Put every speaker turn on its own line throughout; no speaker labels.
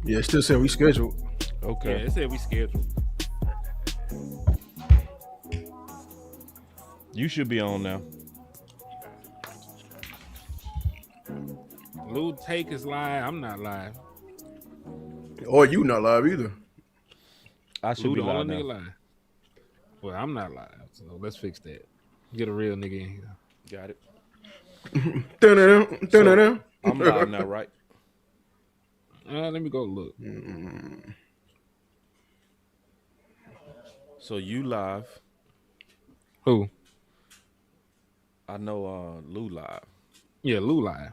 Yeah, it still said we scheduled.
Okay.
Yeah, it said we scheduled.
You should be on now.
Lou Take is live. I'm not live.
Or you not live either.
I should
Lou
be
the
live
only
now.
nigga live. Well, I'm not live, so let's fix that. Get a real nigga in here.
Got it.
Dun-dun-dun, dun-dun-dun.
I'm live now, right?
Let me go look.
So you live.
Who?
I know Lou live.
Yeah, Lou live.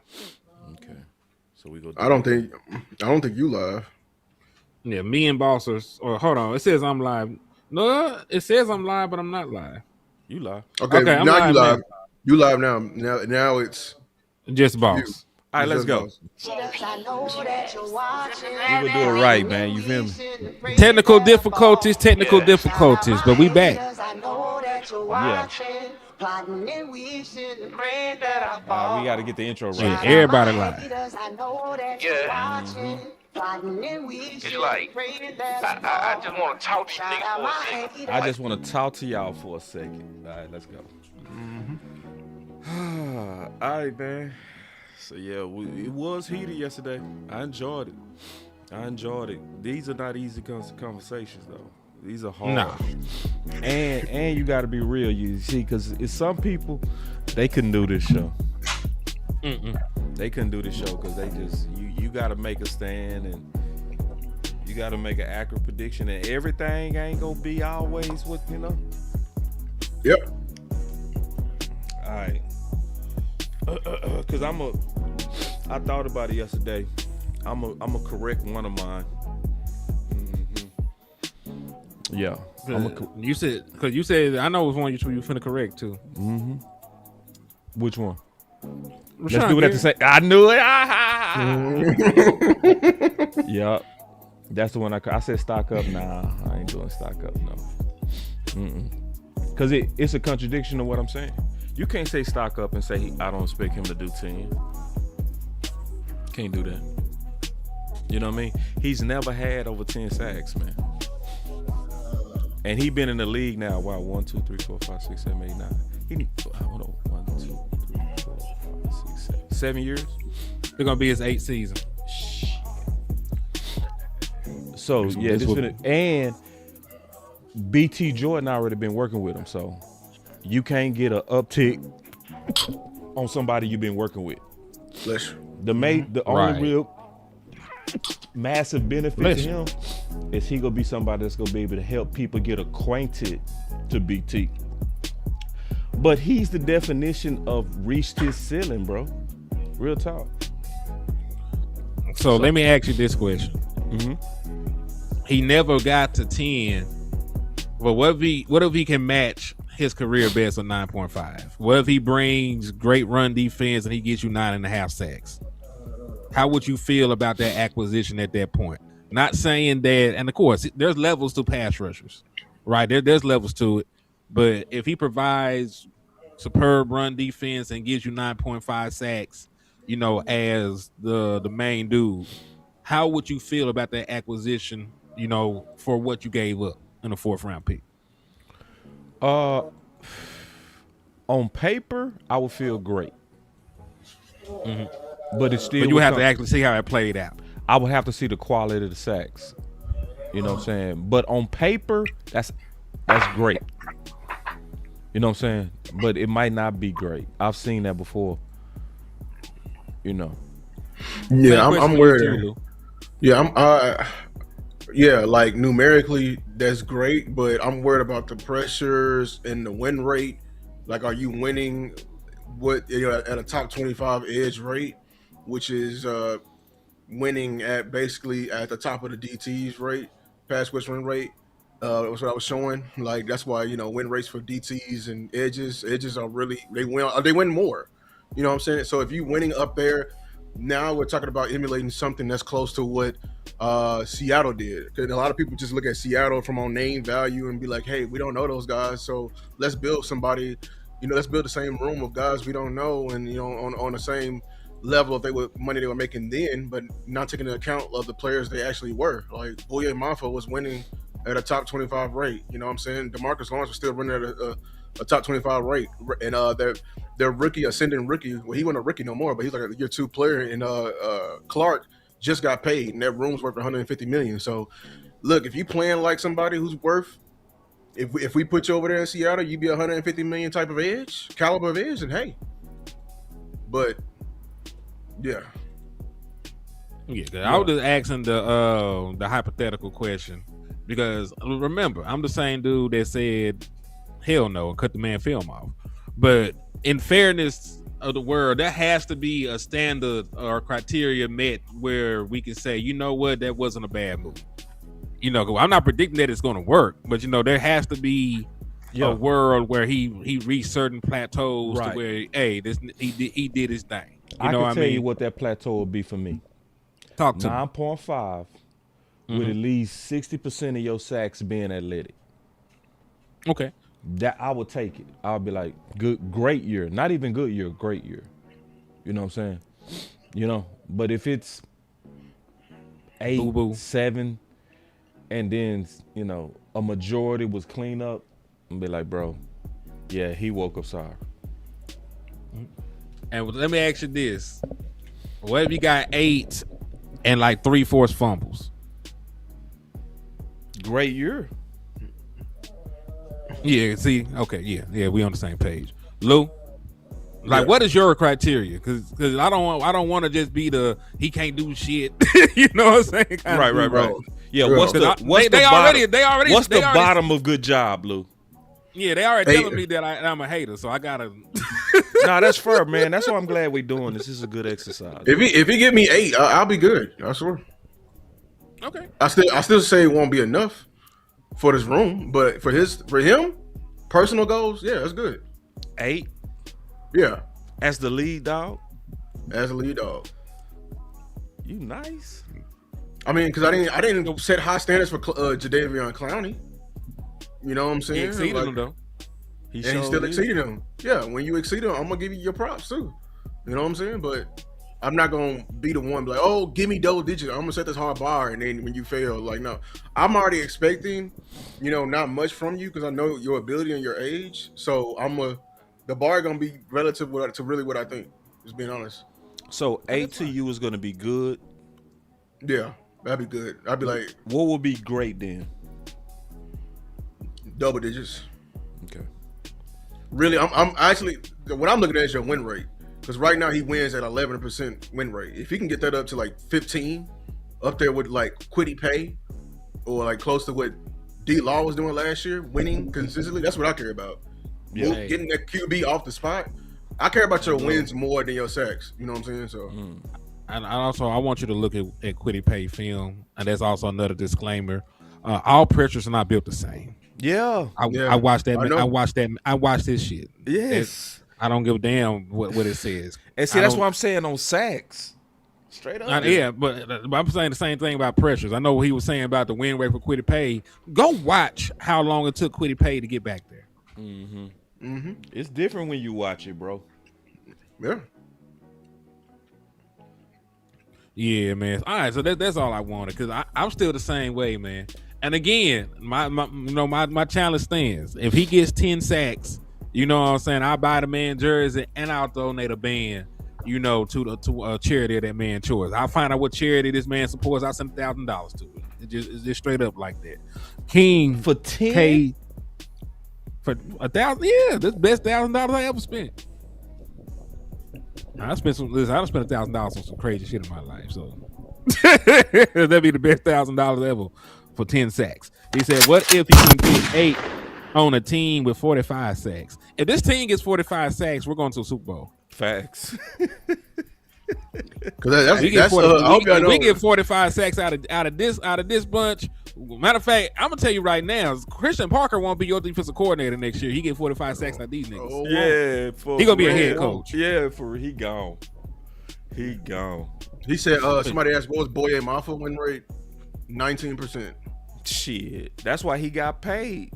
Okay. So we go.
I don't think you live.
Yeah, me and Boss are. Or hold on, it says I'm live. No, it says I'm live, but I'm not live.
You live.
Okay,
I'm
now
live
you live.
now.
You live now. Now it's
Just
you.
Boss.
All right, let's go. We gonna do it right, man. You feel me?
Technical difficulties, but we back.
Yeah. We got to get the intro right.
Yeah, everybody live.
It's like I just want to talk to you niggas for a second.
I just want to talk to y'all for a second. All right, let's go. All right, man. So yeah, it was heated yesterday. I enjoyed it. These are not easy conversations though. These are hard.
Nah.
And you got to be real. You see, because it's some people they couldn't do this show. They couldn't do this show because they just you got to make a stand and you got to make an accurate prediction, and everything ain't gonna be always what you know.
Yep.
All right. Cause I thought about it yesterday. I'm a correct one of mine. Yeah.
You said I know it was one you finna correct too.
Which one? Let's
Rashawn
do it at the same. I knew it. Yeah. That's the one I said stock up. Nah, I ain't doing stock up. No. Cause it's a contradiction of what I'm saying. You can't say stock up and say I don't expect him to do 10. Can't do that. You know what I mean? He's never had over 10 sacks, man. And he been in the league now. Wow, 1, 2, 3, 4, 5, 6, 7, 8, 9. He need hold on. 1, 2, 3, 4, 5, 6, 7. 7 years.
It's gonna be his 8th season.
So yeah, and BT Jordan already been working with him, so you can't get an uptick on somebody you've been working with.
Bless you.
The only real massive benefit to him is he gonna be somebody that's gonna be able to help people get acquainted to BT. But he's the definition of reached his ceiling, bro. Real talk.
So let me ask you this question. He never got to 10. But what if he can match his career best of 9.5? What if he brings great run defense and he gets you 9.5 sacks? How would you feel about that acquisition at that point? Not saying that, and of course, there's levels to pass rushers, right? There's levels to it. But if he provides superb run defense and gives you 9.5 sacks, you know, as the main dude, how would you feel about that acquisition, you know, for what you gave up in a 4th round pick?
On paper, I would feel great. But it's still.
But you have to actually see how it played out.
I would have to see the quality of the sacks. You know what I'm saying? But on paper, that's great. You know what I'm saying? But it might not be great. I've seen that before. You know.
Yeah, I'm worried. Yeah, yeah, like numerically, that's great, but I'm worried about the pressures and the win rate. Like, are you winning at a top 25 edge rate, which is winning at basically at the top of the DT's rate, pass rush win rate. That's what I was showing. Like, that's why, win rates for DTs and edges are really, they win more. You know what I'm saying? So if you winning up there, now we're talking about emulating something that's close to what Seattle did. Because a lot of people just look at Seattle from on name value and be like, hey, we don't know those guys, so let's build somebody, let's build the same room of guys we don't know, and on the same level of money they were making then, but not taking into account of the players they actually were. Like Boye Mafa was winning at a top 25 rate. You know what I'm saying? DeMarcus Lawrence was still running at a top 25 rate, and their rookie, ascending rookie, well, he wasn't a rookie no more, but he's like a year 2 player, and Clark just got paid, and that room's worth 150 million. So, look, if you playing like somebody who's worth, if we put you over there in Seattle, you be 150 million type of caliber of edge, and hey, but yeah.
I was just asking the hypothetical question because remember, I'm the same dude that said hell no and cut the man film off. But in fairness of the world, there has to be a standard or criteria met where we can say, you know what, that wasn't a bad move. You know, I'm not predicting that it's going to work, but you know, there has to be a world where he reached certain plateaus to where, hey, he did his thing.
I can tell you what that plateau would be for me.
Talk to
9.5 with at least 60% of your sacks being athletic.
Okay.
That I would take it. I'll be like, great year. Not even good year, great year. You know what I'm saying? You know, but if it's 8, 7, and then, you know, a majority was clean up, and be like, bro, yeah, he woke up sorry.
And let me ask you this. What if you got 8 and like 3 forced fumbles?
Great year.
Yeah, see, okay, yeah, we on the same page. Lou, like, what is your criteria? Because I don't want to just be he can't do shit. You know what I'm saying?
Right. Yeah, what's the bottom of good job, Lou?
Yeah, they already telling me that I'm a hater, so I gotta.
Nah, that's fair, man. That's why I'm glad we're doing this. This is a good exercise.
If he give me 8, I'll be good. I swear.
Okay.
I still say it won't be enough for this room, but for him, personal goals, yeah, that's good.
8.
Yeah.
As the lead dog.
As a lead dog.
You nice.
I mean, because I didn't set high standards for Jadeveon Clowney. You know what I'm saying?
He exceeded him though.
He still exceeded him. Yeah, when you exceed him, I'm gonna give you your props too. You know what I'm saying? But I'm not gonna be the one like, oh, give me double digits. I'm gonna set this hard bar, and then when you fail, like, no, I'm already expecting, you know, not much from you because I know your ability and your age. So the bar gonna be relative to really what I think. Just being honest.
So 8 to you is gonna be good.
Yeah, that'd be good. I'd be like,
what would be great then?
Double digits.
Okay.
Really, I'm actually, what I'm looking at is your win rate. Because right now he wins at 11% win rate. If he can get that up to like 15, up there with like Kwity Paye, or like close to what D Law was doing last year, winning consistently, that's what I care about. Yeah. Getting that QB off the spot. I care about your wins more than your sacks. You know what I'm saying? So.
And also, I want you to look at Kwity Paye film, and that's also another disclaimer. All pressures are not built the same.
Yeah.
I watched that. I watched this shit.
Yes.
I don't give a damn what it says.
And see, that's what I'm saying on sacks. Straight up.
Yeah, but I'm saying the same thing about pressures. I know what he was saying about the win rate for Kwity Paye. Go watch how long it took Kwity Paye to get back there.
Mm-hmm. Mm-hmm. It's different when you watch it, bro.
Yeah.
Yeah, man. All right, so that's all I wanted because I'm still the same way, man. And again, my challenge stands. If he gets 10 sacks, you know what I'm saying, I'll buy the man jersey and I'll donate a band, you know, to a charity of that man choice. I'll find out what charity this man supports. I'll send $1,000 to it. It's just straight up like that. King
for 10
for 1,000. Yeah, this best $1,000 I ever spent. I spent $1,000 on some crazy shit in my life, so that'd be the best $1,000 ever for 10 sacks. He said, "What if he can get 8 on a team with 45 sacks? If this team gets 45 sacks, we're going to a Super Bowl."
Facts.
We get 45 sacks out of this bunch. Matter of fact, I'm gonna tell you right now, Christian Parker won't be your defensive coordinator next year. He get 45 sacks out of these niggas.
Oh, yeah,
he gonna be a head coach.
Yeah, he gone.
He said, somebody asked, what was Boye Mafa win rate? 19%.
Shit, that's why he got paid.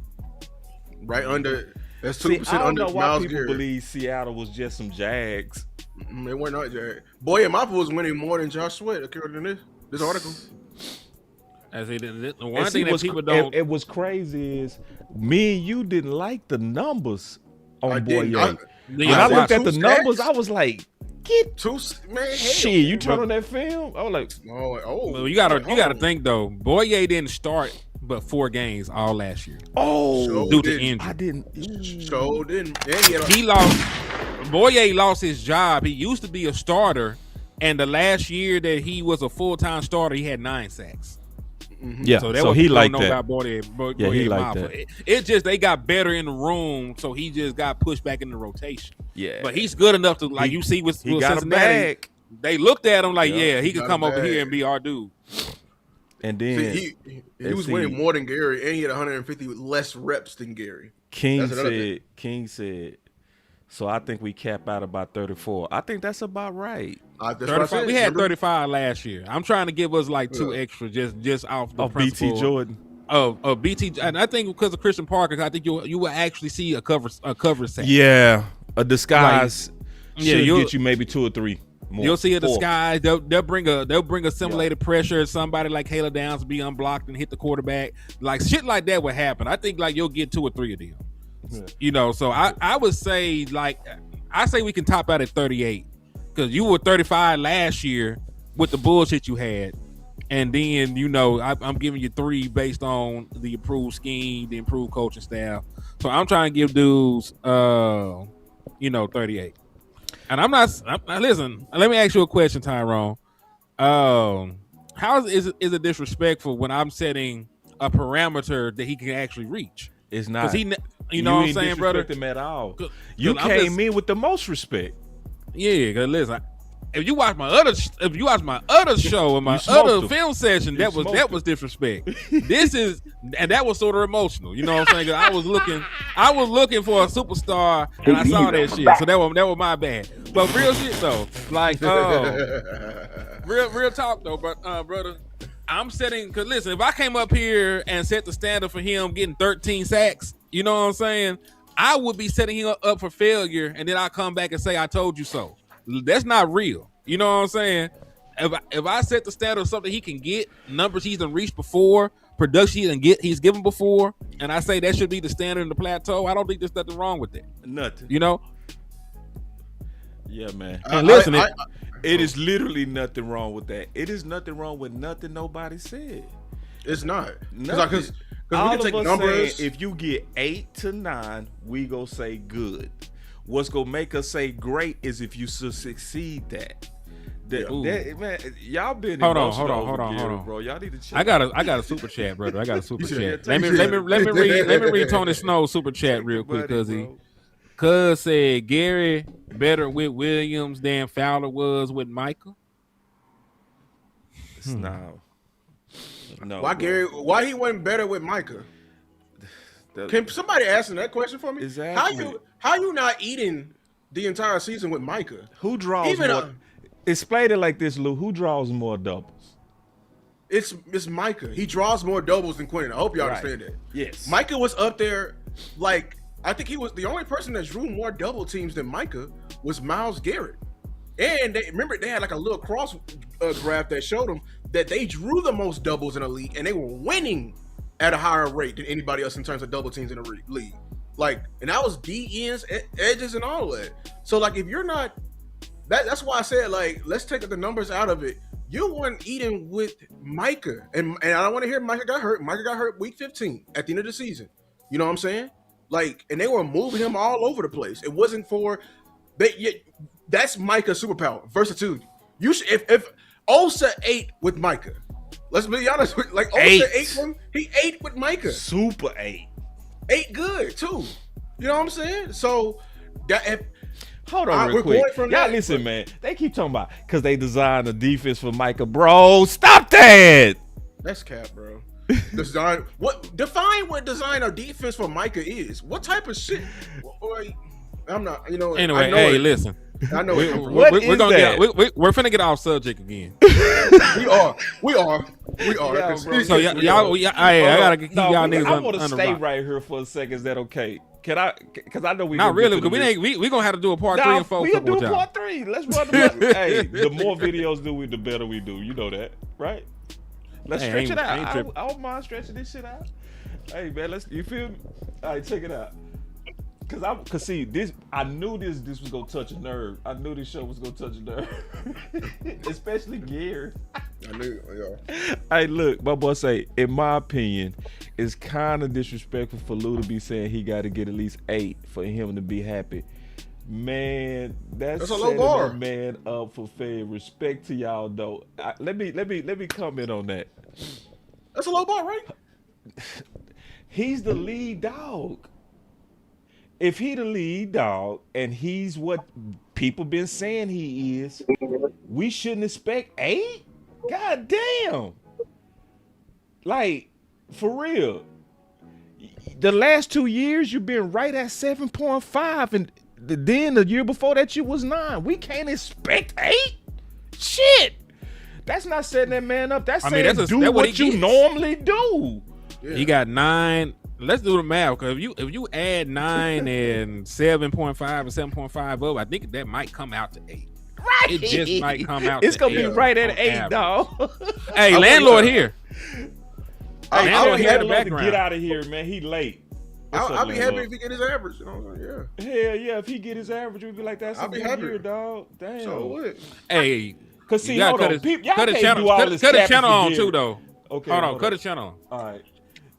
Right under. That's 2% under
I don't know why
Myles
people
Garrett.
believe Seattle was just some Jags.
They were not Jared. Boye Mafe was winning more than Josh Sweat, according to this article.
As the one thing that people don't.
It was crazy is me and you didn't like the numbers on Boye. When I looked at the numbers, I was like, "Get
two man,
shit!" You turn on that film, I was like,
well, you gotta think though. Boye didn't start but 4 games all last year. Due to injury.
I didn't.
He lost. Boye lost his job. He used to be a starter, and the last year that he was a full-time starter, he had 9 sacks.
Mm-hmm. Yeah, so he liked that. About Boye
he liked that. It's just they got better in the room, so he just got pushed back in the rotation.
Yeah,
but he's good enough to you see with Cincinnati. They looked at him like, he could come over here and be our dude.
And then
he was winning more than Gary, and he had 150 less reps than Gary.
King said. So I think we cap out about 34. I think that's about right.
35. We had 35 last year. I'm trying to give us like 2 extra just off the principle
BT Jordan.
Of BT, and I think because of Christian Parker, I think you will actually see a cover set.
Yeah, a disguise. Should get you maybe 2 or 3 more.
You'll see a disguise. They'll bring a simulated pressure. Somebody like Caleb Downs be unblocked and hit the quarterback. Like shit like that would happen. I think like you'll get 2 or 3 of them. Yeah. So I would say we can top out at 38 because you were 35 last year with the bullshit you had, and then I'm giving you 3 based on the improved scheme, the improved coaching staff. So I'm trying to give dudes 38. And I'm not. Listen, let me ask you a question, Tyrone. How is it disrespectful when I'm setting a parameter that he can actually reach?
It's not.
You know what I'm saying, brother?
Him at all. You came in with the most respect.
Yeah, cause listen, if you watch my other show and my other film session, that was disrespect. And that was sort of emotional. You know what I'm saying? Cause I was looking for a superstar, and I saw that shit. So that was my bad. But real shit though, like real talk though, but brother. I'm setting, because listen, if I came up here and set the standard for him getting 13 sacks, you know what I'm saying? I would be setting him up for failure, and then I come back and say, I told you so. That's not real. You know what I'm saying? If I set the standard of something he can get, numbers he's done reached before, production he's given before, and I say that should be the standard in the plateau, I don't think there's nothing wrong with that.
Nothing. Yeah, man.
And listen,
it is literally nothing wrong with that. It is nothing wrong with nothing nobody said.
It's not.
Because
we can take numbers.
If you get 8 to 9, we go say good. What's gonna make us say great is if you succeed that. Man, y'all been
hold on,
bro. Y'all need to check.
I got a super chat, brother. I got a super chat. Let me read Tony Snow's super chat real quick because Cuz said Gary better with Williams than Fowler was with Micah.
No.
Why Gary? Why he wasn't better with Micah? Can somebody answer that question for me?
Exactly.
How you not eating the entire season with Micah?
Who draws more? Explain it like this, Lou. Who draws more doubles?
It's Micah. He draws more doubles than Quentin. I hope you understand that.
Yes.
Micah was up there like. I think he was the only person that drew more double teams than Micah was Myles Garrett. And they had like a little cross graph that showed them that they drew the most doubles in the league, and they were winning at a higher rate than anybody else in terms of double teams in the league. Like, and that was DNs, edges, and all of that. So like, if you're not, that's why I said like, let's take the numbers out of it. You weren't eating with Micah, and I don't want to hear Micah got hurt. Micah got hurt week 15 at the end of the season. You know what I'm saying? Like, and they were moving him all over the place. It wasn't for that's Micah's superpower, versatility. You should if Osa ate with Micah. Let's be honest. Like Osa ate him, he ate with Micah.
Super ate
good too. You know what I'm saying? So that
hold on real quick. Y'all listen, man. They keep talking about because they designed a defense for Micah, bro. Stop that.
That's cap, bro. Define what design or defense for Micah is. What type of shit? I'm not.
Anyway, hey, listen.
I know
we're finna get off subject again.
We are.
Yeah,
so y'all, I gotta keep y'all niggas.
I want to stay right here for a second. Is that okay? Can I? Because I know we
not really. Because we gonna have to do a part 3 and 4.
We gonna do a part 3. free. Let's run the Hey, the more videos do we, the better we do. You know that, right? Let's stretch it out. I don't mind stretching this shit out. Hey man, you feel me? All right, check it out. Cause see this, I knew this was gonna touch a nerve. I knew this show was gonna touch a nerve, especially Gary.
I knew, yeah.
Hey, look, my boy say, in my opinion, it's kind of disrespectful for Lou to be saying he got to get at least 8 for him to be happy. Man, that's a low bar. Man, up for fair. Respect to y'all though. Let me comment on that.
That's a low bar, right?
He's the lead dog. If he the lead dog and he's what people been saying he is, we shouldn't expect 8? God damn. Like, for real. The last 2 years you've been right at 7.5 and then the year before that you was 9. We can't expect 8? Shit. That's not setting that man up. That's saying do what you normally do.
Yeah. He got 9. Let's do the math, because if you add 9 and 7.5 and 7.5 up, I think that might come out to 8.
Right.
It just might come out.
It's gonna be right at 8, dog.
Hey, landlord here.
Landlord here in the background. Get out of here, man. He late.
I'll be happy if he get his average. You know what I'm saying? Yeah.
Hell yeah, if he get his average, we'd be like, that's a good year, dog. Damn.
So what?
Hey,
cause see, hold on,
cut the channel on too, though.
Okay,
hold on, cut the channel on.
All right.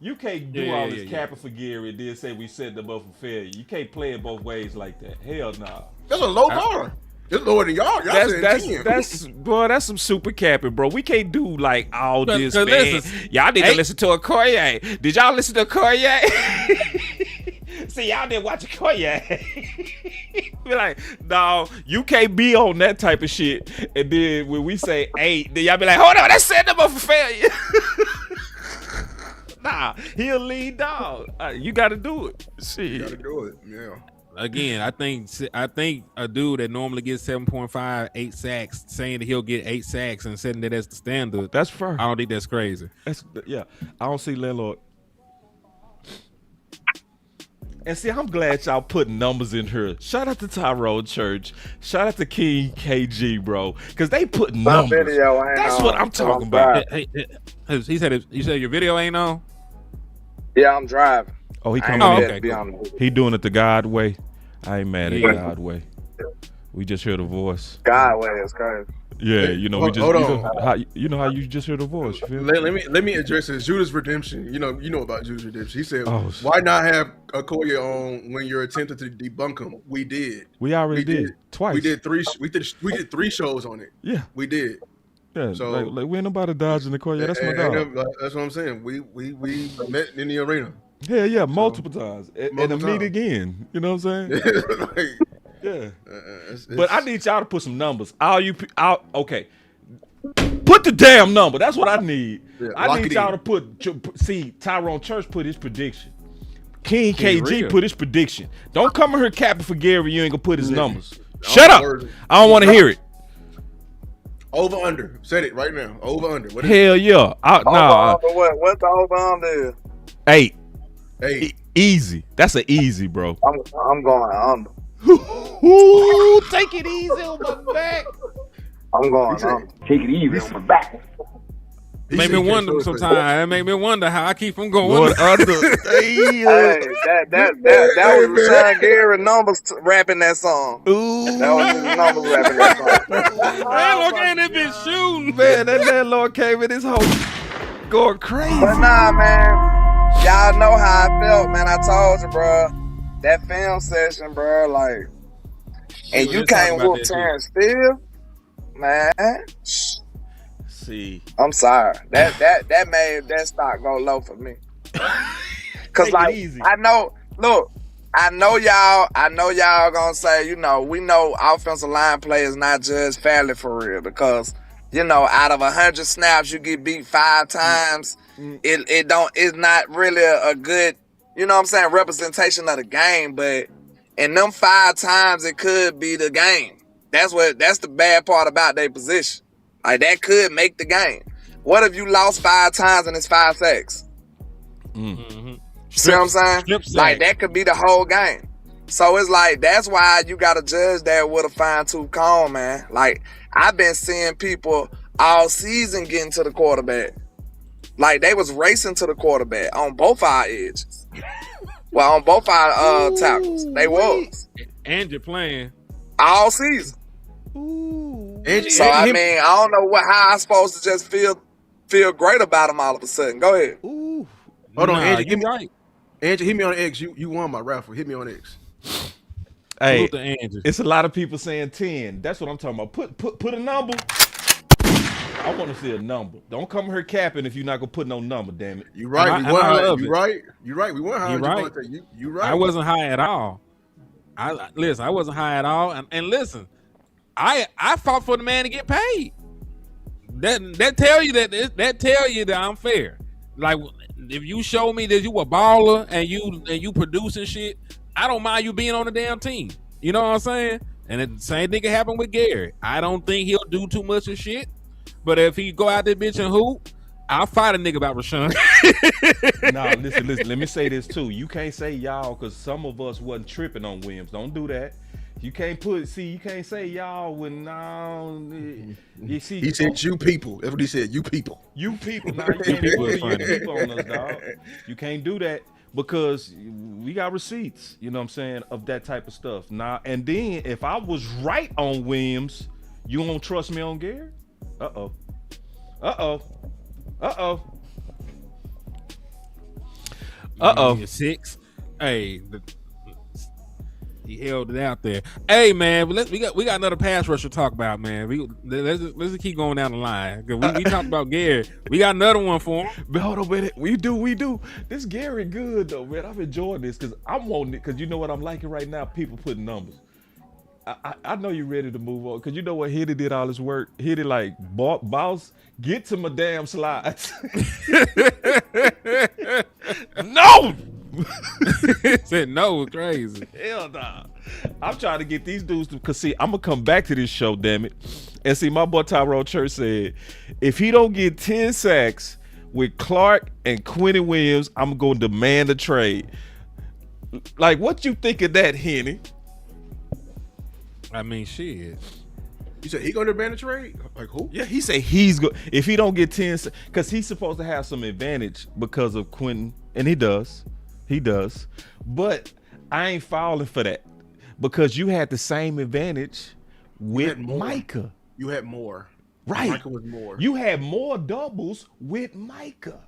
You can't do all this capping for Gary and then say we set them up for failure. You can't play it both ways like that. Hell nah.
That's a low bar. It's lower than y'all.
That's some super capping, bro. We can't do like all this, man. Y'all need to listen to a Corrier. Did y'all listen to Corrier? See, y'all didn't watch a Corrier. Be like, no, you can't be on that type of shit. And then when we say 8, then y'all be like, hold on, that's setting them up for failure. Nah, he a lead dog. You got to do it. Shit.
You got to do it. Yeah.
Again, I think a dude that normally gets 7.5, 8 sacks, saying that he'll get 8 sacks and setting it as the standard.
That's fair.
I don't think that's crazy.
I don't see landlord. And see, I'm glad y'all put numbers in here. Shout out to Tyrone Church. Shout out to King KG, bro, because they put numbers. That's what I'm talking about.
He said your video ain't on.
Yeah, I'm driving.
Oh, he coming in. Okay. He doing it the God way. I ain't mad at God way. We just hear the voice.
God way is crazy.
Yeah, you know, we just how you just hear the voice. You feel
let me address this. Judas Redemption. You know about Judas Redemption. He said, "Why not have a Koya on when you're attempting to debunk him?" We did.
We already did twice.
We did 3. We did 3 shows on it.
Yeah,
we did.
Yeah, so like we ain't nobody dodging the Koya. That's my dog.
That's what I'm saying. We met in the arena.
Yeah, multiple times, and meet again. You know what I'm saying? Yeah, but I need y'all to put some numbers. Okay, put the damn number. That's what I need. Yeah, I need y'all to see Tyrone Church put his prediction. King KG put his prediction. Don't come in here capping for Gary. You ain't gonna put his numbers. Shut up. I don't want to hear it.
Over under. Said it right now. Over under.
What is Hell it? Yeah.
What's the over under?
8. Easy. That's an easy, bro.
I'm going under.
Take it easy on my back.
I'm going under. Take it easy on my back.
Make me wonder sometimes. It make me wonder how I keep from going
under. Hey, that was Sean Gary Numbers rapping that song.
Ooh.
That was his Numbers rapping that song.
Landlord ain't that bitch shooting.
Man, that landlord came in his home going crazy.
But nah, man. Y'all know how I felt, man. I told you, bro. That film session, bro, like, and you can't whoop Terrence Steele, man.
See,
I'm sorry. That made that stock go low for me. Cause like I know y'all gonna say, we know offensive line play is not just fairly for real, because out of 100 snaps you get beat 5 times. It's not really a good, representation of the game, but in them 5 times it could be the game. That's the bad part about their position. Like, that could make the game. What if you lost 5 times and it's 5 sacks?
Mm-hmm.
See what I'm saying? Like, that could be the whole game. So it's like, that's why you got to judge that with a fine-tooth comb, man. Like, I've been seeing people all season getting to the quarterback. Like, they was racing to the quarterback on both our edges. Well, on both our tackles. They was.
And you're playing
all season. So, I mean, I don't know how I'm supposed to just feel great about him all of a sudden. Go ahead.
Hold on, Angie.
Right.
Angie, hit me on X. You won my raffle. Hit me on X.
Hey, it's a lot of people saying 10. That's what I'm talking about. Put a number. I want to see a number. Don't come here capping if you're not gonna put no number. Damn it.
You right. We won high. You right. You right. We won high.
You right. I wasn't high at all. I wasn't high at all. And listen, I fought for the man to get paid. That tell you that I'm fair. Like, if you show me that you a baller and you producing shit, I don't mind you being on the damn team. You know what I'm saying? And the same thing can happen with Gary. I don't think he'll do too much of shit. But if he go out there bitch and hoop, I'll fight a nigga about Rashawn.
Nah, listen. Let me say this too. You can't say y'all because some of us wasn't tripping on Williams. Don't do that. You can't say y'all when you see.
He said you people. That's what he said. You people.
You people. Now you can't put you people on us, dog. You can't do that because we got receipts. You know what I'm saying, of that type of stuff. Now and then, if I was right on Williams, you won't trust me on Gary? Uh-oh.
Six. Hey, he held it out there. Hey man, we got another pass rush to talk about, man. Let's just keep going down the line. We talked about Gary. We got another one for him.
But hold on a minute. We do. This Gary good though, man. I'm enjoying this because I'm wanting it because you know what I'm liking right now? People putting numbers. I know you're ready to move on because you know what? Hitty did all his work. Hitty like, boss, get to my damn slides. No!
Said no, crazy.
Hell nah. I'm trying to get these dudes to, because see, I'm going to come back to this show, damn it. And see, my boy Tyrone Church said, if he don't get 10 sacks with Clark and Quentin Williams, I'm going to demand a trade. Like, what you think of that, Henny?
I mean, shit.
You said he going to demand a trade? Like who?
Yeah, he said he's go if he don't get 10, because he's supposed to have some advantage because of Quentin, and he does. But I ain't falling for that because you had the same advantage with Micah.
You had more.
Right.
Micah was more.
You had more doubles with Micah.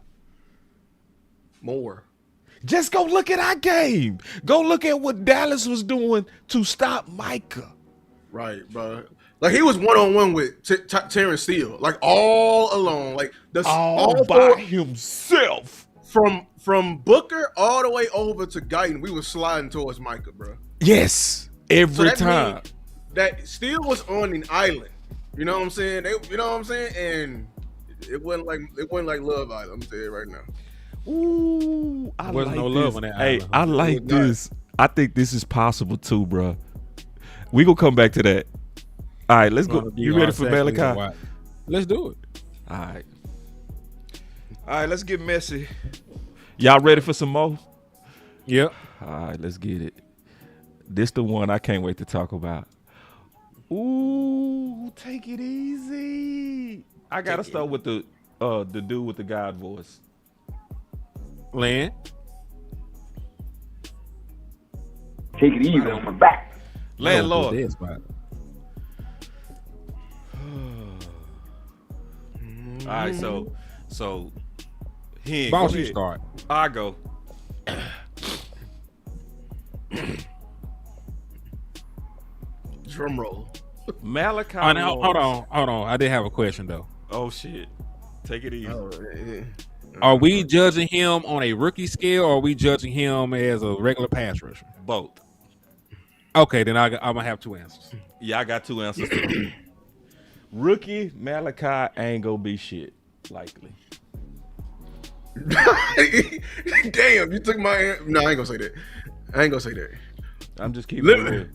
More.
Just go look at our game. Go look at what Dallas was doing to stop Micah.
Right, bro. Like he was one-on-one with Terrence Steele, like all alone, like
all by himself.
From Booker all the way over to Guyton, we were sliding towards Micah, bro.
Yes, every time.
That Steele was on an island. You know what I'm saying? You know what I'm saying? And it wasn't like Love Island. I'm saying it right now.
Ooh, I
wasn't
like
no
this.
love on that
hey,
island.
I like this. I think this is possible too, bro. We gonna come back to that. All right, let's go. You ready for Malachi?
Let's do it.
All right, let's get messy. Y'all ready for some more?
Yep.
All right, let's get it. This the one I can't wait to talk about. Ooh, take it easy. I gotta start with the dude with the God voice.
Land.
Take it easy on my back.
Landlord. All right, so he
Boss, you start.
I go.
Drum roll.
Malachi.
Hold on. I did have a question though.
Oh shit. Take it easy.
Are we judging him on a rookie scale, or are we judging him as a regular pass rusher?
Both.
Okay, then I'm gonna have two answers.
Yeah, I got two answers. Rookie Malachi ain't gonna be shit, likely.
Damn, you took my. No, I ain't gonna say that.
I'm just keeping it real.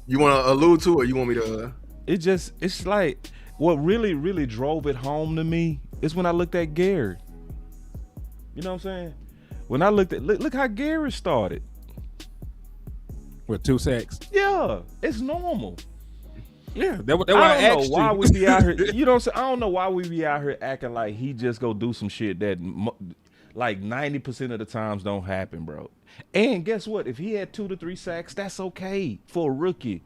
You want to allude to, or you want me to?
It's like what really drove it home to me is when I looked at Gary. You know what I'm saying? When I looked at look how Gary started.
With 2 sacks.
Yeah, it's normal.
Yeah, that what
I
I
don't know
asked
why
you.
we be out here. You know what I'm saying? I don't know why we be out here acting like he just go do some shit that like 90% of the times don't happen, bro. And guess what? If he had 2 to 3 sacks, that's okay for a rookie.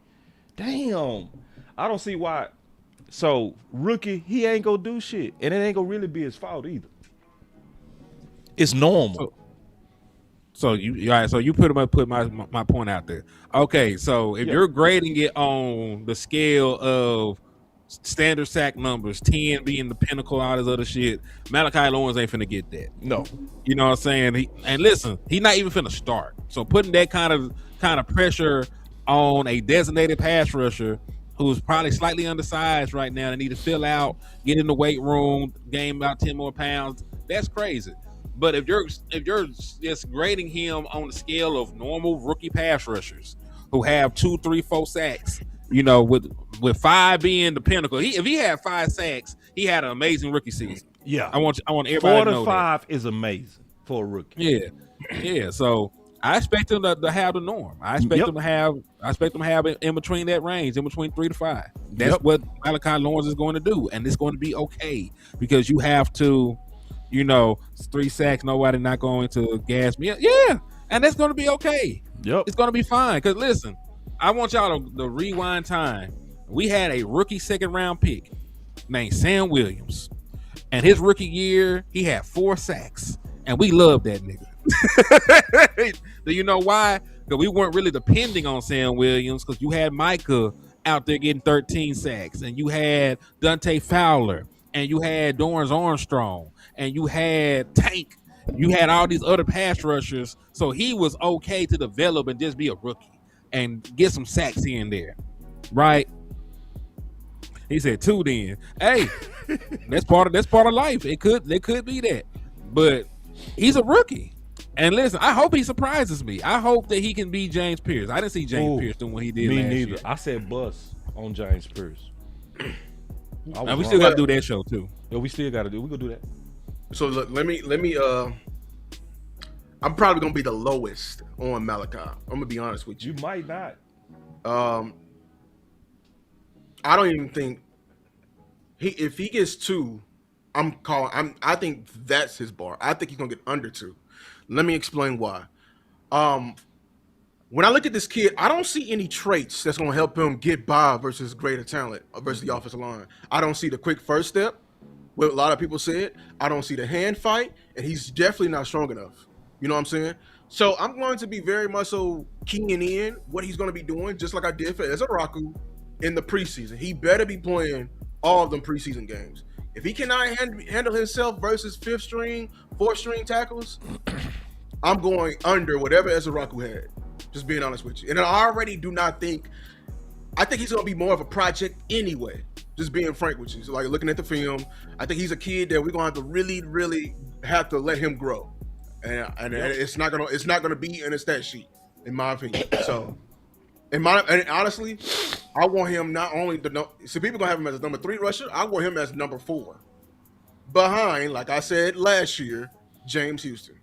Damn, I don't see why. So rookie, he ain't gonna do shit, and it ain't gonna really be his fault either. It's normal.
So you all right, so you put my point out there. Okay, so if you're grading it on the scale of standard sack numbers, 10 being the pinnacle, all this other shit, Malachi Lawrence ain't finna get that.
No.
You know what I'm saying? And listen, he's not even finna start. So putting that kind of pressure on a designated pass rusher who's probably slightly undersized right now and need to fill out, get in the weight room, gain about 10 more pounds, that's crazy. But if you're just grading him on the scale of normal rookie pass rushers who have 2, 3, 4 sacks, you know, with 5 being the pinnacle, if he had 5 sacks, he had an amazing rookie season.
Yeah,
I want everybody
4
to know
to 5 is amazing for a rookie.
Yeah. So I expect him to have the norm. I expect him to have it in between that range, in between 3 to 5. That's what Malachi Lawrence is going to do, and it's going to be okay because you have to. You know, 3 sacks, nobody not going to gas me. Yeah, and that's going to be okay.
Yep.
It's going to be fine. Because, listen, I want y'all to rewind time. We had a rookie second-round pick named Sam Williams. And his rookie year, he had 4 sacks. And we loved that nigga. Do you know why? Because we weren't really depending on Sam Williams because you had Micah out there getting 13 sacks. And you had Dante Fowler. And you had Dorrance Armstrong. And you had Tank. You had all these other pass rushers. So he was okay to develop and just be a rookie and get some sacks here and there. Right? He said 2 then. Hey, that's part of life. It could be that. But he's a rookie. And listen, I hope he surprises me. I hope that he can be James Pierce. I didn't see James Pierce doing what he did last year. Me neither.
I said bust on James Pierce.
And we still got to do that show too.
Yeah, we still got to do. We gonna do that.
So look, let me. I'm probably gonna be the lowest on Malachi. I'm gonna be honest with you.
You might not.
I don't even think if he gets 2, I think that's his bar. I think he's gonna get under 2. Let me explain why. When I look at this kid, I don't see any traits that's going to help him get by versus greater talent versus the offensive line. I don't see the quick first step, what a lot of people said. I don't see the hand fight, and he's definitely not strong enough. You know what I'm saying? So I'm going to be very much so keying in what he's going to be doing, just like I did for Ezaraku in the preseason. He better be playing all of them preseason games. If he cannot handle himself versus 5th string, 4th string tackles, I'm going under whatever Ezaraku had. Just being honest with you. And I already do not think I think he's going to be more of a project anyway. Just being frank with you. So like looking at the film, I think he's a kid that we're going to have to really, really have to let him grow. And it's not gonna be in a stat sheet, in my opinion. So and honestly, I want him not only so people gonna have him as a number 3 rusher, I want him as number 4. Behind, like I said last year, James Houston.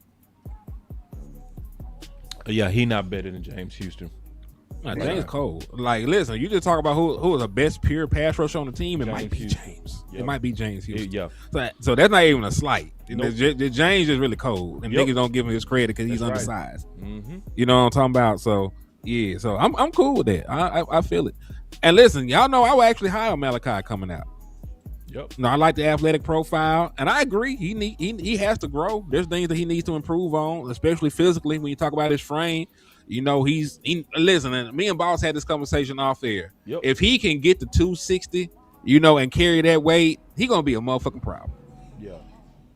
Yeah, he not better than James Houston.
James Cole. Like, listen, you just talk about who is the best pure pass rusher on the team. It
James
might be
Houston.
James.
Yep.
It might be James Houston.
Yeah.
So that's not even a slight.
Nope.
James is really cold, and niggas don't give him his credit because he's undersized.
Right. Mm-hmm.
You know what I'm talking about? So yeah, so I'm cool with that. I feel it. And listen, y'all know I would actually hire Malachi coming out.
Yep.
No, I like the athletic profile, and I agree. He has to grow. There's things that he needs to improve on, especially physically. When you talk about his frame, you know listen. And me and Boss had this conversation off air.
Yep.
If he can get to 260, you know, and carry that weight, he gonna be a motherfucking problem.
Yeah.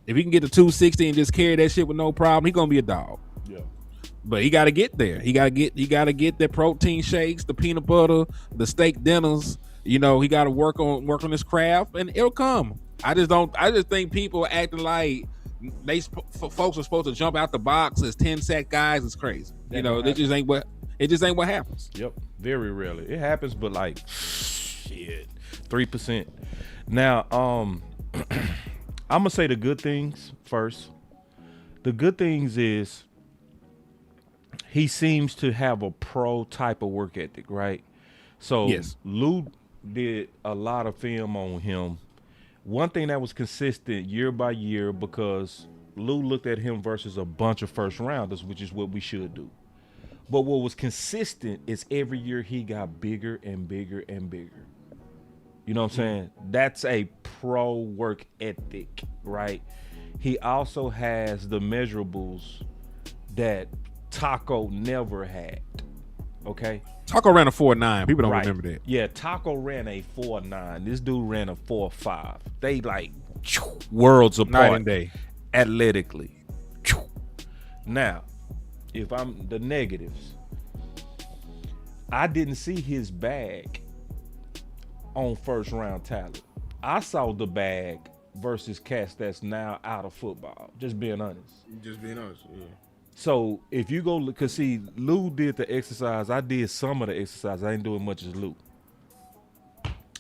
If he can get to 260 and just carry that shit with no problem, he gonna be a dog.
Yeah.
But he got to get there. He got to get the protein shakes, the peanut butter, the steak dinners. You know, he got to work on his craft, and it'll come. I just think people acting like folks are supposed to jump out the box as 10 sack guys. It's crazy. You know, it just ain't what happens.
Yep, very rarely it happens, but like shit, 3%. Now, I'm gonna say the good things first. The good things is he seems to have a pro type of work ethic, right? So
Yes.
Lou did a lot of film on him. One thing that was consistent year by year, because Lou looked at him versus a bunch of first rounders, which is what we should do. But what was consistent is every year he got bigger and bigger and bigger. You know what I'm saying? That's a pro work ethic, right? He also has the measurables that Taco never had. Okay?
Taco ran a 4.9. People don't
Right.
remember that.
Yeah, Taco ran a 4.9. This dude ran a 4.5. They like worlds apart.
Night and day.
Athletically. Now, if I'm the negatives, I didn't see his bag on first round talent. I saw the bag versus cats that's now out of football. Just being honest.
Just being honest. Yeah.
So if you go look, cause see, Lou did the exercise. I did some of the exercise. I ain't doing much as Lou,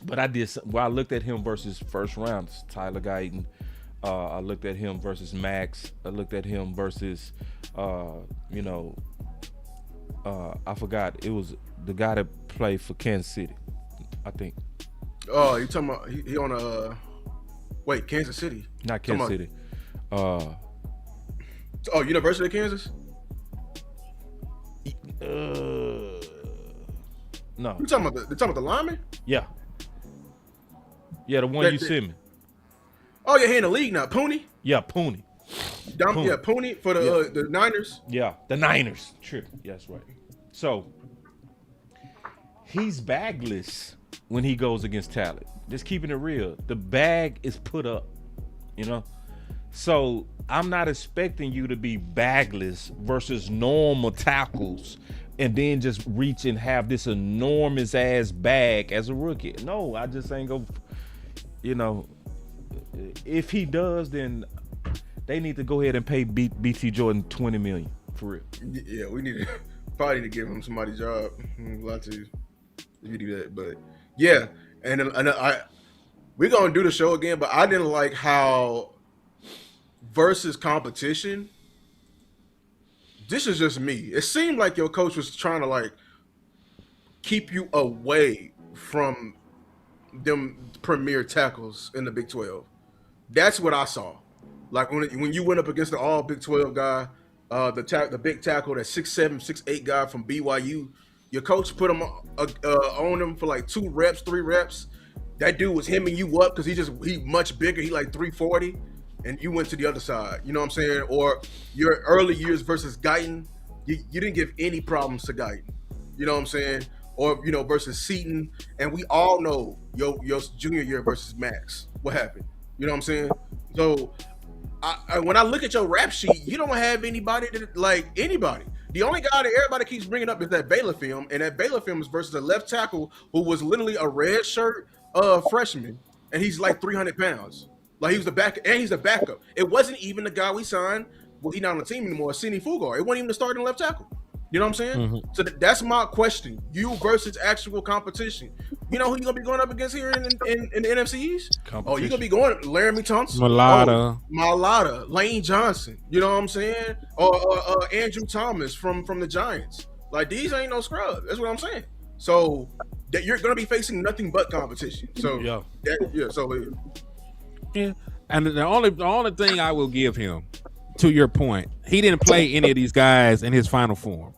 but I did. Well, I looked at him versus first rounders, Tyler Guyton. I looked at him versus Max. I looked at him versus, I forgot. It was the guy that played for Kansas City, I think.
Oh, you talking about he on wait, Kansas City?
Not Kansas City.
Oh, University of Kansas?
No.
You talking about the lineman?
Yeah. Yeah, the one you sent me.
Oh, yeah, he in the league now. Pooney?
Yeah, Pooney.
Pooney. Yeah, Pooney for the Niners.
Yeah, the Niners. True. Yeah, that's right. So he's bagless when he goes against talent. Just keeping it real. The bag is put up, you know? So I'm not expecting you to be bagless versus normal tackles and then just reach and have this enormous ass bag as a rookie. No, I just ain't go, if he does, then they need to go ahead and pay BT Jordan $20 million for real.
Yeah, we need to probably need to give him somebody's job. I'm glad to if you do that, but yeah, and we're gonna do the show again, but I didn't like how versus competition. This is just me. It seemed like your coach was trying to like keep you away from them premier tackles in the Big 12. That's what I saw. Like when you went up against the all Big 12 guy, the big tackle, that 6'7", 6'8" guy from BYU, your coach put him on him for like 2 reps, 3 reps. That dude was hemming you up because he much bigger. He like 340, and you went to the other side. You know what I'm saying? Or your early years versus Guyton, you didn't give any problems to Guyton. You know what I'm saying? Or versus Seton, and we all know your junior year versus Max. What happened? You know what I'm saying? So when I look at your rap sheet, you don't have anybody anybody. The only guy that everybody keeps bringing up is that Baylor film, and that Baylor film is versus a left tackle who was literally a red shirt freshman, and he's like 300 pounds. Like he's the backup. It wasn't even the guy we signed. Well, he's not on the team anymore. Sini Fugar. It wasn't even the starting left tackle. You know what I'm saying? Mm-hmm. So that's my question. You versus actual competition. You know who you're gonna be going up against here in the NFC East? Oh, you're gonna be going Laramie Thompson, Malata, Lane Johnson. You know what I'm saying? Or Andrew Thomas from the Giants. Like these ain't no scrubs. That's what I'm saying. So that you're gonna be facing nothing but competition. So
yeah. And the only thing I will give him, to your point, he didn't play any of these guys in his final form.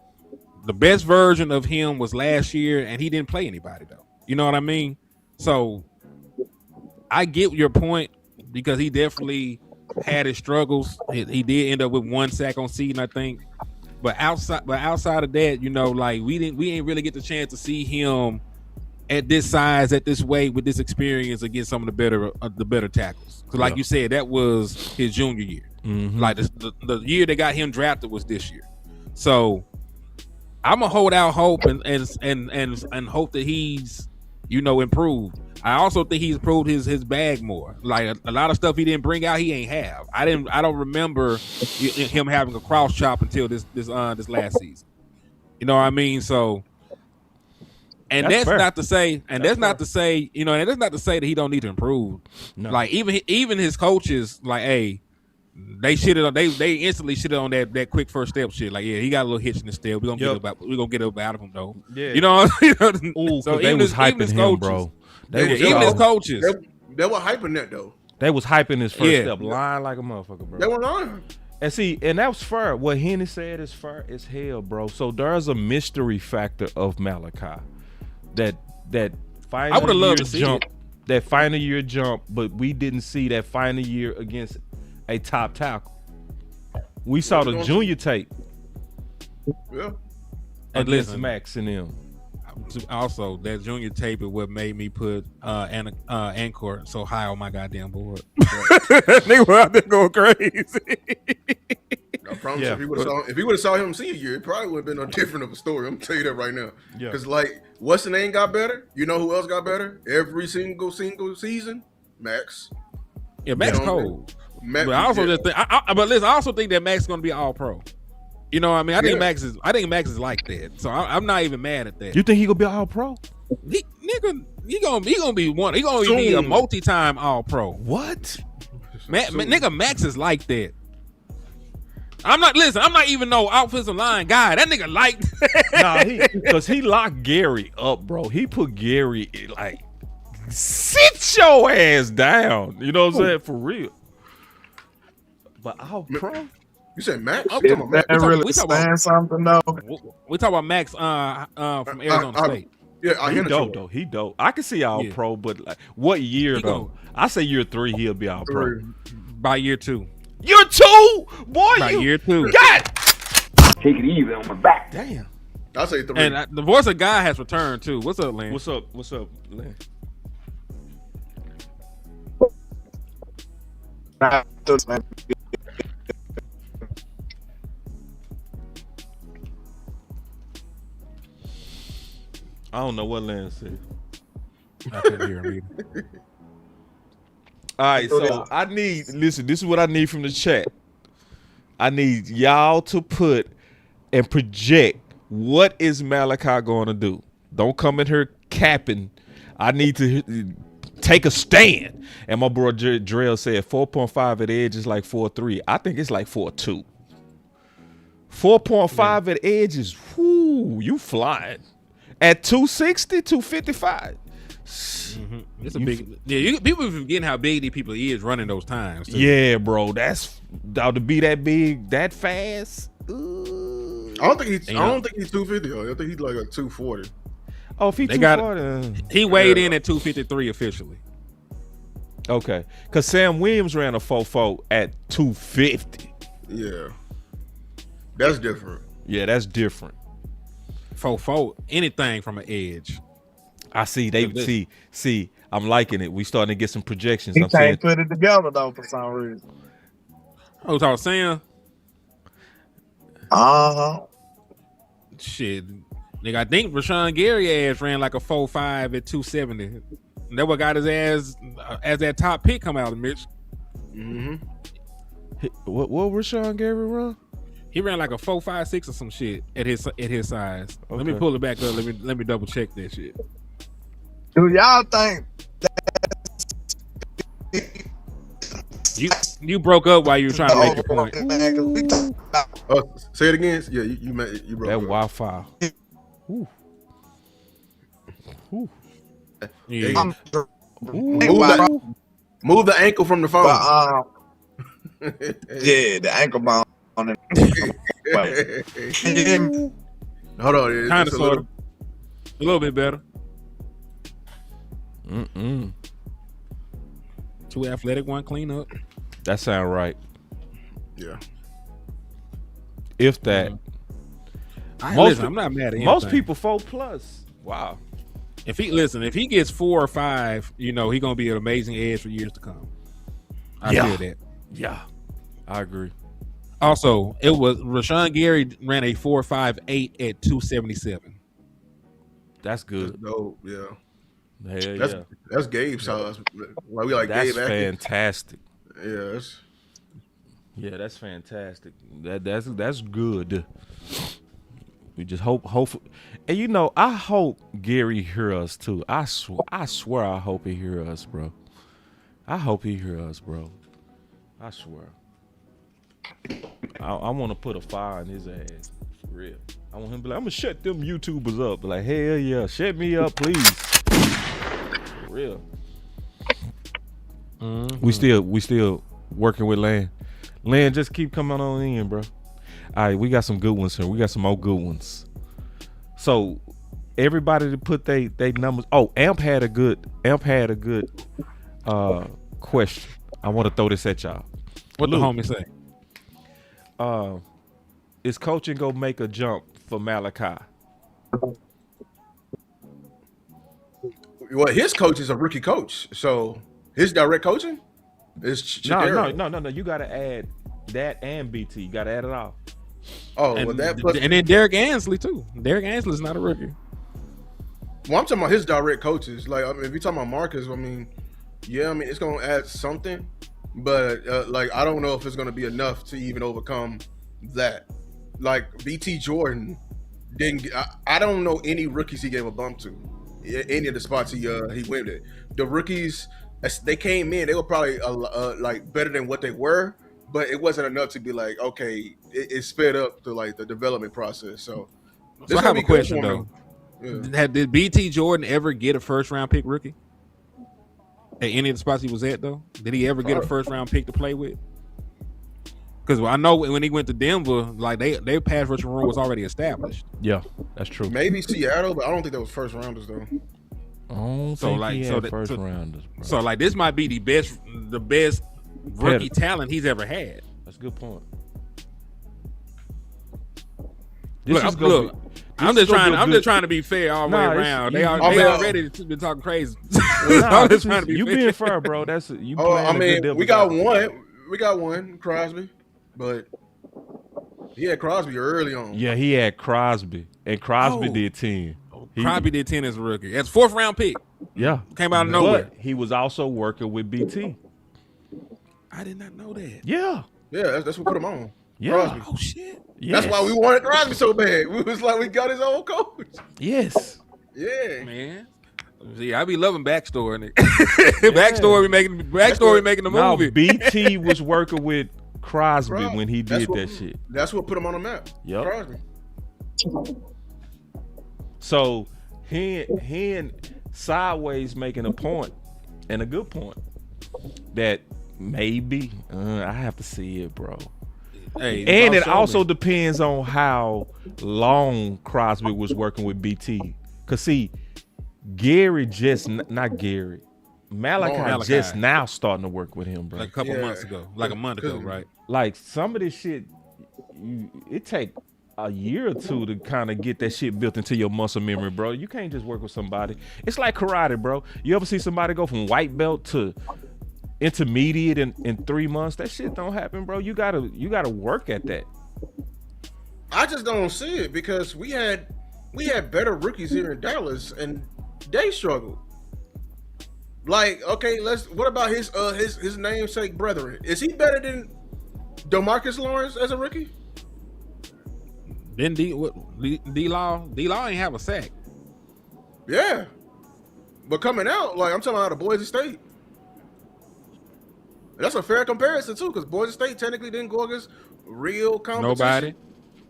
The best version of him was last year, and he didn't play anybody though. You know what I mean? So I get your point because he definitely had his struggles. He did end up with 1 sack on Seton, I think. But outside of that, we ain't really get the chance to see him at this size, at this weight, with this experience against some of the better tackles. Because, like you said, that was his junior year. Mm-hmm. Like the year that got him drafted was this year. So I'm gonna hold out hope and hope that he's improved. I also think he's improved his bag more. Like a lot of stuff he didn't bring out, he ain't have. I don't remember him having a cross chop until this last season. You know what I mean? So, and that's not to say that he don't need to improve. No. Like even his coaches, like, hey, they shitted on they instantly shitted on that quick first step shit. Like, yeah, he got a little hitch in the step. We're gonna get up out of him though.
Yeah.
You know,
Ooh,
so
they was hyping
his
him,
coaches,
bro.
even his coaches.
They were hyping that though.
They was hyping his first step line like a motherfucker, bro.
They were lying.
And see, and that was fair. What Henny said is fair as hell, bro. So there's a mystery factor of Malachi. That final
I would have loved
year
to see
jump,
it.
that final year jump, but we didn't see that final year against a top tackle. We saw the junior tape.
Yeah.
And
Against
listen,
Max and them.
also that junior tape is what made me put Anchor so high on my goddamn board. They were out there going crazy.
I promise you, if he would have saw him senior year, it probably would have been a different of a story. I'm gonna tell you that right now.
Yeah.
Because like, what's the name got better? You know who else got better? Every single season, Max.
Yeah, Max cold.
Max,
but I also just think, but listen, I also think that Max is going to be all pro. You know what I mean? I think Max is like that. So I'm not even mad at that.
You think he gonna be all pro?
He gonna be one. He gonna be a multi-time all pro.
What?
Nigga, Max is like that. I'm not even no offensive line guy. That nigga like
because he locked Gary up, bro. He put Gary like, sit your ass down. You know what I'm saying? For real. But all pro.
You said Max?
We saying something though.
We talk about Max from Arizona State.
Yeah,
he dope though. He dope. I can see all pro, but like, what year though? I say year 3, he'll be all pro.
By year 2.
Year 2, boy.
By year 2.
God.
Take it easy on my back.
Damn.
I'll say 3.
And the voice of God has returned too. What's up, Lance?
What's up, Lance? I don't know what Lance said.
I couldn't hear him either.
All right, so listen, this is what I need from the chat. I need y'all to put and project what is Malachi going to do. Don't come in here capping. I need to take a stand. And my bro Drell said 4.5 at edge is like 4.3. I think it's like 4.2. 4.5 at edge is, whoo, you flying. At 260, 255.
Mm-hmm. It's a big. Yeah, people forgetting how big these people is running those times. Too.
Yeah, bro. That's to be that big, that fast.
I don't think he's 250. Though. I think he's like a 240.
Oh, if he 240,
he weighed in at 253 officially.
Okay, because Sam Williams ran a 4.4 at 250.
Yeah, that's different.
Yeah, that's different.
4.4, anything from an edge.
I see. See. I'm liking it. We starting to get some projections.
He can't put it together though for some reason.
Oh, what I was saying. Shit, nigga. I think Rashawn Gary ass ran like a 4.5 at 270. That what got his ass as that top pick come out of Mitch.
Mm-hmm.
What Rashawn Gary run?
He ran like a 4.56 or some shit at his size. Okay. Let me pull it back up. Let me double check that shit.
Do y'all think
you broke up while you were trying to make your point?
Say it again. Yeah, you broke
that
up.
Wi-Fi. Ooh. Ooh.
Yeah.
Move the ankle from the phone.
Yeah, the ankle bone on it.
Hold on.
Kind of, sort of. A little bit better. Two athletic, one clean up.
That sound right.
Yeah.
If that.
I'm not mad at him.
Most people 4+. Wow.
If he gets 4 or 5, he gonna be an amazing edge for years to come. I feel that.
Yeah. I agree.
Also, it was Rashawn Gary ran a 4.58 at 277.
That's good.
That's dope. Yeah.
That's
Gabe's size. Like we like
that's
Gabe
fantastic.
Yeah,
that's fantastic. That's good. We just hope, and I hope Gary hear us too. I swear, I hope he hear us, bro. I swear. I want to put a fire in his ass for real. I want him to be like, I'm gonna shut them YouTubers up. Like, hell yeah, shut me up, please. For real. Mm-hmm. We still working with Land. Land, just keep coming on in, bro. All right, we got some good ones here. We got some more good ones. So everybody to put they numbers. Oh, Amp had a good question. I want to throw this at y'all.
What the homie say?
Is coaching gonna make a jump for Malachi?
Well, his coach is a rookie coach, so his direct coaching is
no. You gotta add that and BT. You gotta add it all.
Oh,
and,
well, that plus,
and then Derek Ansley too. Derek Ansley's not a rookie.
Well, I'm talking about his direct coaches. Like, I mean, if you're talking about Marcus, I mean, yeah, I mean, it's gonna add something, but like, I don't know if it's gonna be enough to even overcome that. Like, BT Jordan didn't. I don't know any rookies he gave a bump to. Any of the spots he went at. The rookies, as they came in, they were probably like better than what they were, but it wasn't enough to be like, okay, it sped up to like the development process. So
I have a question though.
Yeah.
Did BT Jordan ever get a first round pick rookie at any of the spots he was at though? Did he ever get a first round pick to play with? Because I know when he went to Denver, like their pass rushing room was already established.
Yeah, that's true.
Maybe Seattle, but I don't think that was first rounders though.
First rounders, bro.
So like this might be the best rookie talent he's ever had.
That's a good point.
I'm just trying to be fair all the way around. They already been talking crazy.
You being fair, bro. That's you.
I mean, we got one Crosby, but he had Crosby early on.
Yeah, he had Crosby, and Crosby did 10.
Crosby did 10 as a rookie. That's fourth round pick.
Yeah,
came out of nowhere.
But he was also working with BT.
I did not know that.
Yeah,
that's what put him on.
Yeah.
Crosby.
Oh shit.
Yes.
That's why we wanted Crosby so bad. We was like, we got his own coach.
Yes.
Yeah,
man. See, I be loving backstory. Backstory making the movie.
BT was working with Crosby when he did that shit.
That's what put him on the map.
Yep.
Crosby.
So he and Sideways making a point, and a good point, that maybe I have to see it, bro.
Hey,
and it also depends on how long Crosby was working with BT. Cause see, Malachi just now starting to work with him, bro.
Like a couple months ago, like a month ago, right?
Like some of this shit, it take a year or two to kind of get that shit built into your muscle memory, bro. You can't just work with somebody. It's like karate, bro. You ever see somebody go from white belt to intermediate in 3 months? That shit don't happen, bro. You gotta work at that.
I just don't see it because we had better rookies here in Dallas and they struggled. Like, okay, what about his namesake brethren? Is he better than DeMarcus Lawrence as a rookie?
Then D-Law ain't have a sack.
Yeah. But coming out, like I'm talking about Boise State. That's a fair comparison too, because Boise State technically didn't go against real competition.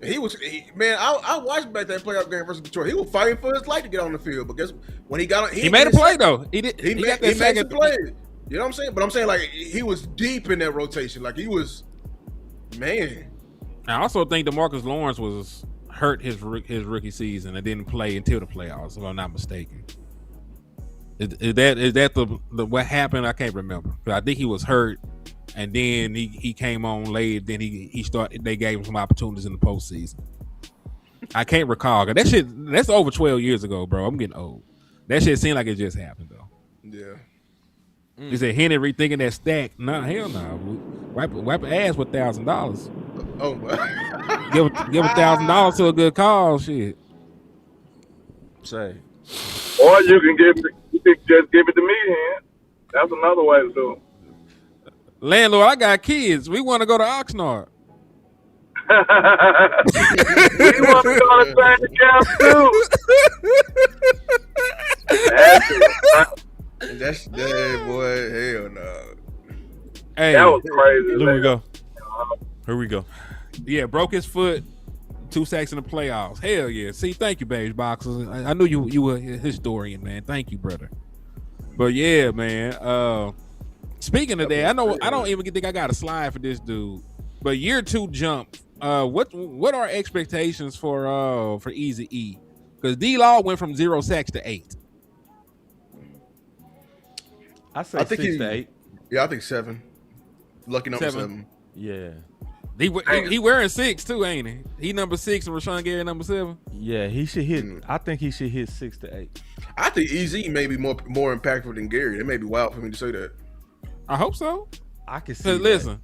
Nobody.
I watched back that playoff game versus Detroit. He was fighting for his life to get on the field, but guess when he got on,
he made a play though. He made
a play. You know what I'm saying? But I'm saying like he was deep in that rotation. Like he was, man.
I also think DeMarcus Lawrence was hurt his rookie season and didn't play until the playoffs, if I'm not mistaken. Is that the what happened? I can't remember. But I think he was hurt, and then he came on late. Then he started. They gave him some opportunities in the postseason. I can't recall. That shit. That's over 12 years ago, bro. I'm getting old. That shit seemed like it just happened though.
Yeah.
He said Henry rethinking that stack. Nah, hell no. Wipe ass with $1,000.
Oh,
give $1,000 to a good cause. Shit.
Say.
Or you can just give it to me, man. That's another way to do it.
Landlord, I got kids. We want to go to Oxnard.
We want to go to St. Camp too.
That's boy. Hell no.
Hey,
that was crazy.
Here we go. Here we go.
Yeah, broke his foot. 2 sacks in the playoffs. Hell yeah. See, thank you, Beige Boxers. I knew you were a historian, man. Thank you, brother. But yeah, man. Speaking of that, I don't even think I got a slide for this dude. But year 2 jump. What are expectations for Easy E? Because D-Law went from 0 sacks to 8.
I think 6 to 8.
Yeah, I think 7. Lucky number 7.
Yeah.
He wearing 6 too, ain't he? He number 6 and Rashawn Gary number 7.
Yeah, he should hit. I think he should hit 6 to 8.
I think Easy may be more impactful than Gary. It may be wild for me to say that.
I hope so.
I can see.
Listen,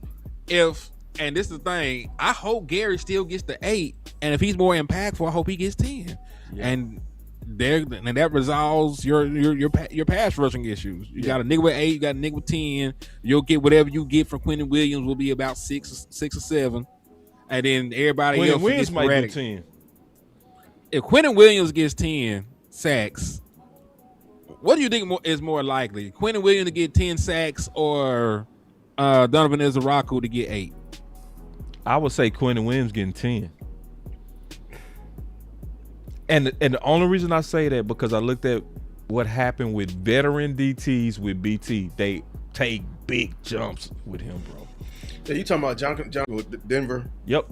and this is the thing, I hope Gary still gets the 8, and if he's more impactful, I hope he gets 10. Yeah. And that resolves your pass rushing issues. You got a nigga with 8, you got a nigga with 10. You'll get whatever you get from Quentin Williams will be about 6 or 7, and then everybody else
Williams might get 10.
If Quentin Williams gets 10 sacks, what do you think is more likely? Quentin Williams to get 10 sacks or Donovan Ezaraku to get 8?
I would say Quentin Williams getting 10. And the only reason I say that because I looked at what happened with veteran DTs with BT. They take big jumps with him, bro.
Yeah, you talking about John with Denver?
Yep.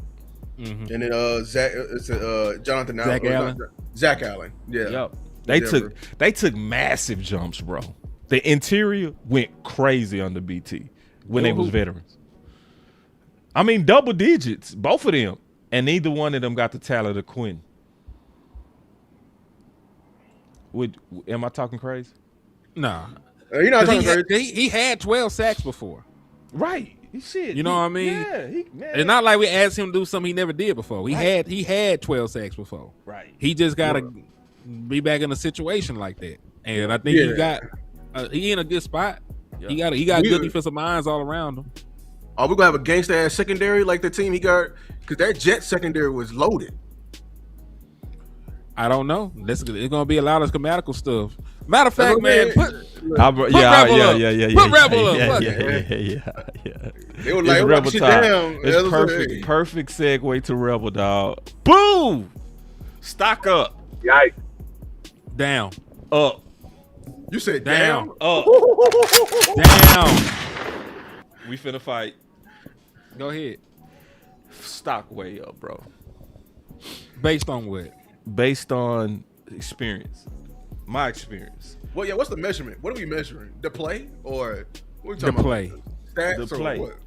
Mm-hmm. And then Jonathan Allen. Zach Allen. Yeah.
Yep. They took massive jumps, bro. The interior went crazy under BT when they was veterans. I mean, double digits, both of them, and neither one of them got the talent of Quinn. Am I talking crazy?
Nah.
You're not talking crazy.
He had 12 sacks before.
Right. Shit.
You know what I mean?
Yeah.
It's not like we asked him to do something he never did before. He had 12 sacks before.
Right.
He just got to be back in a situation like that. And I think he in a good spot. Yeah. He got good defensive minds all around him.
Are we gonna have a gangster ass secondary like the team he got? Because that Jet secondary was loaded.
I don't know. It's gonna be a lot of schematical stuff. Matter of fact, man, put Rebel up. Put Rebel up.
Yeah.
They were like,
Rebel
time.
It's perfect segue to Rebel, dog. Boom! Stock up.
Yikes.
Down.
Up.
You said down?
Up.
Down.
We finna fight.
Go ahead.
Stock way up, bro.
Based on what?
Based on experience. My experience.
Well, yeah, what's the measurement? What are we measuring? The play or what are we talking
the play?
About? Stats
the
or
play.
What?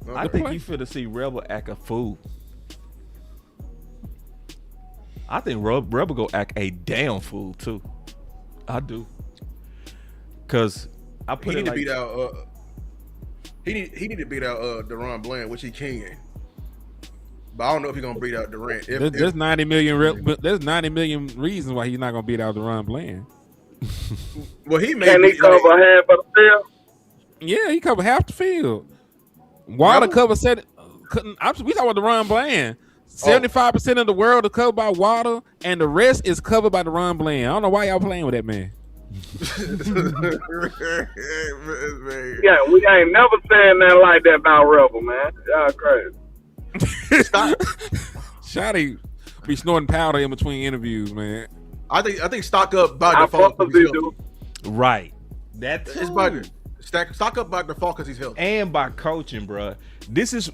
Okay.
I think you finna see Rebel act a fool. I think Rebel go act a damn fool too. I do. Cause I put
he
it
need
like
to beat out he need to beat out Deron Bland, which he can. But I don't know if he's gonna beat out Durant.
There's 90 million. There's 90 million reasons why he's not gonna beat out Deron Bland.
Well, he may.
Can he cover half of the field?
Yeah, he covered half the field. Water cover said couldn't. We talking about Deron Bland. 75% of the world is covered by water, and the rest is covered by Deron Bland. I don't know why y'all playing with that man.
Yeah, we ain't never saying nothing like that about Rebel, man. Y'all crazy.
Shotty be snorting powder in between interviews, man.
I think stock up by default.
Right. That's
it's by stock up by default because he's healthy
and by coaching, bro. This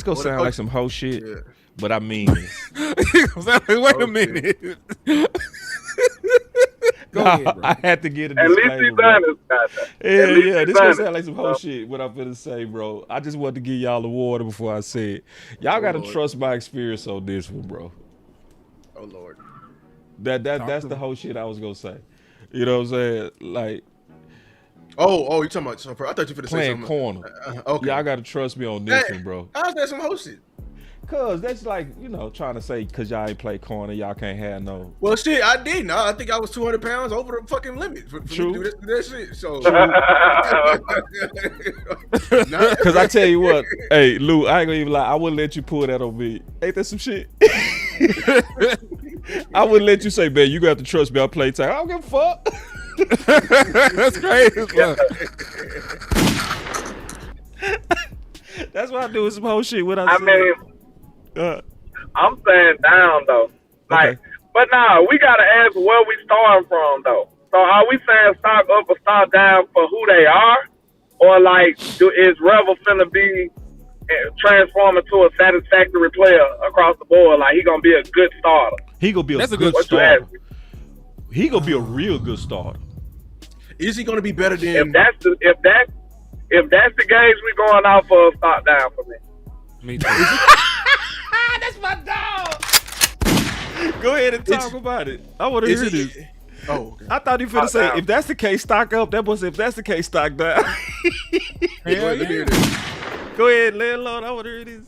gonna sound like some whole shit, but I mean,
wait a minute. Go ahead, bro.
I had to get a
at
disclaimer.
Least he's honest,
Yeah. This gonna sound like some whole shit. What I'm finna say, bro. I just wanted to give y'all the water before I say it. Y'all gotta trust my experience on this one, bro.
Oh Lord.
That's the whole shit I was gonna say. You know what I'm saying? Like.
Oh, you talking about? I thought you were
playing
say
corner.
Okay.
Y'all gotta trust me on this one, bro.
How's that some whole shit?
Cause that's like, trying to say cause y'all ain't play corner, y'all can't have no.
Well, shit, I didn't. I think I was 200 pounds over the fucking limit for
True.
me to do that shit. So,
cause I tell you what, hey Lou, I ain't gonna even lie. I wouldn't let you pull that on me. Ain't that some shit? I wouldn't let you say, man, you got to trust me. I play time. I don't give a fuck. That's crazy. That's why I do some whole shit. What
I mean, I'm saying down though. Like,
Okay.
but nah, we gotta ask where we starting from though. So are we saying stock up or stock down for who they are, or like is Rebel finna be transforming to a satisfactory player across the board? Like he gonna be a good starter.
He gonna be a good
what you
starter.
ask me.
He gonna be a real good starter.
Is he going to be better than?
If that's the gauge we going off of, stock down for me.
Me too.
That's my dog. Go ahead and talk about it. I want to hear this.
Oh, okay.
I thought he finna say,
down.
if that's the case, stock up. That was if that's the case, stock down.
Let me hear this.
Go ahead, landlord. I want to hear this.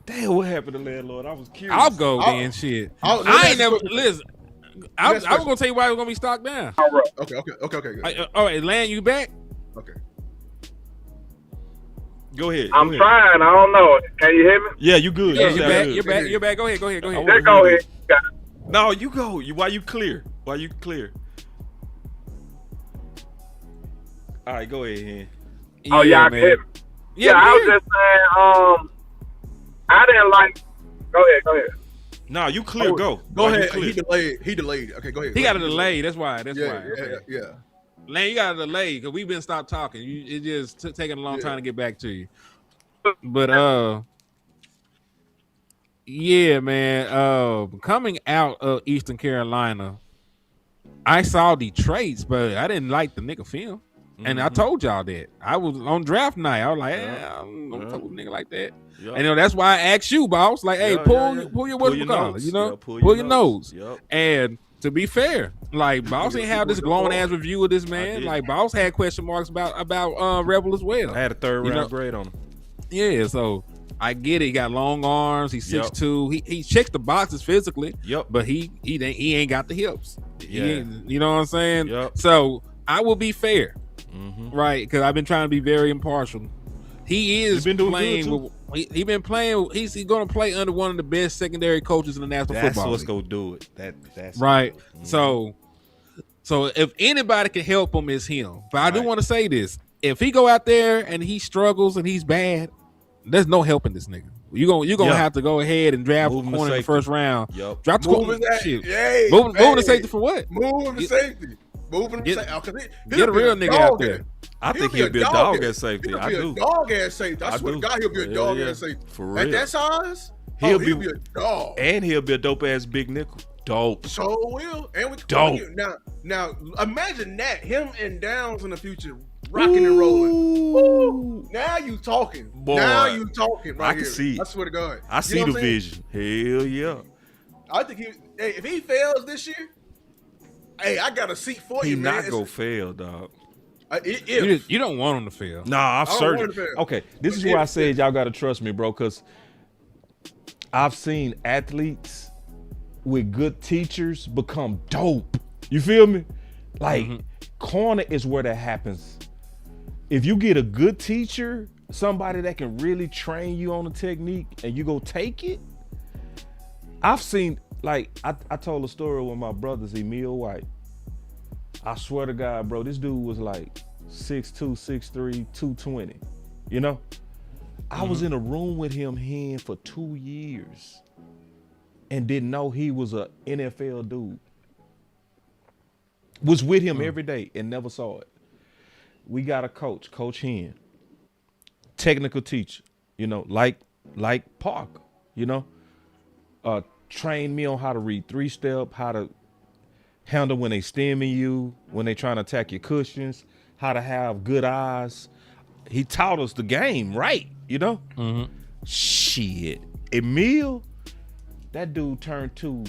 Damn, what happened to landlord? I was curious.
I'll go then. Shit. I ain't never listen. I was gonna tell you why we're gonna be stock down.
Okay. Good.
All right, Land, you back?
Okay.
Go ahead.
I'm trying. I don't know. Can you hear me?
Yeah, you good.
Yeah,
You
you're
sound
back.
good.
You're back. You're back. Go ahead.
Just go ahead. Got it.
No, you go. Why you clear? All right, go ahead, Hen.
Oh, y'all
man.
can hear me. Yeah, I was just saying, I didn't like. Go ahead.
No, you clear. Go
ahead.
You clear.
He delayed. Okay, go ahead.
He got a delay. That's why.
Yeah.
Land, you got a delay because we've been stopped talking. It just taking a long time to get back to you. But yeah, man. Coming out of Eastern Carolina, I saw the traits, but I didn't like the nigga film. And I told y'all that. I was on draft night. I was like, I don't fuck with a nigga like that.
Yep.
And that's why I asked you, boss. Like, hey, pull your what's it called? You know, pull your nose.
Yep.
And to be fair, like boss ain't have this glowing ass review of this man. Like boss had question marks about Rebel as well.
I had a third round grade on him.
Yeah, so I get it. He got long arms. He's 6'2". He checks the boxes physically.
Yep.
But he ain't got the hips.
Yeah.
You know what I'm saying?
Yep.
So I will be fair. Right, because I've been trying to be very impartial. He is
been doing
playing
good,
with. He been playing. He's going to play under one of the best secondary coaches in the National
That's
Football
what's
League.
gonna do it. That's
Right. So if anybody can help him, it's him. But I do want to say this: if he go out there and he struggles and he's bad, there's no helping this nigga. You're gonna have to go ahead and draft a corner in the first round.
Yep.
Drop the corner. Shit.
Hey,
Moving the safety for what?
Moving the safety.
Get a real nigga out there.
I think he'll be a dog at safety. I do.
Dog ass safety. I swear to God, he'll be a dog ass safety.
For real.
At that size,
He'll
be
be
a dog.
And he'll be a dope ass big nickel. Dope.
So will. And we
Dope.
Now imagine that. Him and Downs in the future rocking and rolling. Woo. Now you talking.
Boy.
Now you talking right
I can
here.
see it.
I swear to God.
I see the vision. Hell yeah.
I think if he fails this year, hey, I got a seat for
He
you, man.
not gonna fail, dog.
You don't want him to fail.
Nah, I've
don't
certain.
want him to fail.
Okay, this is where I said y'all gotta trust me, bro, because I've seen athletes with good teachers become dope. You feel me? Like corner is where that happens. If you get a good teacher, somebody that can really train you on the technique, and you go take it. I've seen, like, I told a story with my brothers, Emil White. I swear to God, bro, this dude was like 6'2", 6'3", 220. You know? I was in a room with him for 2 years and didn't know he was a NFL dude. Was with him every day and never saw it. We got a coach, Coach Hen, technical teacher, you know, like Parker, you know, trained me on how to read 3-step, how to handle when they stemming you, when they trying to attack your cushions, how to have good eyes. He taught us the game, right? You know? Shit. Emil, that dude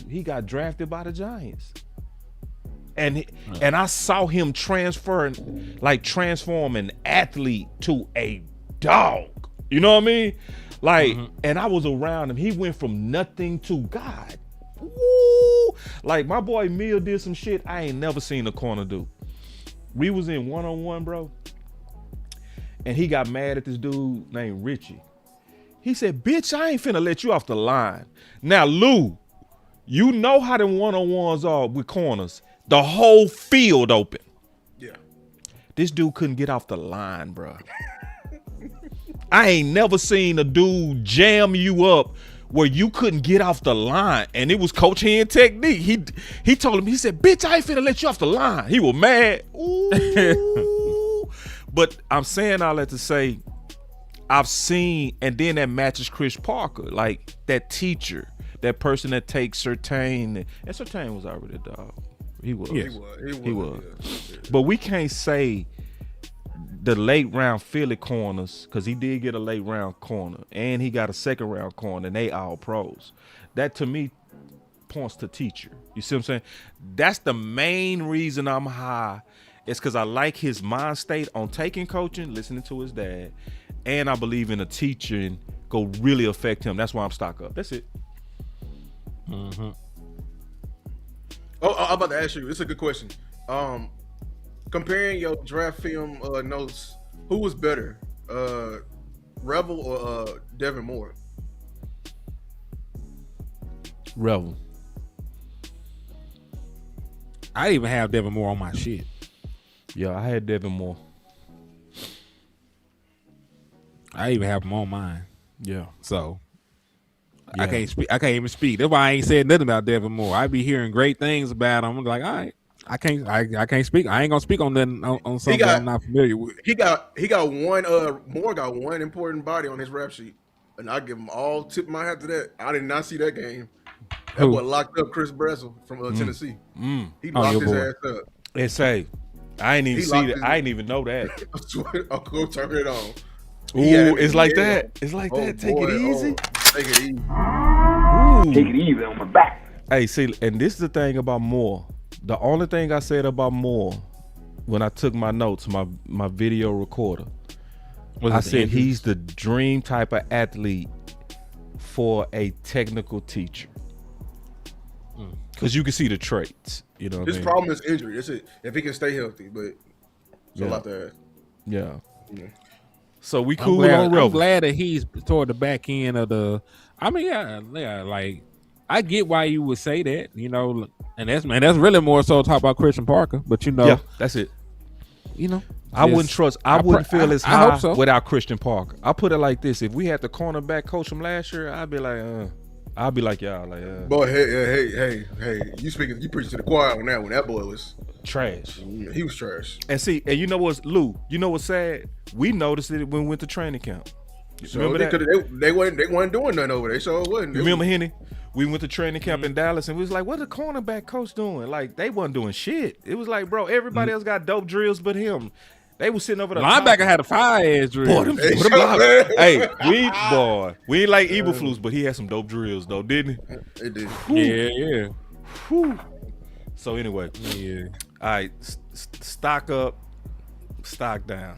he got drafted by the Giants. And I saw him transform an athlete to a dog. You know what I mean? Like, and I was around him. He went from nothing to God. Woo! Like, my boy Emil did some shit I ain't never seen a corner do. We was in one-on-one, bro. And he got mad at this dude named Richie. He said, bitch, I ain't finna let you off the line. Now, Lou, you know how them one-on-ones are with corners. The whole field open.
Yeah.
This dude couldn't get off the line, bro. I ain't never seen a dude jam you up where you couldn't get off the line, and it was coach hand technique. He told him, he said, "Bitch, I ain't finna let you off the line." He was mad. Ooh. But I'm saying all that to say, I've seen, and then that matches Chris Parker, like that teacher, that person that takes Surtain, and Surtain was already a dog. He was.
Yes.
He was. But we can't say the late round Philly corners, because he did get a late round corner and he got a second round corner, and they all pros. That to me points to teacher. You see what I'm saying? That's the main reason I'm high. It's because I like his mind state on taking coaching, listening to his dad, and I believe in a teaching go really affect him. That's why I'm stock up. That's it.
Mm-hmm.
Oh, I'm about to ask you. It's a good question. Comparing your draft film notes, who was better, Revel or Devin Moore?
Revel.
I even have Devin Moore on my shit.
Yeah, I had Devin Moore.
I even have him on mine.
Yeah.
So
Yeah.
I can't speak. I can't even speak. That's why I ain't said nothing about Devin Moore. I be hearing great things about him. I'm like, all right, I can't speak. I ain't gonna speak on nothing on something I'm not familiar with.
He got one. Moore got one important body on his rap sheet, and I give him all tip of my hat to that. I did not see that game. That boy locked up Chris Bressel from Tennessee. He locked his ass up.
And say, I ain't even see that. I didn't even know that.
I'll go turn it on.
Ooh, it's like that. It's like that. Take it easy.
Take it easy.
Ooh.
Take it easy on my back.
Hey, see, and this is the thing about Moore. The only thing I said about Moore when I took my notes, my video recorder, I said he's the dream type of athlete for a technical teacher. Because you can see the traits. You know what
His
I mean?
problem is injury. That's it. If he can stay healthy, but it's a lot to ask.
Yeah.
Yeah.
So we cool on
I'm
Revel.
glad that he's toward the back end of the. I mean, yeah, like I get why you would say that, you know, and that's really more so talk about Christian Parker, but you know,
Yeah, that's it.
you know,
I wouldn't trust. I wouldn't feel as
I
high
hope so.
without Christian Parker. I put it like this: if we had the cornerback coach from last year, I'd be like y'all, like
Boy, hey, you preaching to the choir on that one. That boy was
trash.
he was trash.
And see, and you know what's Lou? You know what's sad? We noticed it when we went to training camp.
So
Remember that?
they wasn't doing nothing over there. So it wasn't.
You remember Henny? We went to training camp in Dallas, and we was like, "What the cornerback coach doing?" Like they wasn't doing shit. It was like, bro, everybody else got dope drills, but him. They was sitting over the
linebacker
top.
had a fire edge drill.
Boy, hey, we ain't like Eberflus, but he had some dope drills though, didn't he?
It did.
Yeah.
Whew. So anyway,
Yeah.
all right, stock up, stock down.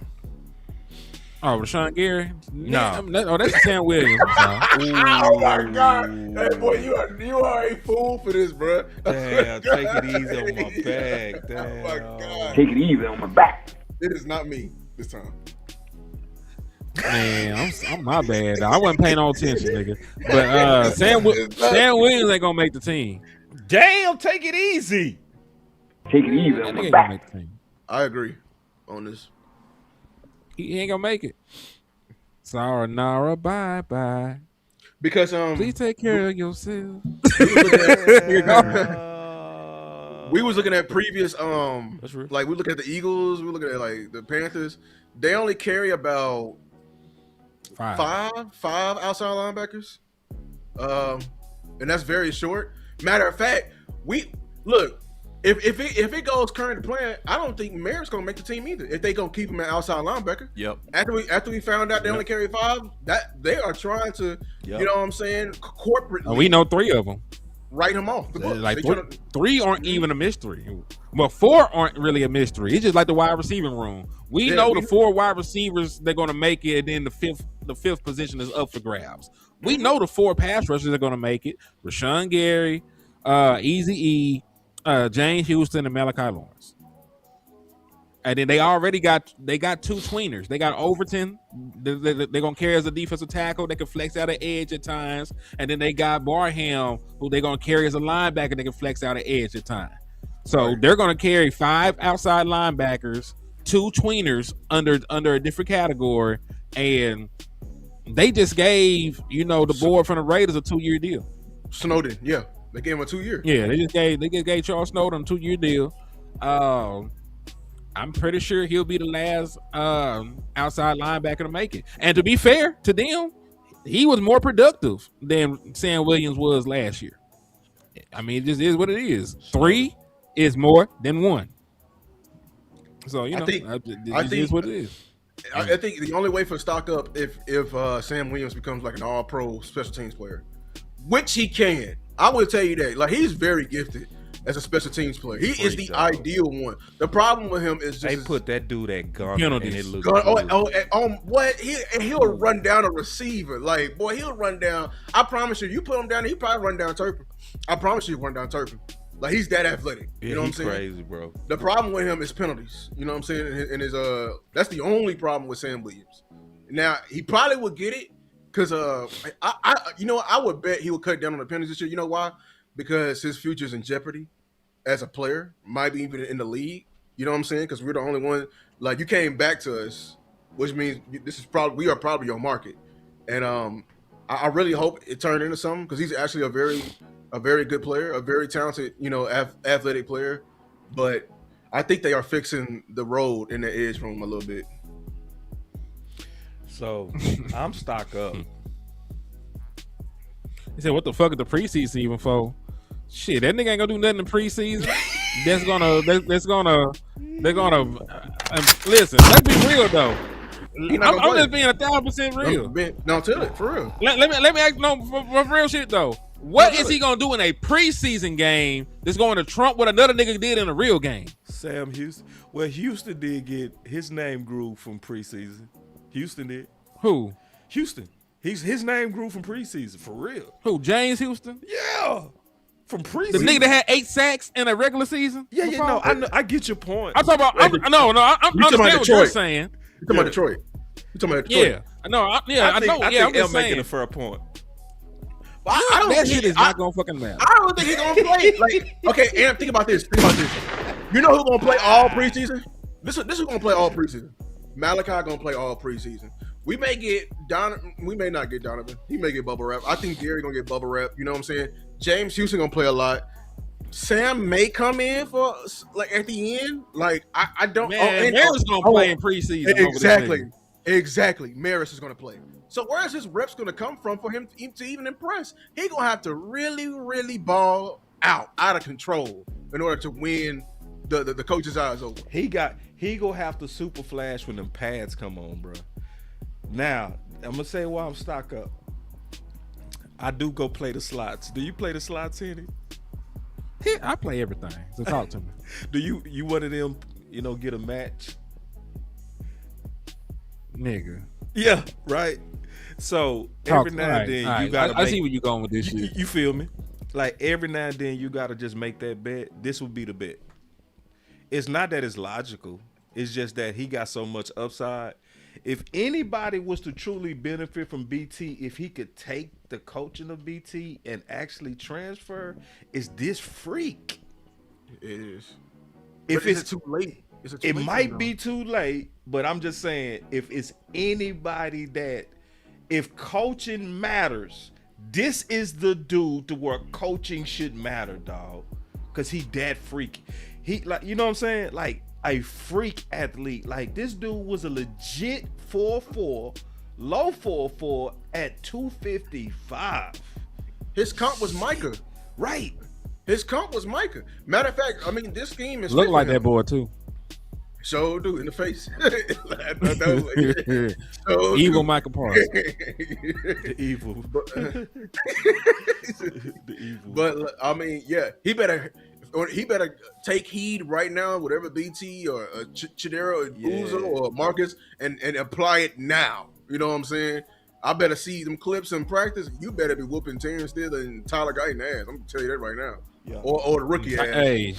Oh, Rashawn Gary?
No.
That's Sam Williams.
Oh my God! Hey boy, you are a fool for this, bro.
Damn, take it easy on my back. Damn.
Oh my God!
Take it easy on my back.
It is not me this time.
Man, I'm my bad. I wasn't paying no attention, nigga. But Sam Williams ain't gonna make the team.
Damn, take it easy.
Take it easy
That
on
nigga
my
ain't gonna
back.
make the team.
I agree on this.
He ain't gonna make it. Sayonara, bye bye.
Because
Please take care of yourself.
we was looking at previous
That's real.
like we look at the Eagles, we looking at like the Panthers. They only carry about five outside linebackers, and that's very short. Matter of fact, we look if it goes current to plan, I don't think Merritt's gonna make the team either. If they gonna keep him an outside linebacker,
Yep.
After we found out they only carry 5, that they are trying to,
Yep.
you know what I'm saying, corporately
We know 3 of them.
write him off the book.
Like
They tryna-
3 aren't even a mystery. Well, 4 aren't really a mystery. It's just like the wide receiving room. We know the 4 wide receivers they're gonna make it, and then the fifth position is up for grabs. We know the 4 pass rushers are gonna make it. Rashawn Gary, Eazy-E, James Houston, and Malachi Lawrence. And then they already got 2 tweeners. They got Overton. They're gonna carry as a defensive tackle. They can flex out an edge at times. And then they got Barham, who they're gonna carry as a linebacker. They can flex out an edge at times. So they're gonna carry 5 outside linebackers, two tweeners under a different category, and they just gave the board from the Raiders a 2-year deal.
Snowden, yeah, they gave him a 2-year.
Yeah, they just gave Charles Snowden a 2-year deal. I'm pretty sure he'll be the last outside linebacker to make it. And to be fair to them, he was more productive than Sam Williams was last year. I mean, it just is what it is. 3 is more than 1. So
I think
it is what it is.
I think the only way for stock up if Sam Williams becomes like an all-pro special teams player, which he can. I will tell you that. Like, he's very gifted as a special teams player. He is the ideal one. The problem with him is just
they put that dude at gun and it looks
what he'll run down a receiver. Like, boy, he'll run down. I promise you put him down, he probably run down Turpin. I promise you he'll run down Turpin. Like, he's that athletic. You know what I'm saying?
Crazy, bro.
The problem with him is penalties. You know what I'm saying? And his that's the only problem with Sam Williams. Now, he probably would get it because I would bet he would cut down on the penalties this year. You know why? Because his future's in jeopardy as a player, might be even in the league. You know what I'm saying? Because we're the only one. Like, you came back to us, which means we are probably your market. And I really hope it turned into something because he's actually a very good player, a very talented, athletic player. But I think they are fixing the road in the edge room a little bit.
So I'm stock up.
He said, "What the fuck is the preseason even for?" Shit, that nigga ain't gonna do nothing in preseason. They're gonna listen. Let's be real though. I'm just being 1,000% real.
No, tell it for real.
Let me ask for real shit though. What is he gonna do in a preseason game that's going to trump what another nigga did in a real game?
Sam Houston. Well, Houston did get his name grew from preseason. Houston did.
Who?
Houston. His name grew from preseason for real.
Who? James Houston?
Yeah. From preseason.
The nigga that had 8 sacks in a regular season?
Yeah, no, I get your point.
I'm talking about. I'm understand what you're saying.
You talking about Detroit? You talking about Detroit?
Yeah, I know. I know.
I
Yeah, I'm
think
just
making
saying.
a fair point.
That shit is not gonna fucking matter.
I don't think he's gonna play. Like, okay, and think about this. You know who's gonna play all preseason? This is gonna play all preseason. Malachi gonna play all preseason. We may not get Donovan. He may get bubble wrap. I think Gary gonna get bubble wrap. You know what I'm saying? James Houston gonna play a lot. Sam may come in for like at the end. Like I don't.
Man, Maris gonna play in preseason.
Exactly. Maris is gonna play. So where's his reps gonna come from for him to even impress? He gonna have to really, really ball out of control in order to win the coach's eyes over.
He gonna have to super flash when them pads come on, bro. Now I'm gonna say why I'm stock up. I do go play the slots. Do you play the slots, Henny?
Yeah, I play everything. So talk to me.
Do you one of them? Get a match,
nigga.
Yeah, right. So every now and then you gotta.
I see where you going with this shit.
You feel me? Like every now and then you gotta just make that bet. This would be the bet. It's not that it's logical. It's just that he got so much upside. If anybody was to truly benefit from BT, if he could take the coaching of BT and actually transfer, is this freak.
It is.
If
it's too late.
It might be too late, but I'm just saying, if it's anybody if coaching matters, this is the dude to where coaching should matter, dog. Cause he that freaky. He like, you know what I'm saying? Like a freak athlete. Like this dude was a legit 4'4", low 4'4" at 255.
His comp was Micah.
Right.
His comp was Micah. Matter of fact, I mean, this scheme is
look like that boy too.
So do in the face.
Evil Michael Parsons.
The evil.
The evil. But I mean, yeah, he better take heed right now, whatever BT or Chidera or Uzo or Marcus, and apply it now. You know what I'm saying? I better see them clips in practice. You better be whooping Terrence Steele and Tyler Guyton ass. I'm gonna tell you that right now. Yeah. Or the rookie ass.
Hey,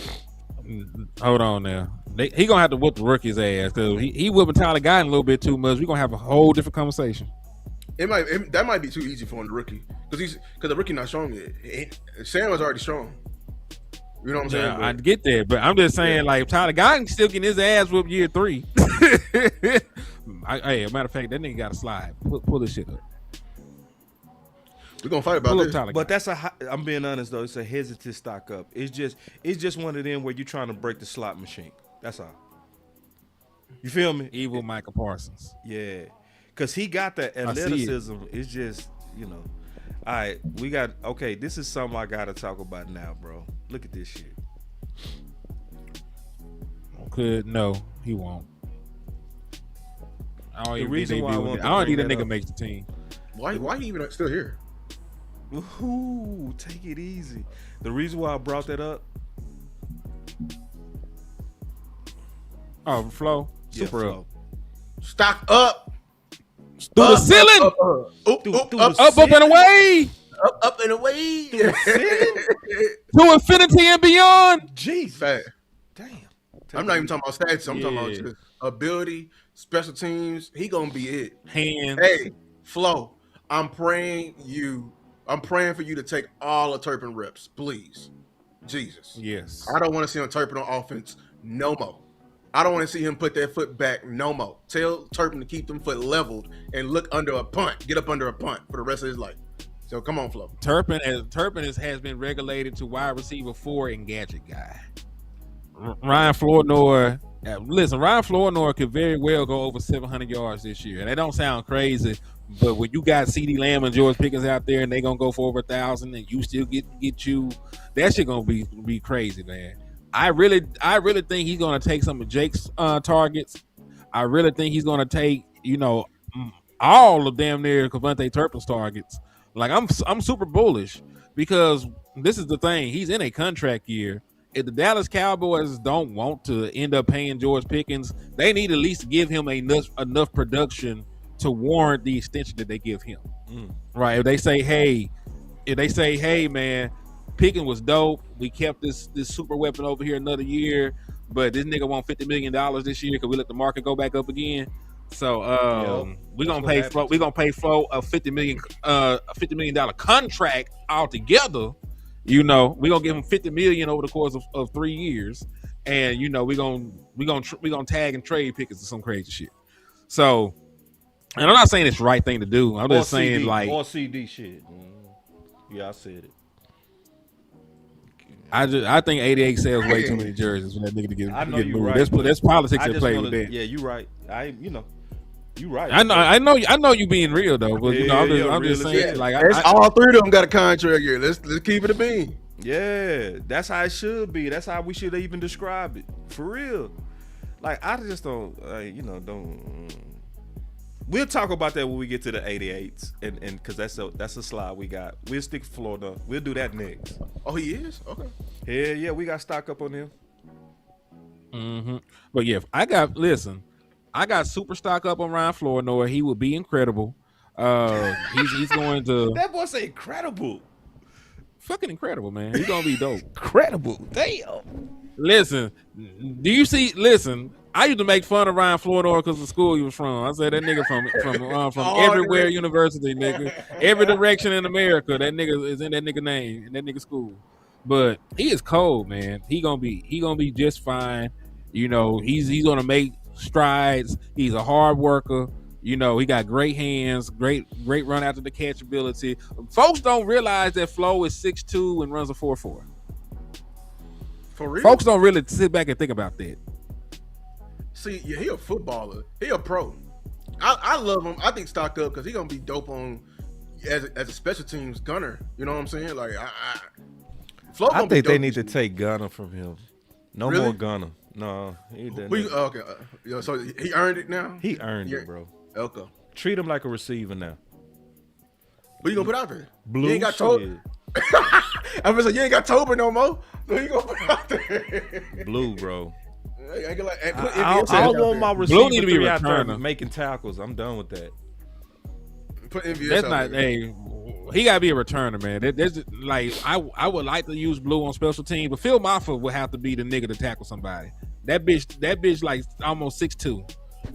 hold on now. He gonna have to whoop the rookie's ass because he whooping Tyler Guyton a little bit too much. We gonna have a whole different conversation.
That might be too easy for him, the rookie, because the rookie not strong yet. Sam was already strong. You know what I'm saying?
I get that, but I'm just saying, like, Tyler Guyton still getting his ass whooped year 3. Hey, a matter of fact, that nigga got a slide. Pull this shit up.
We're gonna fight about this.
But that's I'm being honest though. It's a hesitant stock up. It's just one of them where you're trying to break the slot machine. That's all. You feel me?
Evil Michael Parsons.
Yeah, cause he got that athleticism. It's just All right, okay. This is something I gotta talk about now, bro. Look at this shit.
No, he won't. I don't think that nigga makes the team.
Why he even still here?
Ooh, take it easy. The reason why I brought that up.
Oh, Flo. Super
Flo.
up.
Stock up.
Through the ceiling. Up and away.
Up and away.
To infinity and beyond.
Jeez.
Fact.
Damn.
I'm not even talking about stats. I'm talking about just ability, special teams. He gonna be it.
Hands.
Hey, Flo, I'm praying for you to take all the Turpin reps, please. Jesus.
Yes.
I don't want to see him Turpin on offense no more. I don't want to see him put that foot back no more. Tell Turpin to keep them foot leveled and look under a punt. Get up under a punt for the rest of his life. So come on, Flo.
Turpin has been regulated to wide receiver 4 and gadget guy. Ryan Flournoy. Listen, Ryan Flournoy could very well go over 700 yards this year. And that don't sound crazy, but when you got CeeDee Lamb and George Pickens out there and they gonna go for over 1,000 and you still get you, that shit gonna be crazy, man. I really think he's gonna take some of Jake's targets. I really think he's gonna take, all of damn near Cavante Turpin's targets. Like I'm super bullish because this is the thing. He's in a contract year. If the Dallas Cowboys don't want to end up paying George Pickens, they need at least to give him enough production to warrant the extension that they give him. Right? If they say, hey, man, Pickens was dope. We kept this super weapon over here another year, but this nigga want $50 million this year because we let the market go back up again. So we're gonna pay Flo. We're gonna pay Flo a $50 million contract altogether. We're gonna give him $50 million over the course of 3 years, and we're gonna tag and trade Pickens or some crazy shit. So, and I'm not saying it's the right thing to do. I'm just saying
or CD shit. Yeah, I said it.
I think 88 sells way too many jerseys for that nigga to get.
I know
get
you
moved.
right.
There's politics at play with that.
Yeah, you right. You right.
I know you being real though, but I'm just saying
all three of them got a contract here. Let's keep it a bean.
Yeah, that's how it should be. That's how we should even describe it for real. Like I just don't, don't. We'll talk about that when we get to the 88s, and because that's a slide we got. We'll stick to Florida. We'll do that next.
Oh, he is? Okay.
Yeah, we got stock up on him.
Mm-hmm. But yeah, I got super stock up on Ryan Flournoy. He will be incredible. He's going to.
That boy say incredible.
Fucking incredible, man. He's gonna be dope.
Incredible. Damn.
Listen, do you see? Listen, I used to make fun of Ryan Flournoy because of the school he was from. I said that nigga from everywhere university, nigga. Every direction in America, that nigga is in that nigga name, in that nigga school. But he is cold, man. He gonna be just fine. He's gonna make strides. He's a hard worker. He got great hands, great run after the catch ability. Folks don't realize that Flo is 6'2" and runs a 4.4.
For real?
Folks don't really sit back and think about that.
See, yeah, he a footballer. He a pro. I love him. I think stock up because he gonna be dope on as a special teams gunner. You know what I'm saying? Like Flo
I think they need to take Gunner from him. No
Really?
more Gunner. No, he didn't.
Okay. So he earned it now.
He earned it, bro.
Okay.
Treat him like a receiver now.
What you gonna put out there?
Blue.
You ain't got Tober. I'm gonna say you ain't got Tober no more. So you gonna put out there?
Blue, bro.
I
I don't want my receiver
need to be a
out there
returner.
making tackles. I'm done with that.
Put MVS
That's
out
not.
there.
Hey, he gotta be a returner, man. There's like I would like to use Blue on special teams, but Phil Maffa would have to be the nigga to tackle somebody. That bitch like almost 6'2",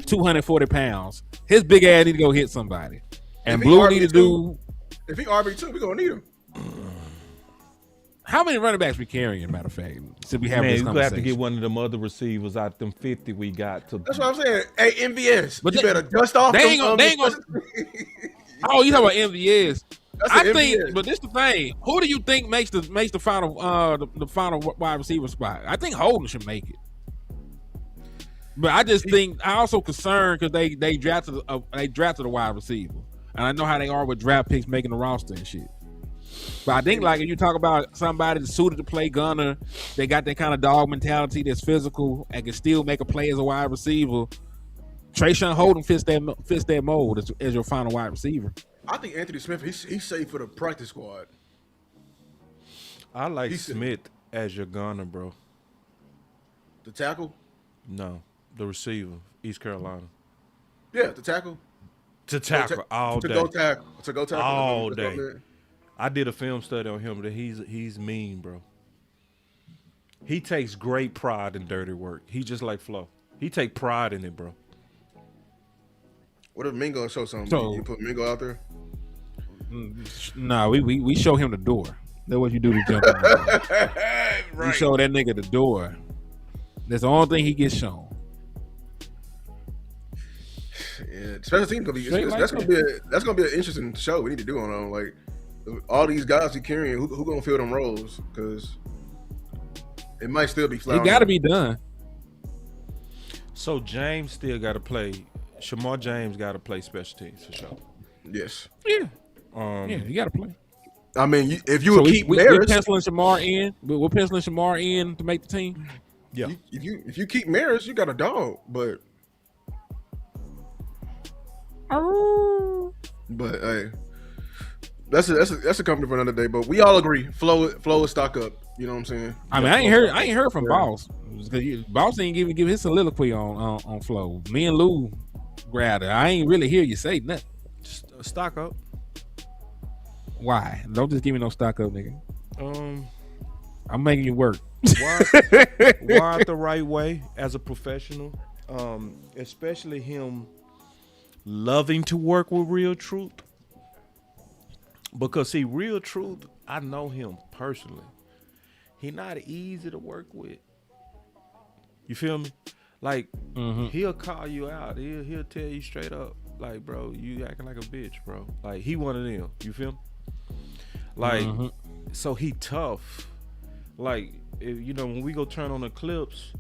240 pounds. His big ass need to go hit somebody. And Blue need to do.
If he RB2, we gonna need him.
How many running backs we carrying? Matter of fact, since we have this
you
conversation,
have to get one of them other receivers out them 50 we got to.
That's what I'm saying. Hey, MVS,
But
you better dust off.
They ain't gonna. Oh, you talking about MVS? I think,
MVS.
but this the thing. Who do you think makes the final the final wide receiver spot? I think Holden should make it. But I just think I also concerned because they drafted a wide receiver, and I know how they are with draft picks making the roster and shit. But I think like if you talk about somebody that's suited to play gunner, they got that kind of dog mentality that's physical and can still make a play as a wide receiver. Trayshawn Holden fits that mold as your final wide receiver.
I think Anthony Smith, he's safe for the practice squad.
I like Smith as your gunner, bro.
The tackle?
No, the receiver, East Carolina.
Yeah, the tackle.
To tackle all day.
To go tackle
all day. I did a film study on him that he's mean, bro. He takes great pride in dirty work. He just like Flo. He take pride in it, bro.
What if Mingo show something?
So,
you put Mingo out there?
Nah, we show him the door. That's what you do to jump in.
Right.
You show that nigga the door. That's the only thing he gets shown.
Yeah, special teams that's gonna be an interesting show we need to do on them. Like all these guys he carrying, who gonna fill them roles? Because it might still be flat.
It got to be done.
So James still got to play. Shamar James got to play special teams for sure.
Yes.
Yeah. You got to play.
I mean, if you would keep Maris,
we're penciling Shamar in. We're penciling Shamar in to make the team.
Yeah.
If you keep Maris, you got a dog. But hey, that's a company for another day. But we all agree, Flo is stock up. You know what I'm saying?
I mean, I ain't heard from Boss. Boss ain't even give his soliloquy on Flo. Me and Lou grabbed it. I ain't really hear you say nothing.
Stock up.
Why? Don't just give me no stock up, nigga. I'm making you work.
Why the right way as a professional? Especially him loving to work with Real Truth. Because see, Real Truth, I know him personally. He not easy to work with. You feel me? Like he'll call you out. He'll tell you straight up, like, bro, you acting like a bitch, bro. Like he one of them. You feel me? Like, so he tough. Like, if, you know, when we go turn on the clips,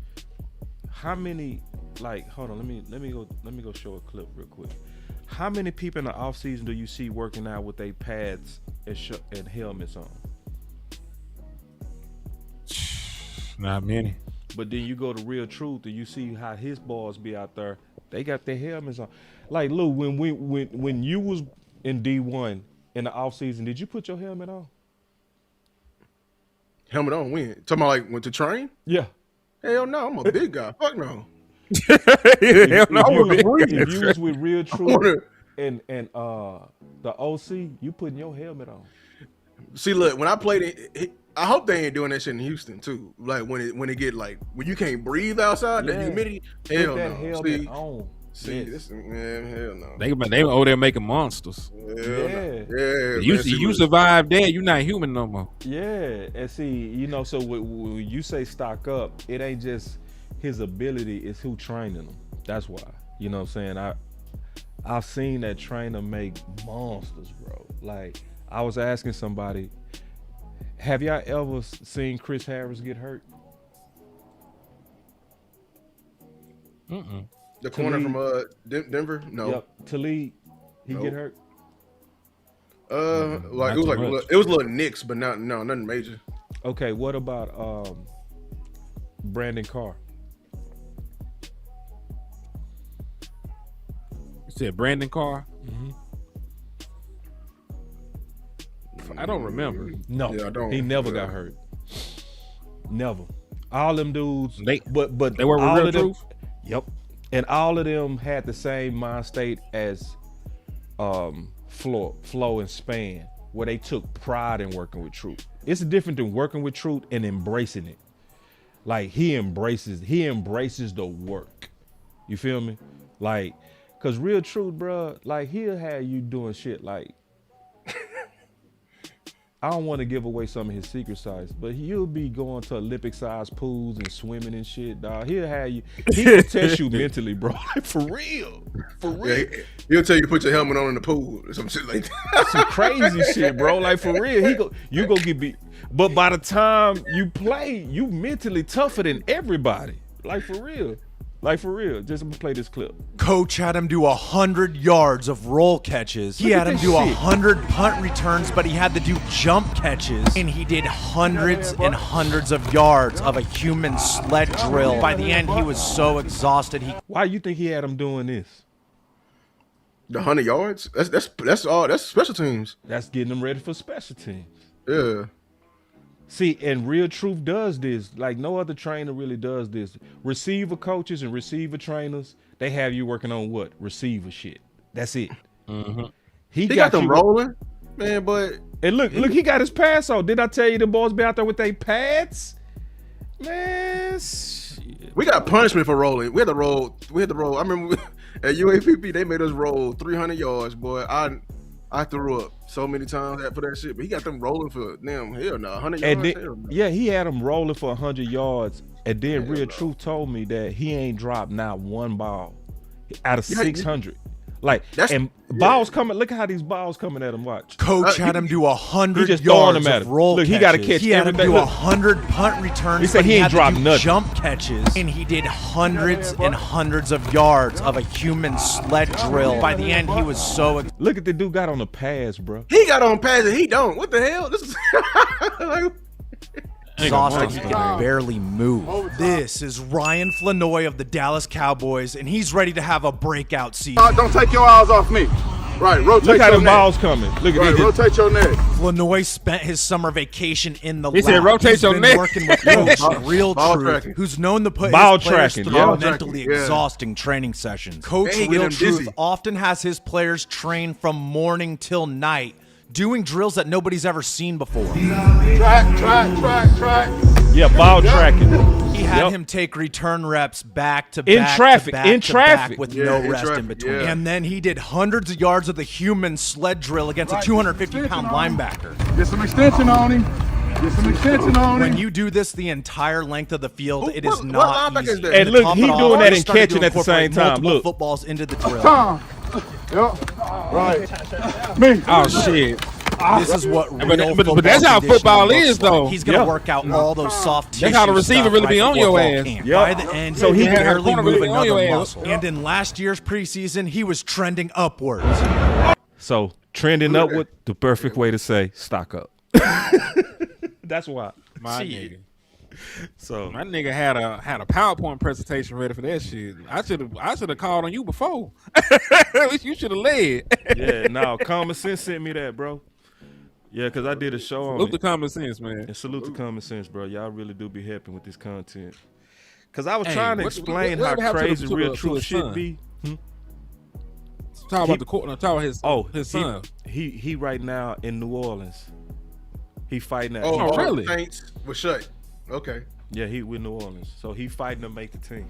how many? Like, hold on, let me go show a clip real quick. How many people in the off season do you see working out with their pads and helmets on?
Not many.
But then you go to Real Truth and you see how his boys be out there. They got their helmets on. Like Lou, when you was in D1 in the off season, did you put your helmet on?
Helmet on when? Talking about like went to train?
Yeah.
Hell no, I'm a big guy. Fuck no.
If you was with Real Truth and the OC, you putting your helmet on.
See, look, when I played it, I hope they ain't doing that shit in Houston too. Like when it get like when you can't breathe outside, the humidity. Hell
that
no.
helmet on.
See, this man, hell no.
They over there making monsters.
Yeah.
You survived that. You're not human no more.
Yeah, and see, you know, so when you say stock up, it ain't just his ability, it's who training him. That's why. You know what I'm saying? I've seen that trainer make monsters, bro. Like, I was asking somebody, have y'all ever seen Chris Harris get hurt?
The corner from Denver? No.
Yep. Talib, he get hurt?
Like it was little nicks, but nothing major.
Okay, what about Brandon Carr?
You said Brandon Carr? I don't remember.
No,
I don't.
He never got hurt. Never. All them dudes, but
they were
all
Real
of them,
Truth?
Yep. And all of them had the same mind state as Flo and Span, where they took pride in working with Truth. It's different than working with Truth and embracing it. Like he embraces the work. You feel me? Like, cause Real Truth, bro, like he'll have you doing shit like I don't want to give away some of his secret sites, but he'll be going to Olympic-sized pools and swimming and shit, dog. He'll have you. He'll test you mentally, bro. Like, for real.
Yeah, he'll tell you to put your helmet on in the pool or some shit like that.
Some crazy shit, bro. Like, for real. You go get beat. But by the time you play, you mentally tougher than everybody. Like, for real. Like, for real. Just I'm gonna play this clip.
Coach had him do 100 yards of roll catches. He had him do 100 punt returns, but he had to do jump catches. And he did hundreds and hundreds of yards of a human sled drill. By the end, he was so exhausted.
Why you think he had him doing this?
The 100 yards? That's all. That's special teams.
That's getting them ready for special teams.
Yeah.
See, and Real Truth does this. Like, no other trainer really does this. Receiver coaches and receiver trainers, they have you working on what? Receiver shit. That's it.
Mm-hmm. He got them rolling, man. But
and look, he got his pass on. Did I tell you the boys be out there with their pads? Man, shit.
We got punishment for rolling. We had to roll. I remember at UAPP they made us roll 300 yards, boy. I threw up so many times for that shit, but he got them rolling for damn hell no 100 yards.
Then,
hell no.
Yeah, he had them rolling for 100 yards, and then Real Truth told me that he ain't dropped not one ball out of 600. Like, and balls coming. Look at how these balls coming at him. Watch.
Coach had him do 100
just
yards
them at
of
him.
roll
Look,
catches.
he got to catch.
He had him do
Look.
100 punt returns.
He said
but
he ain't
had to
dropped
do
nothing.
Jump catches, and he did hundreds and hundreds of yards of a human sled drill. By the end, he was so.
Look at the dude got on the pads, bro.
He got on pads and he don't. What the hell? This is like,
exhausted, he can barely move. This is Ryan Flanoy of the Dallas Cowboys, and he's ready to have a breakout season.
Don't take your eyes off me. Right, rotate
Look how
your
the
neck.
balls coming. Look at
Right,
this.
rotate your neck.
Flanoy spent his summer vacation in the
He
lab.
said rotate
He's
your
been
neck.
working with Coach Real
Ball
Truth,
tracking.
who's known to put
Ball
his players
tracking,
through
yeah.
mentally
Yeah.
exhausting training sessions. Coach
They ain't
Real
getting dizzy.
Truth often has his players train from morning till night, doing drills that nobody's ever seen before.
Track.
Yeah, ball tracking.
He had
Yep.
him take return reps back to
In
back
traffic,
to back
in
to
traffic.
back with
Yeah,
no
in
rest
traffic,
in between.
yeah.
And then he did hundreds of yards of the human sled drill against a 250-pound linebacker.
Get some extension on him.
When you do this the entire length of the field, it is
what
not
linebacker
easy.
is that?
And look,
top
he
it off,
doing that
he
and
started to
catching at the same
incorporate
time.
multiple
Look.
footballs into the drill.
Tom. Yep. Right. Me.
Oh shit!
This is what real
but that's how
football
football
conditioning
is, though.
looks like. He's going to
Yeah.
work out all those soft
That's how the
tissue
receiver
stuff
really
right
be on
before
your
fall
ass.
camp.
Yep.
By the end,
So
he
he
can
had
barely
corner
move
really on your
another
ass.
muscle. And in last year's preseason, he was trending upwards.
So trending upward, the perfect way to say stock up. That's why.
My nigga.
So
My nigga had a PowerPoint presentation ready for that shit. I should have called on you before. You should have led.
yeah, no, Common Sense sent me that, bro. Yeah, because I did a show on
Look
it.
the common sense, man.
And salute to Common Sense, bro. Y'all really do be helping with this content. Because I was
Hey,
trying to
what-
explain
what
how
happened to
crazy
the-
Real
to
Truth
his
shit
son?
be.
Talk about the court. Talk about his son.
He right now in New Orleans. He fighting that.
Oh, really?
Saints was shut. Okay.
Yeah, he with New Orleans. So he fighting to make the team.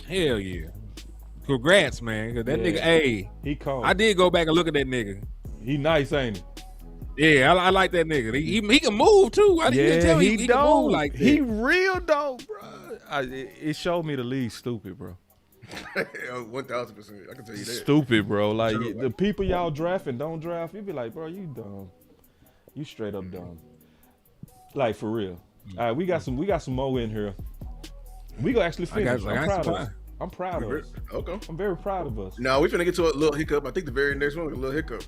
Hell yeah. Congrats, man. 'Cause that
Yeah.
nigga, hey,
He called.
I did go back and look at that nigga.
He nice, ain't he?
Yeah, I like that nigga. He can move too. I didn't tell you he can move like that.
He real though, bro. It showed me the league stupid, bro.
1,000%. I can tell you that.
Stupid, bro. Like the people y'all drafting don't draft. You be like, bro, you dumb. You straight up dumb. Like for real. All right, we got some more in here. We gonna actually finish. I'm proud of us. I'm proud of us.
Okay.
I'm very proud of us.
Now we finna get to a little hiccup. I think the very next one, a little hiccup.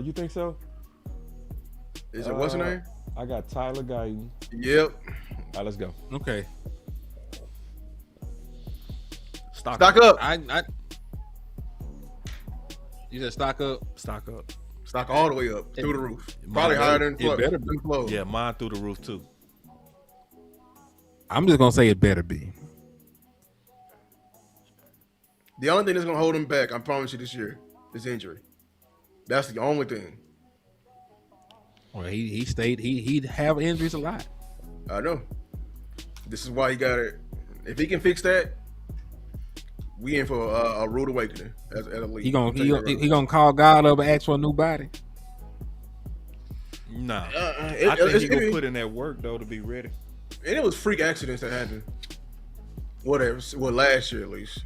You think so?
Is it what's her name?
I got Tyler Guyton.
Yep.
All right, let's go.
Okay.
Stock
up.
You said stock up.
Stock up.
Stock all the way up through the roof. Probably higher than
it better be.
flow.
Yeah, mine through the roof too.
I'm just gonna say it better be.
The only thing that's gonna hold him back, I promise you, this year, is injury. That's the only thing.
Well, he'd have injuries a lot.
I know. This is why he got it. If he can fix that, we in for a rude awakening as a league.
He gonna call God up and ask for a new body.
Nah, I think he gonna put in that work though to be ready.
And it was freak accidents that happened. Whatever. Well, last year at least.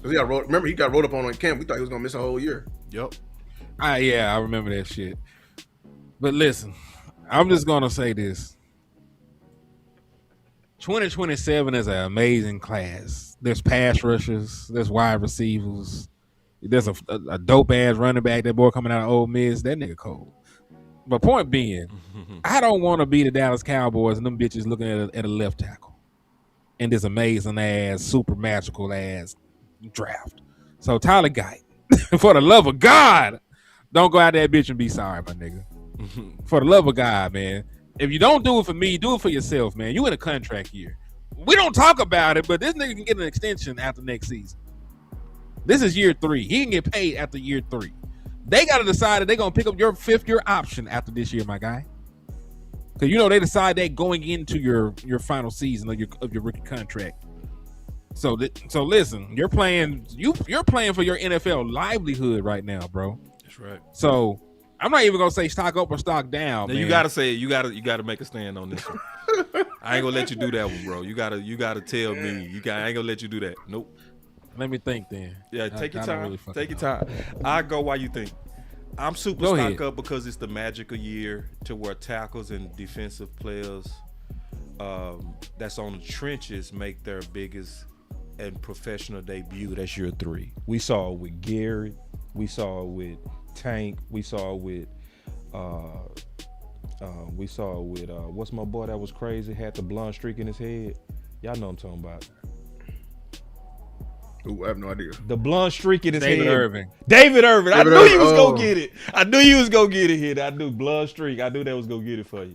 Cause he got rolled up on camp. We thought he was gonna miss a whole year.
Yep. Yeah, I remember that shit. But listen, I'm just gonna say this: 2027 is an amazing class. There's pass rushers, there's wide receivers, there's a dope ass running back. That boy coming out of Ole Miss, that nigga cold. But point being, I don't want to be the Dallas Cowboys and them bitches looking at a left tackle in this amazing ass, super magical ass draft. So Tyler Guyton, for the love of God, don't go out there, bitch, and be sorry, my nigga. For the love of God, man. If you don't do it for me, do it for yourself, man. You in a contract year. We don't talk about it, but this nigga can get an extension after next season. This is year 3. He can get paid after year 3. They got to decide that they're going to pick up your 5th-year option after this year, my guy. Because, they decide that going into your final season of your rookie contract. So listen, you're playing for your NFL livelihood right now, bro.
That's right.
So I'm not even gonna say stock up or stock down.
Now, you gotta say it. You gotta make a stand on this one. I ain't gonna let you do that one, bro. You gotta tell me. I ain't gonna let you do that. Nope.
Let me think then.
Yeah, take your time. Really take your time. I go while you think. I'm super stock up because it's the magical year to where tackles and defensive players that's on the trenches make their biggest and professional debut. That's year 3. We saw it with Gary. We saw it with Tank. We saw it with what's my boy that was crazy, had the blonde streak in his head. Y'all know what I'm talking about.
Ooh, I have no idea.
The blonde streak in his head.
David Irvin.
I knew you was gonna get it. I knew you was gonna get it here. I knew blonde streak. I knew that was gonna get it for you.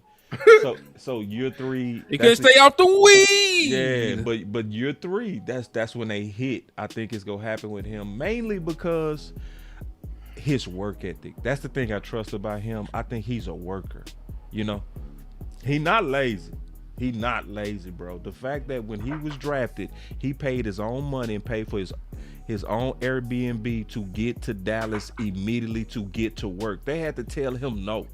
So year 3.
You can stay off the weed.
Yeah, but year 3, that's when they hit. I think it's gonna happen with him mainly because his work ethic. That's the thing I trust about him. I think he's a worker. He not lazy. He not lazy, bro. The fact that when he was drafted, he paid his own money and paid for his own Airbnb to get to Dallas immediately to get to work. They had to tell him no.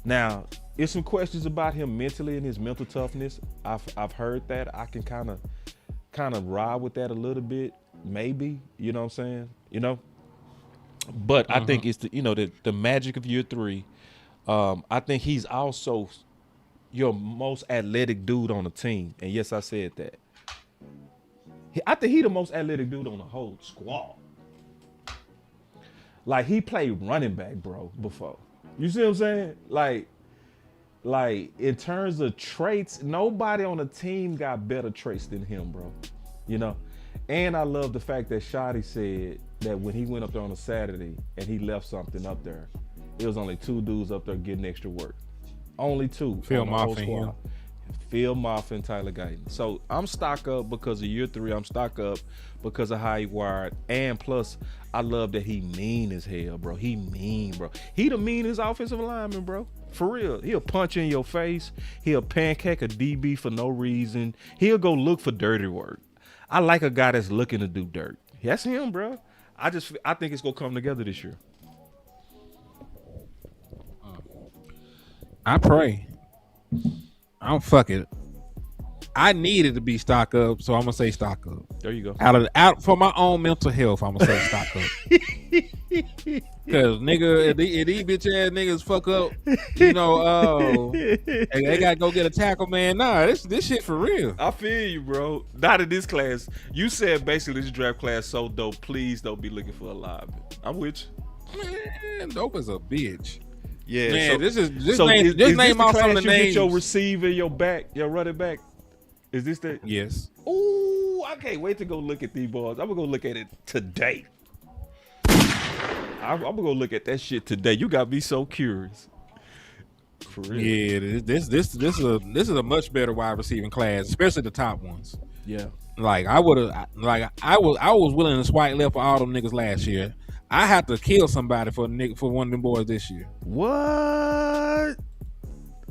Now, there's some questions about him mentally and his mental toughness. I've heard that. I can kind of ride with that a little bit, maybe. You know what I'm saying? But I think it's the magic of year 3. I think he's also your most athletic dude on the team. And yes, I said that. I think he's the most athletic dude on the whole squad. Like, he played running back, bro, before. You see what I'm saying? Like in terms of traits, nobody on the team got better traits than him, bro. And I love the fact that Shotty said that when he went up there on a Saturday and he left something up there, it was only 2 dudes up there getting extra work. Only 2.
Phil Moffitt.
Phil Moffitt and Tyler Guyton. So I'm stock up because of year 3. I'm stock up because of how he wired. And plus, I love that he mean as hell, bro. He mean, bro. He the meanest offensive lineman, bro. For real. He'll punch in your face. He'll pancake a DB for no reason. He'll go look for dirty work. I like a guy that's looking to do dirt. That's him, bro. I think it's gonna come together this year.
I pray. Fuck it. I needed to be stock up, so I'm gonna say stock up.
There you go.
Out for my own mental health, I'm gonna say stock up. Cause nigga, if these bitch ass niggas fuck up, they gotta go get a tackle, man. Nah, this shit for real.
I feel you, bro. Not in this class. You said basically this draft class so dope. Please don't be looking for a lineman. I'm with you.
Man, dope as a bitch.
Yeah,
man.
Is
name
this
off some of the names.
Get your receiver, your back, your running back. Is this the?
Yes.
Ooh, I can't wait to go look at these balls. I'm gonna go look at it today. I'm gonna go look at that shit today. You got me so curious. For real.
Yeah, this is a much better wide receiving class, especially the top ones.
Yeah.
Like I was willing to swipe left for all them niggas last year. I have to kill somebody for one of them boys this year.
What?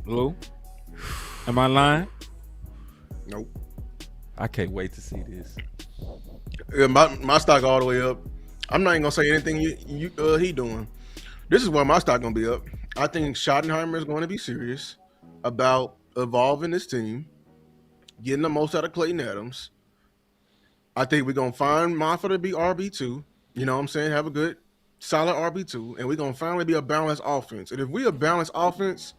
Lou? Am I lying?
Nope.
I can't wait to see this.
Yeah, my stock all the way up. I'm not even gonna say anything he doing. This is why my stock gonna be up. I think Schottenheimer is going to be serious about evolving this team, getting the most out of Clayton Adams. I think we're gonna find Moffa to be RB2. You know what I'm saying? Have a good, solid RB2, and we're gonna finally be a balanced offense. And if we a balanced offense,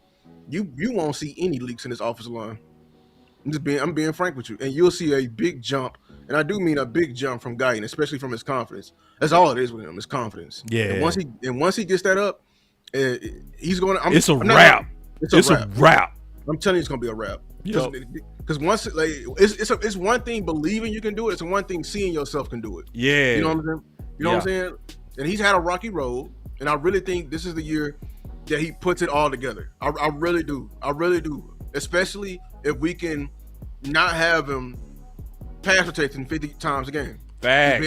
you won't see any leaks in this offensive line. I'm being frank with you, and you'll see a big jump, and I do mean a big jump from Guyton, especially from his confidence. That's all it is with him, his confidence.
Yeah.
And once he gets that up, he's going to.
It's a wrap.
It's a
wrap.
I'm telling you, it's gonna be a wrap.
Yep.
Because once, like, it's one thing believing you can do it. It's one thing seeing yourself can do it.
Yeah.
You know what I'm saying? You know what I'm saying? And he's had a rocky road, and I really think this is the year that he puts it all together. I really do. I really do. Especially if we can not have him pass protecting 50 times a game.
Facts.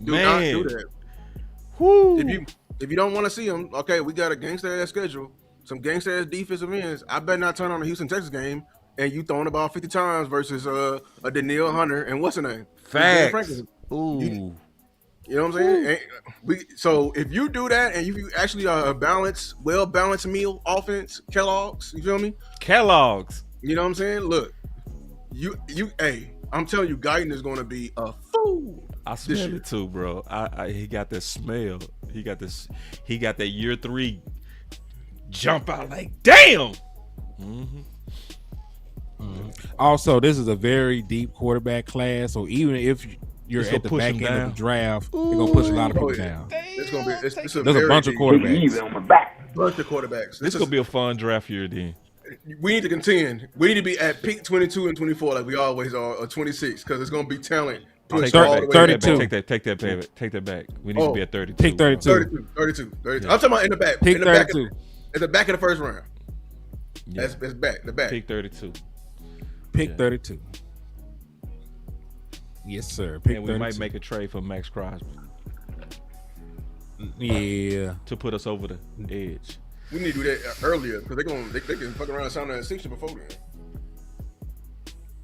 Do not do that.
Woo.
If you don't want to see him, okay, we got a gangster ass schedule, some gangster ass defensive ends. I better not turn on the Houston Texas game and you throwing the ball 50 times versus a Danielle Hunter and what's her name?
Facts.
You know what I'm saying? So if you do that and you actually are a balanced, well-balanced meal offense, Kellogg's, you feel me?
Kellogg's.
You know what I'm saying? Look, hey, I'm telling you, Guyton is going to be a fool.
I smell it too, bro. He got that smell. He got this. He got that year 3 jump out like damn.
Also, this is a very deep quarterback class, so even if you're at the back end of the draft, you're gonna push a lot of people down.
It's gonna be. There's
a bunch of quarterbacks.
Bunch of quarterbacks.
This is gonna be a fun draft year, then.
We need to contend. We need to be at peak 22 and 24 like we always are, or 26, because it's gonna be talent.
Take
that back. 32.
Take that back. We need to be at 32.
Pick 32.
32.
Yeah.
I'm talking about in the back.
Pick
in the
32.
At the back of the first round.
Yeah.
That's back. The back.
Pick 32.
Pick 32. Yes, sir. Pick
and we
32.
might make a trade for Max Crosby.
Yeah.
To put us over the edge.
We need to do that earlier because they can fuck around and sign that extension before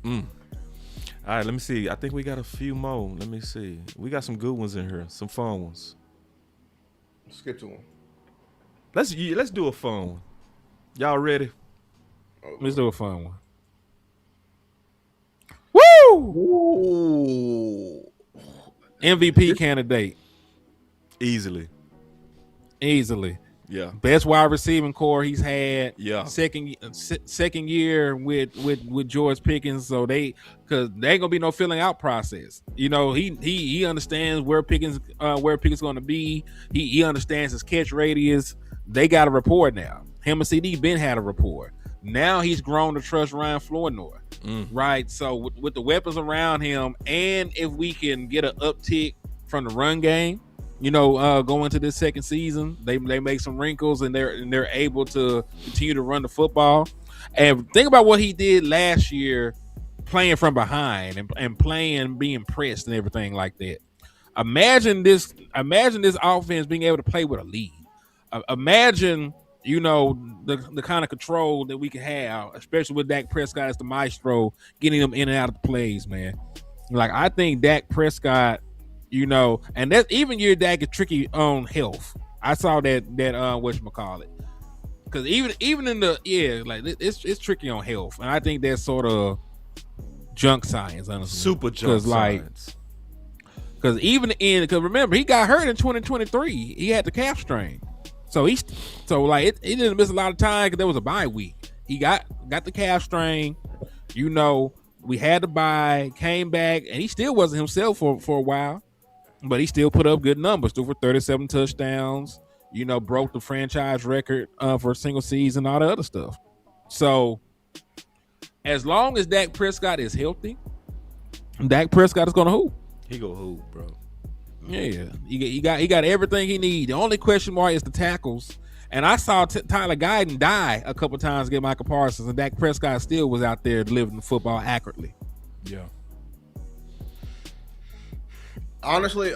then.
All right, let me see. I think we got a few more. Let me see. We got some good ones in here. Some fun ones.
Skip to them.
Let's do a fun one. Y'all ready?
Let's do a fun one.
Ooh.
MVP candidate.
Easily. Yeah.
Best wide receiving core he's had.
Yeah.
Second year with George Pickens, so because there ain't gonna be no filling out process. You know, he understands where Pickens going to be. He understands his catch radius. They got a rapport now. Him and CD Ben had a rapport. Now he's grown to trust Ryan Flournoy, right? So with the weapons around him, and if we can get an uptick from the run game, you know, going into this second season, they make some wrinkles and they're able to continue to run the football. And think about what he did last year, playing from behind and playing, being pressed and everything like that. Imagine this offense being able to play with a lead. Imagine, you know, the kind of control that we can have, especially with Dak Prescott as the maestro, getting them in and out of the plays, man. Like, I think Dak Prescott, you know, and that even year Dak is tricky on health. I saw that whatchamacallit. Because even in the it's tricky on health. And I think that's sort of junk science, honestly.
Super junk science.
Because because remember, he got hurt in 2023. He had the calf strain. So he didn't miss a lot of time because there was a bye week. He got the calf strain. You know, we had to bye, came back, and he still wasn't himself for a while. But he still put up good numbers, threw for 37 touchdowns, you know, broke the franchise record for a single season, all the other stuff. So as long as Dak Prescott is healthy, Dak Prescott is going to hoop.
He go hoop, bro.
Yeah, he got everything he needs. The only question mark is the tackles. And I saw Tyler Guyton die a couple times against Michael Parsons, and Dak Prescott still was out there delivering the football accurately.
Yeah.
Honestly,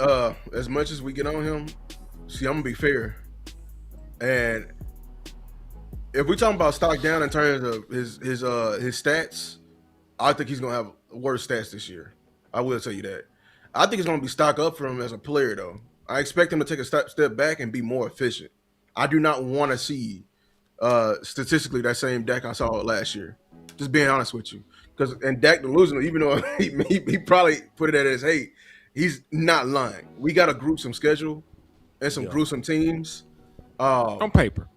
as much as we get on him, see, I'm gonna be fair. And if we're talking about stock down in terms of his stats, I think he's gonna have worse stats this year. I will tell you that. I think it's gonna be stock up for him as a player, though. I expect him to take a step back and be more efficient. I do not want to see statistically that same Dak I saw last year. Just being honest with you, because and Dak delusional, even though he probably put it as hate, he's not lying. We got a gruesome schedule and some gruesome teams.
On paper.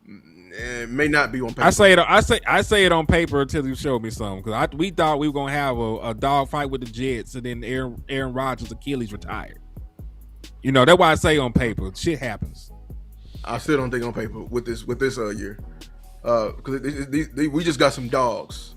It may not be on paper.
I say it on paper until you show me something, because we thought we were gonna have a dog fight with the Jets, and then Aaron Rodgers' Achilles retired. You know, that's why I say on paper. Shit happens.
I still don't think on paper with this year, because we just got some dogs.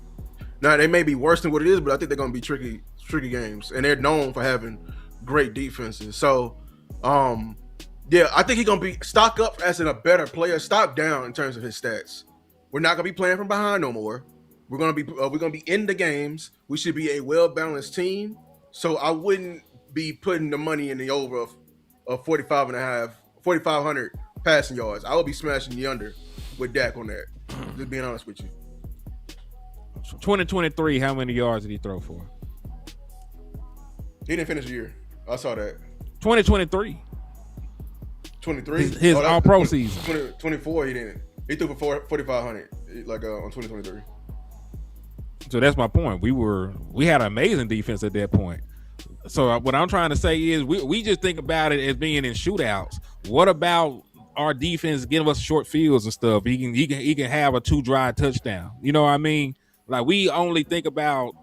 Now they may be worse than what it is, but I think they're gonna be tricky games, and they're known for having great defenses. So, yeah, I think he's gonna be stock up as in a better player, stock down in terms of his stats. We're not gonna be playing from behind no more. We're gonna be in the games. We should be a well balanced team. So I wouldn't be putting the money in the over of 4,500 passing yards. I would be smashing the under with Dak on that. Just being honest with you.
2023, how many yards did he throw for?
He didn't finish the year. I saw that.
2023.
23?
His all-pro season.
24, he didn't. He threw for 4,500 like on 2023.
So that's my point. We had an amazing defense at that point. So what I'm trying to say is we just think about it as being in shootouts. What about our defense giving us short fields and stuff? He can have a 2 drive touchdown. You know what I mean? Like, we only think about,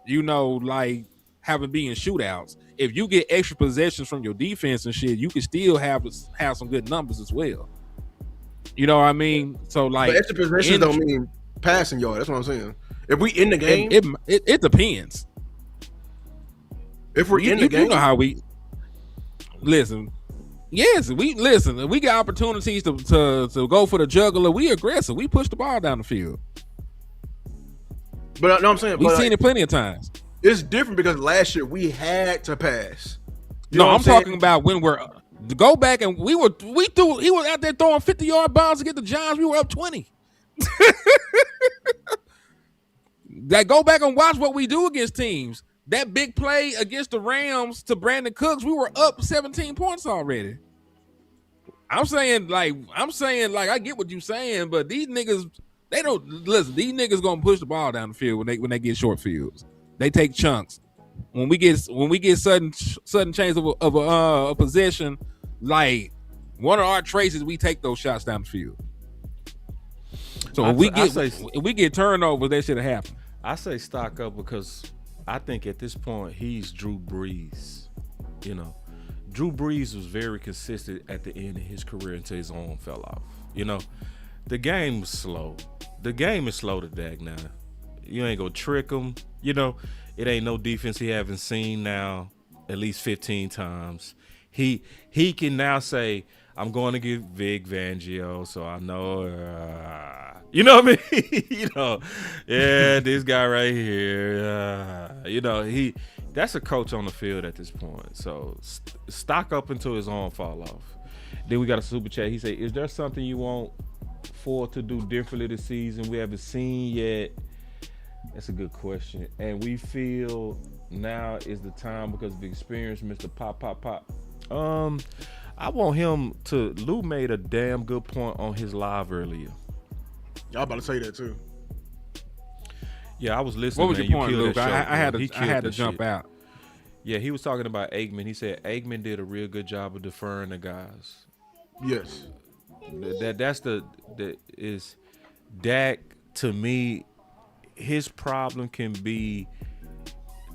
like having being shootouts. If you get extra possessions from your defense and shit, you can still have some good numbers as well. You know what I mean? So like,
but extra possessions don't mean passing yard. That's what I'm saying. If we in the game,
it depends.
If we're in the game,
you know how we listen. Yes, we got opportunities to go for the juggler. We aggressive. We push the ball down the field.
But no, I'm saying
we've seen it plenty of times.
It's different because last year we had to pass.
I'm talking about when we're to go back and he was out there throwing 50-yard bombs to get the Giants. We were up 20. That go back and watch what we do against teams. That big play against the Rams to Brandon Cooks, we were up 17 points already. I'm saying like I get what you're saying, but these niggas, they don't listen. These niggas gonna push the ball down the field when they get short fields. They take chunks. When we get sudden change of a possession, like one of our traits is we take those shots down the field. So if we get turnovers, that should have happened.
I say stock up because I think at this point he's Drew Brees. Drew Brees was very consistent at the end of his career until his arm fell off. The game was slow. The game is slow to Dak now. You ain't gonna trick him. It ain't no defense he haven't seen now at least 15 times. He can now say, I'm going to get Vic Fangio, so I know, you know what I mean? Yeah, this guy right here, that's a coach on the field at this point. So stock up until his arm fall off. Then we got a super chat. He said, is there something you want Ford to do differently this season we haven't seen yet? That's a good question. And we feel now is the time because of the experience, Mr. Pop. I want him to. Lou made a damn good point on his live earlier.
Y'all about to say that too.
Yeah, I was listening.
What was your point, Luke? I had to jump out.
Yeah, he was talking about Aikman. He said Aikman did a real good job of deferring the guys.
Yes.
That's is Dak, to me, his problem can be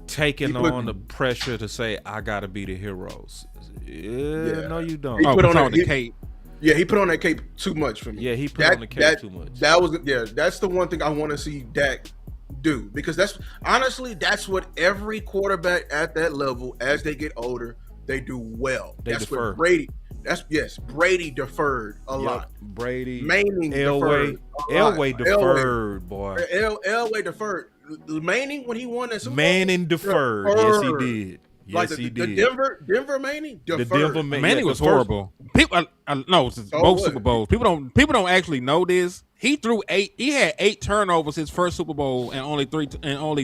taking on the pressure to say, I gotta be the heroes. Yeah. No, you don't.
He put on
the cape.
Yeah, he put on that cape too much for me.
Yeah, he put on the cape too much.
That's the one thing I want to see Dak do, because that's what every quarterback at that level, as they get older, they do well. That's
defer.
What Brady. Brady deferred a lot.
Brady,
Manning deferred.
Elway deferred, boy.
Elway deferred. Manning, when he won that Super Bowl,
Manning deferred. Yes, he did. Yes, he did.
The Denver Manning deferred.
The Denver
Manning was horrible. People, both Super Bowls. People don't actually know this. He threw 8. He had 8 turnovers his first Super Bowl and only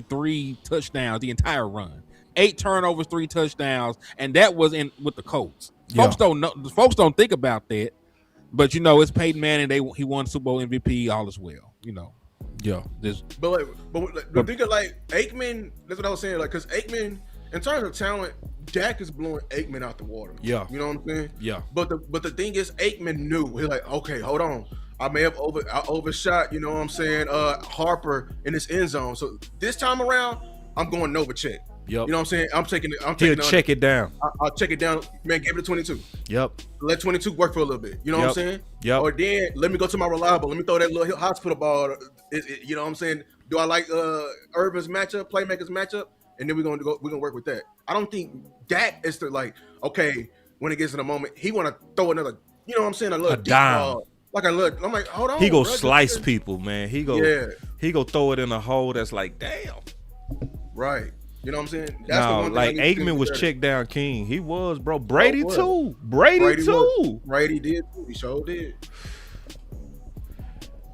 three touchdowns the entire run. 8 turnovers, 3 touchdowns, and that was with the Colts. Folks don't know. Folks don't think about that. But it's Peyton Manning. He won Super Bowl MVP. All is well.
Yeah.
But think of like Aikman. That's what I was saying. Like, because Aikman, in terms of talent, Dak is blowing Aikman out the water.
Yeah.
You know what I'm saying?
Yeah.
But the thing is, Aikman knew. He's like, okay, hold on. I may have overshot. You know what I'm saying? Harper in this end zone. So this time around, I'm going Novacek.
Yep.
You know what I'm saying? I'm taking
He'll check it down.
I'll check it down. Man, give it a 22.
Yep.
Let 22 work for a little bit. You know what I'm saying?
Yep.
Or then let me go to my reliable. Let me throw that little hospital ball. You know what I'm saying? Do I like Urban's matchup, playmakers matchup? And then we're gonna work with that. I don't think Dak is okay, when it gets in the moment, he wanna throw another, you know what I'm saying, a little deep
dime.
ball. Like a little, I'm like, hold on.
He go slice people, man. He go throw it in a hole that's like, damn.
Right. You know what I'm saying?
That's the one like Aikman was check down king. He was, bro. Brady too. Brady too.
Brady did too. He sure did.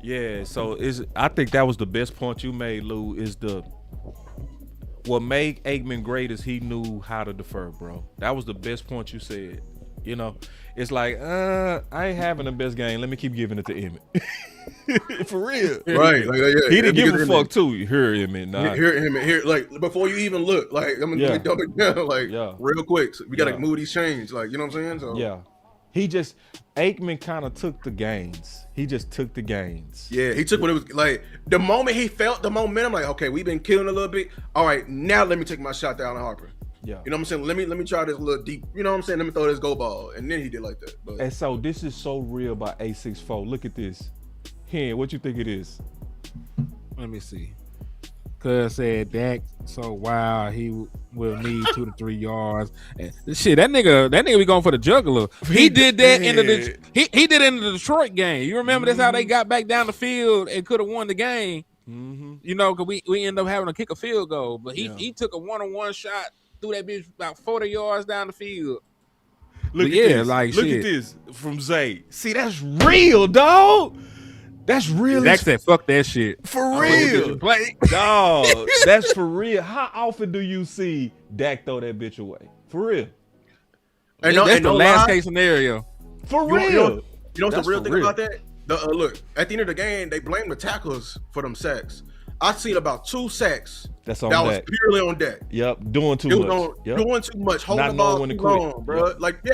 Yeah, so I think that was the best point you made, Lou, what made Aikman great is he knew how to defer, bro. That was the best point you said. It's like, I ain't having the best game. Let me keep giving it to Emmett. For real.
Right. Like, yeah,
he didn't give a fuck too. Here, Emmett. Nah.
Here, Emmett. Here, like, before you even look, like, I'm going to dumb it down, like, real quick. So we got to move these chains. Like, you know what I'm saying? So,
yeah. Aikman kind of took the gains. He just took the gains.
Yeah, he took what it was like. The moment he felt the momentum, like, okay, we've been killing a little bit. All right, now let me take my shot down on Harper.
Yeah.
You know what I'm saying? Let me try this little deep. You know what I'm saying? Let me throw this go ball. And then he did like that. But.
And so this is so real by A64. Look at this. Hen, what you think it is?
Let me see. Cuz said Dak so wild he will need 2 to 3 yards. And shit, that nigga be going for the juggler. He did that in the he did it in the Detroit game. You remember that's how they got back down the field and could have won the game. Because we ended up having to kick a field goal. But he took a 1-on-1 shot, threw that bitch about 40 yards down the field.
Look at this from Zay. See, that's real, dog. That's real.
Dak said, "Fuck that shit."
For real, dog. That's for real. How often do you see Dak throw that bitch away? For real.
And that's the last case scenario.
For real.
You know what's the real thing about that? Look, at the end of the game, they blame the tacklers for them sacks. I've seen about 2 sacks
that
was purely on Dak.
Yep, doing too much.
Doing too much, holding the ball too long, bro. Yep. Like,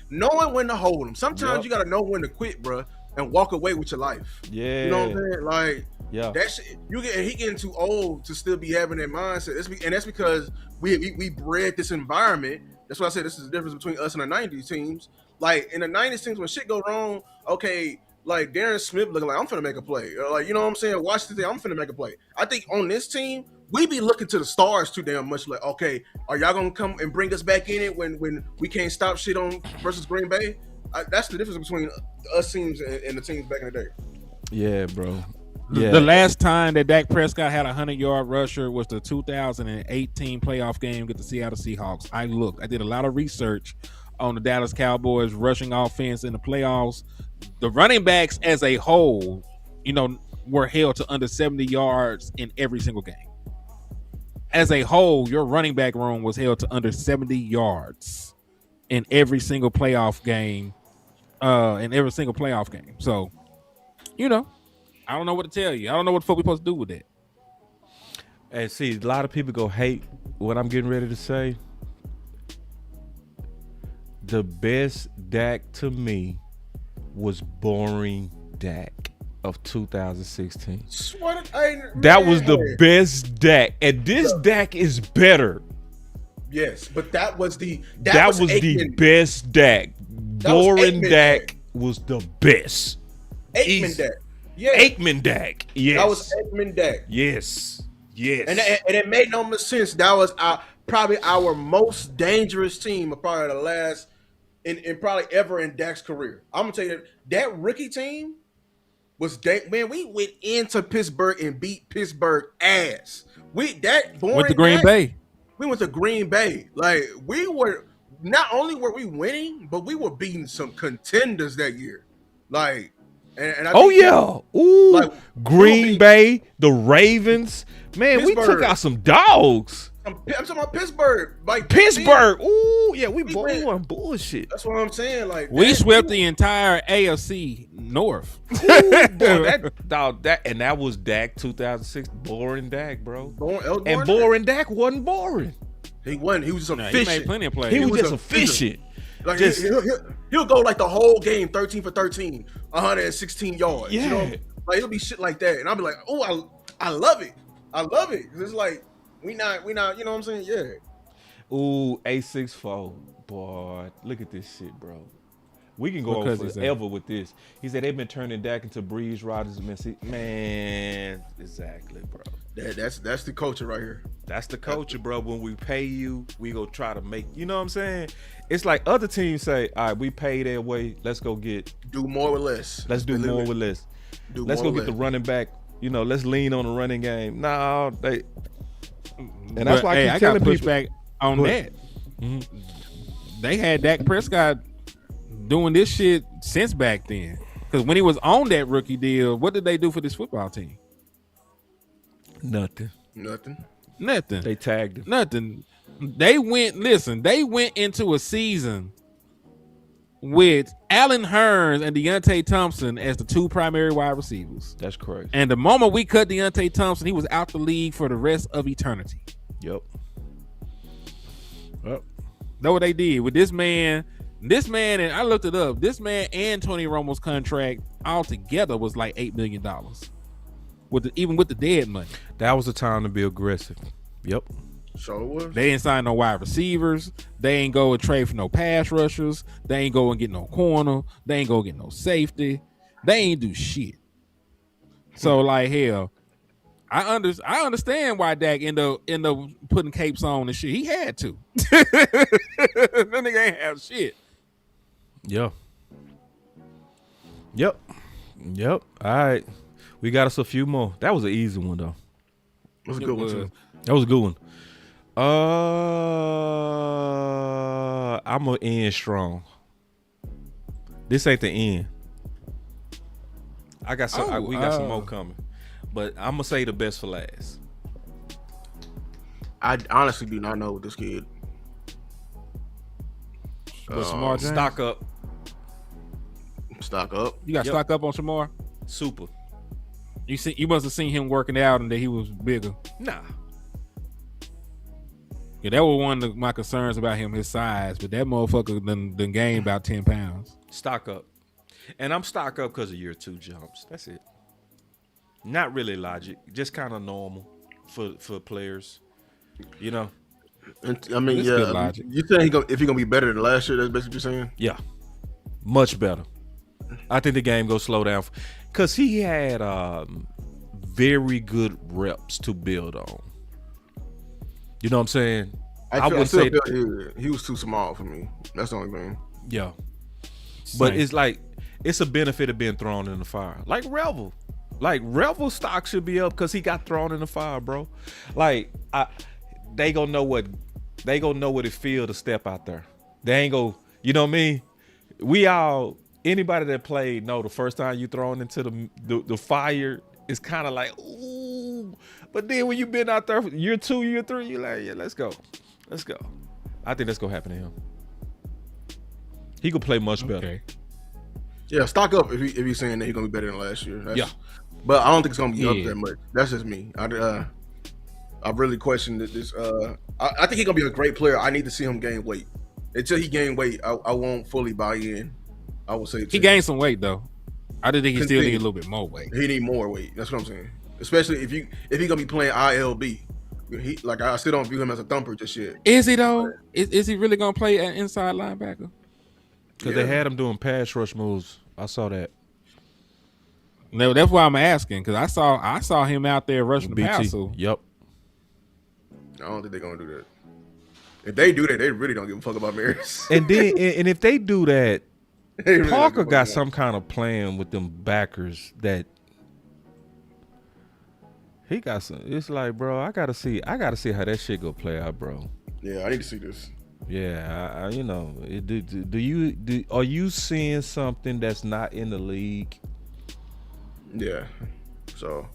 knowing when to hold them. Sometimes you gotta know when to quit, bro, and walk away with your life.
Yeah,
you know what I'm saying? Like, that shit. He getting too old to still be having that mindset. That's because we bred this environment. That's why I said this is the difference between us and the '90s teams. Like in the '90s teams, when shit go wrong, okay. Like Darren Smith looking like I'm finna make a play. Like, you know what I'm saying? Washington, I'm finna make a play. I think on this team, we be looking to the stars too damn much. Like, okay, are y'all gonna come and bring us back in it when we can't stop shit on versus Green Bay? That's the difference between us teams and the teams back in the day.
Yeah, bro. Yeah.
The last time that Dak Prescott had a 100-yard rusher was the 2018 playoff game with the Seattle Seahawks. I did a lot of research on the Dallas Cowboys rushing offense in the playoffs. The running backs as a whole, were held to under 70 yards in every single game. As a whole, your running back room was held to under 70 yards in every single playoff game. So, I don't know what to tell you. I don't know what the fuck we supposed to do with that.
And see, a lot of people go hate what I'm getting ready to say. The best Dak to me was boring Dak of 2016. That was the best Dak, and this Dak is better.
Yes, but that was the
best Dak. Boring Dak was the best.
Aikman Dak. Yeah.
Aikman Dak. Yes.
That was Aikman Dak.
Yes.
And it made no much sense. That was probably our most dangerous team of probably the last in probably ever in Dak's career. I'm gonna tell you that rookie team was man. We went into Pittsburgh and beat Pittsburgh ass. Went to
Green Bay.
We went to Green Bay. Like, we were not only were we winning, but we were beating some contenders that year. Like, and I
Green Bay, the Ravens. Man, we took out some dogs.
I'm talking about Pittsburgh. Like
Pittsburgh. Ooh, yeah, we
went-
won bullshit.
That's what I'm saying. Like
We swept the entire AFC North.
Ooh, boy, that was Dak 2006. Boring Dak, bro. And boring Dak wasn't boring.
He wasn't. He was just efficient.
He made plenty of plays.
He was just efficient.
Like he'll go like the whole game 13 for 13, 116 yards.
Yeah.
You know? Like it'll be shit like that. And I'll be like, oh, I love it. I love it. It's like we not, you know what I'm saying? Yeah.
Ooh, 864. Boy, look at this shit, bro. We can go on forever with this. He said they've been turning Dak into Breeze Rodgers. Man, exactly, bro.
That's the culture right here.
That's the culture, bro. When we pay you, we go try to make, you know what I'm saying? It's like other teams say, all right, we pay their way. Let's go get.
Do more with less.
Let's do more with less. Let's go get the running back. You know, let's lean on the running game. No, they. And that's why I keep telling people.
Back on that. Mm-hmm. They had Dak Prescott doing this shit since back then. Because when he was on that rookie deal, what did they do for this football team?
Nothing.
They
tagged him.
Nothing. They went into a season with Allen Hurns and Deontay Thompson as the two primary wide receivers.
That's crazy.
And the moment we cut Deontay Thompson, he was out the league for the rest of eternity.
Yep.
Know what they did with this man? This man, and I looked it up. This man and Tony Romo's contract altogether was like $8 million, even with the dead money.
That was the time to be aggressive. Yep.
So it was.
They didn't sign no wide receivers. They ain't go and trade for no pass rushers. They ain't go and get no corner. They ain't go get no safety. They ain't do shit. So like hell, I understand why Dak end up putting capes on and shit. He had to. That nigga ain't have shit.
Yeah. Yep. All right. We got us a few more. That was an easy one though.
That was a good one too.
That was a good one. I'm gonna end strong. This ain't the end. We got some more coming. But I'm gonna say the best for last.
I honestly do not know this kid.
Stock up.
Stock up.
You got stock up on Shamar?
Super.
You must have seen him working out and that he was bigger.
Nah.
Yeah, that was one of my concerns about him, his size. But that motherfucker done gained about 10 pounds.
Stock up. And I'm stock up because of year 2 jumps. That's it. Not really logic. Just kind of normal for players. You know?
I mean,
it's
yeah.
good logic.
You think if he's going to be better than last year, that's basically what you're saying?
Yeah. Much better. I think the game goes slow down. Because he had very good reps to build on. You know what I'm saying?
I would say he was too small for me. That's the only thing.
Yeah. But it's like, it's a benefit of being thrown in the fire. Like Revel. Like Revel stock should be up because he got thrown in the fire, bro. Like they gonna know what it feel to step out there. They ain't go, you know what I mean? Anybody that played know the first time you thrown into the fire is kind of like, ooh. But then when you been out there for year 2, year 3, you're like, yeah, let's go. I think that's gonna happen to him. He could play much better.
Yeah, stock up if he's saying that he's gonna be better than last year.
Yeah.
But I don't think it's gonna be up that much. That's just me. I really questioned this. I think he's gonna be a great player. I need to see him gain weight. Until he gain weight, I won't fully buy in. I will say
he gained some weight though. I did think he still need a little bit more weight.
He need more weight. That's what I'm saying. Especially if he gonna be playing ILB. I still don't view him as a thumper just yet.
Is he though? Is he really gonna play an inside linebacker?
Because they had him doing pass rush moves. I saw that.
No, that's why I'm asking. Because I saw him out there rushing the passer.
Yep.
I don't think they're gonna do that. If they do that, they really don't give a fuck about Maris.
And then, and if they do that,
really
Parker got some kind of plan with them backers that he got some. It's like, bro, I gotta see how that shit go play out, bro.
Yeah, I need to see this.
Yeah, you know, are you seeing something that's not in the league?
Yeah, so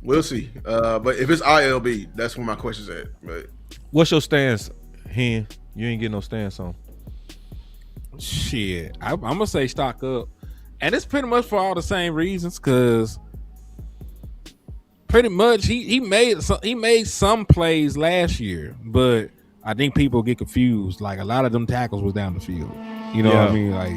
We'll see. But if it's ILB, that's where my question's at. But
what's your stance, Hen? You ain't getting no stance on.
Shit, I'm gonna say stock up, and it's pretty much for all the same reasons. Cause pretty much he made some plays last year, but I think people get confused. Like a lot of them tackles was down the field. You know what I mean? Like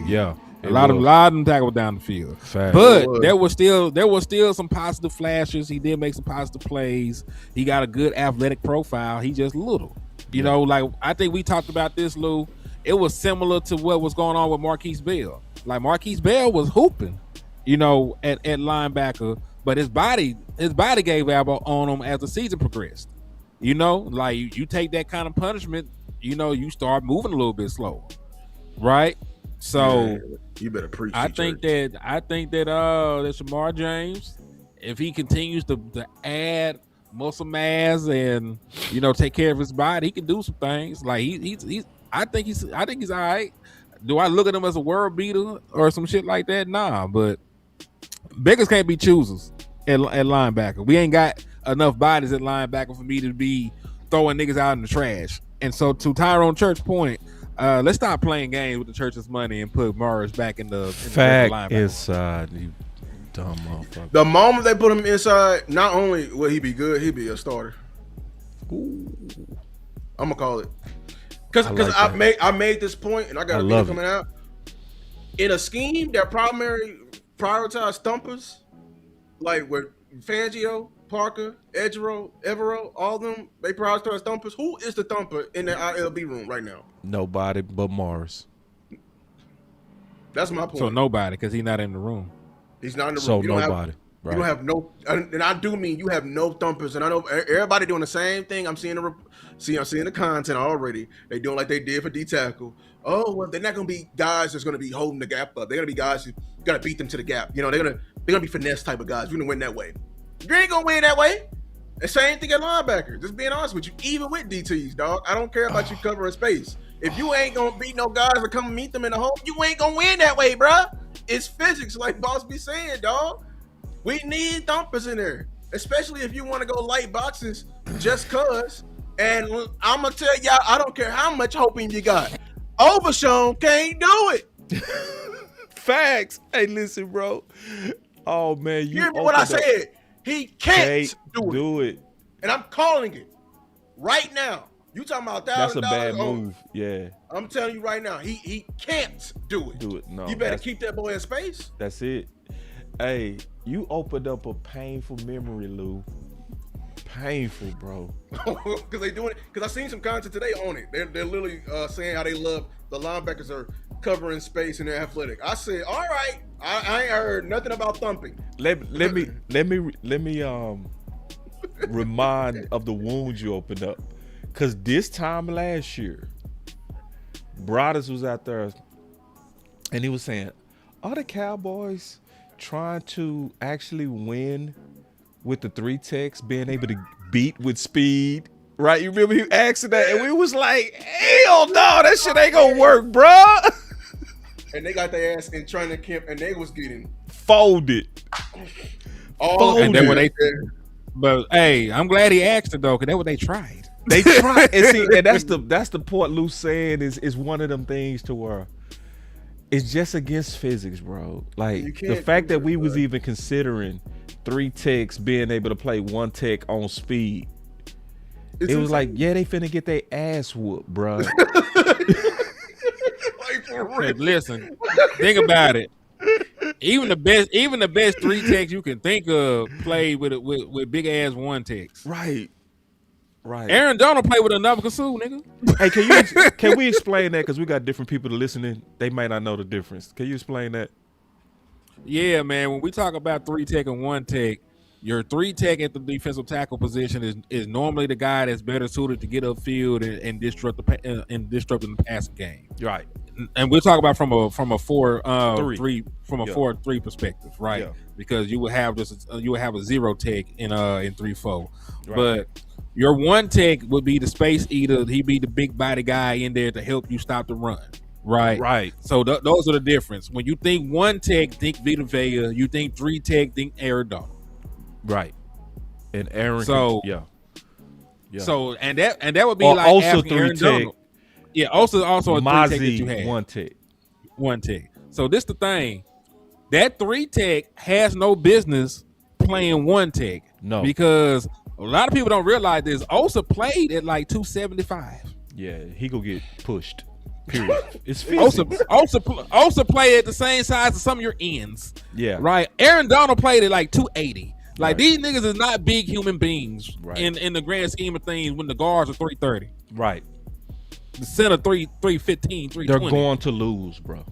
a lot of them tackles down the field.
Fact.
But there was still some positive flashes. He did make some positive plays. He got a good athletic profile. He just little. You know, like I think we talked about this, Lou. It was similar to what was going on with Marquise Bell. Like Marquise Bell was hooping, you know, at linebacker, but his body gave out on him as the season progressed. You know, like you take that kind of punishment, you know, you start moving a little bit slower, right? So
you better preach.
I think that Shamar James, if he continues to add muscle mass and, you know, take care of his body, he can do some things. Like he's I think he's all right. Do I look at him as a world beater or some shit like that? Nah, but beggars can't be choosers at linebacker. We ain't got enough bodies at linebacker for me to be throwing niggas out in the trash. And so to Tyrone Church's point, let's stop playing games with the Church's money and put Morris back in the
fact inside. You dumb motherfucker.
The moment they put him inside, not only will he be good, he'll be a starter.
Ooh.
I'm gonna call it. Because I made this point, and I got a video coming out. In a scheme that prioritize stumpers, like with Fangio, Parker, Evero, all of them, they prioritize stumpers. Who is the thumper in the ILB room right now?
Nobody but Morris.
That's my point.
So nobody, because he's not in the room.
He's not in the room.
So nobody.
You don't have no, and I do mean you have no thumpers. And I know everybody doing the same thing. I'm seeing the content already. They doing like they did for D tackle. Oh well, they're not gonna be guys that's gonna be holding the gap up. They're gonna be guys who gotta beat them to the gap. You know, they're gonna be finesse type of guys. You're gonna win that way. You ain't gonna win that way. The same thing at linebacker. Just being honest with you, even with DTs, dog. I don't care about you covering space. If you ain't gonna beat no guys to come meet them in the hole, you ain't gonna win that way, bruh. It's physics, like Boss be saying, dog. We need thumpers in there, especially if you want to go light boxes just cause. And I'm gonna tell y'all, I don't care how much hoping you got. Overshown can't do it.
Facts. Hey, listen, bro. Oh man, you
hear me what I said? He can't do it. And I'm calling it right now. You talking about $1,000?
That's a bad move. Yeah.
I'm telling you right now, he can't do it.
Do it. No.
You better keep that boy in space.
That's it. Hey, you opened up a painful memory, Lou. Painful, bro.
Because they doing it. Because I seen some content today on it. They're literally saying how they love the linebackers are covering space and they're athletic. I said, all right, I ain't heard nothing about thumping.
Let me remind of the wounds you opened up. Because this time last year, Broadus was out there and he was saying, are the Cowboys trying to actually win with the 3 techs, being able to beat with speed? Right? You remember he asked that, and we was like, hell no, that shit ain't gonna work, bro.
And they got their ass in training camp, and they was getting
folded.
And then when they, but hey, I'm glad he asked it though, because that's what they tried.
They tried, and see, and that's the point Lou saying is one of them things to where it's just against physics, bro. Like the fact that we was even considering 3 techs being able to play 1 tech on speed. It was like, yeah, they finna get their ass whooped, bro.
Like for real.
Listen, think about it. Even the best 3 techs you can think of played with big ass 1 techs.
Right.
Aaron Donald played with another Kasu, nigga.
Hey, can we explain that? Because we got different people listening. They might not know the difference. Can you explain that?
Yeah, man. When we talk about 3 tech and 1 tech, your 3 tech at the defensive tackle position is normally the guy that's better suited to get upfield and disrupt the passing game.
Right.
And we'll talk about from a 4-3 perspective, right? Yeah. Because you would have a 0 tech in 3-4, right. But your 1 tech would be the space eater. He'd be the big body guy in there to help you stop the run. Right. So those are the difference. When you think 1 tech, think Vita Vea. You think 3 tech, think Aaron Donald.
Right. And Aaron.
So
yeah.
So and that would be
or
like
also
Aaron
3 tech.
Donald. Yeah, also a 3 tech that you had.
1 tech.
1 tech. So this the thing. That 3 tech has no business playing 1 tech.
No.
Because a lot of people don't realize this. Osa played at like 275.
Yeah, he go get pushed. Period. It's physics.
Osa play at the same size as some of your ends.
Yeah.
Right. Aaron Donald played at like 280. Like
Right.
these niggas is not big human beings
Right.
in the grand scheme of things when the guards are 330.
Right.
The center 315, 320.
They're going to lose, bro.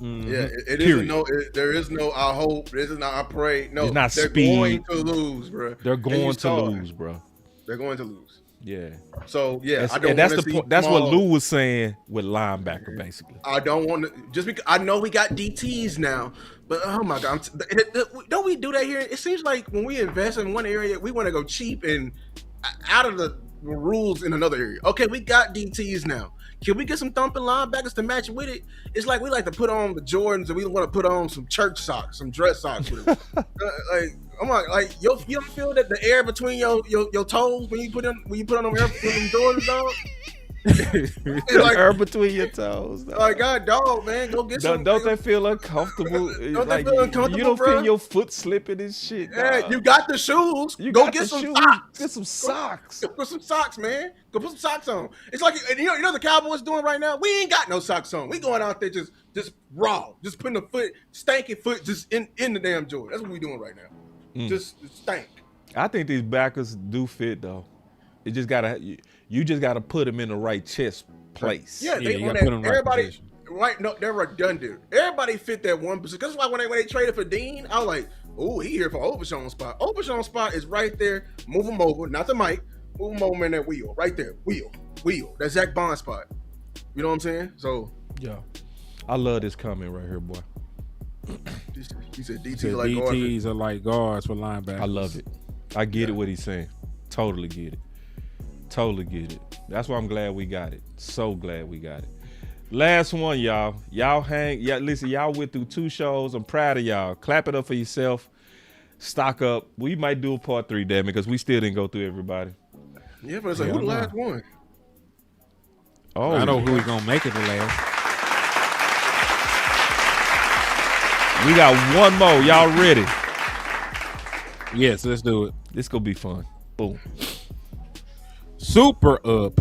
Mm-hmm.
Yeah, it isn't there is no I hope, this is not I pray. No,
It's not
they're
speed.
going to lose, bro.
They're
And you
going to
saw it.
lose, bro.
They're going to lose.
Yeah.
So yeah,
That's,
I don't
and that's
wanna
the
see
point. That's what
small-
Lou was saying with linebacker, basically.
I don't want to just because I know we got DTs now, but oh my god, don't we do that here? It seems like when we invest in one area, we want to go cheap and out of the rules in another area. Okay, we got DTs now. Can we get some thumping linebackers to match with it? It's like we like to put on the Jordans and we want to put on some church socks, some dress socks with it. Like, I'm like, you don't feel that the air between your toes when you put on them Jordans, dog? It's like,
Air between your toes. Dog.
like, God, dog, man, go get some.
Don't they feel uncomfortable?
Don't they feel uncomfortable,
You don't
bro?
feel your foot slipping and shit.
Yeah,
dog.
you got the shoes.
You
go
got
get
the
some
shoes.
socks.
Get some socks.
Go put some socks, man. Go put some socks on. It's like you know the Cowboys doing right now. We ain't got no socks on. We going out there just raw, just putting the stanky foot just in the damn Jordan. That's what we doing right now. Just stank.
I think these backers do fit though. It just you just gotta put them in the right chest place.
Yeah,
you
they on
gotta put 'em
that.
in right
Everybody,
position.
right? No, they're redundant. Everybody fit that one position. That's why when they traded for Dean, I was like, oh, he here for Overshown spot. Overshown spot is right there. Move him over, not the mic. Move him over in that wheel, right there. Wheel. That's Zach Bond spot. You know what I'm saying? So
Yeah. I love this comment right here, boy.
he said DTs
So
are like guards.
DTs are like guards for linebackers.
I love it. I get it what he's saying. Totally get it. Totally get it. That's why I'm glad we got it. So glad we got it. Last one, y'all. Listen, y'all went through 2 shows. I'm proud of y'all. Clap it up for yourself. Stock up. We might do a part 3, damn it, because we still didn't go through everybody.
Yeah, but it's like, who the last one?
Oh,
I know who's gonna make it the last.
we got one more. Y'all ready?
Yes, let's do it.
This gonna be fun. Boom.
Super up.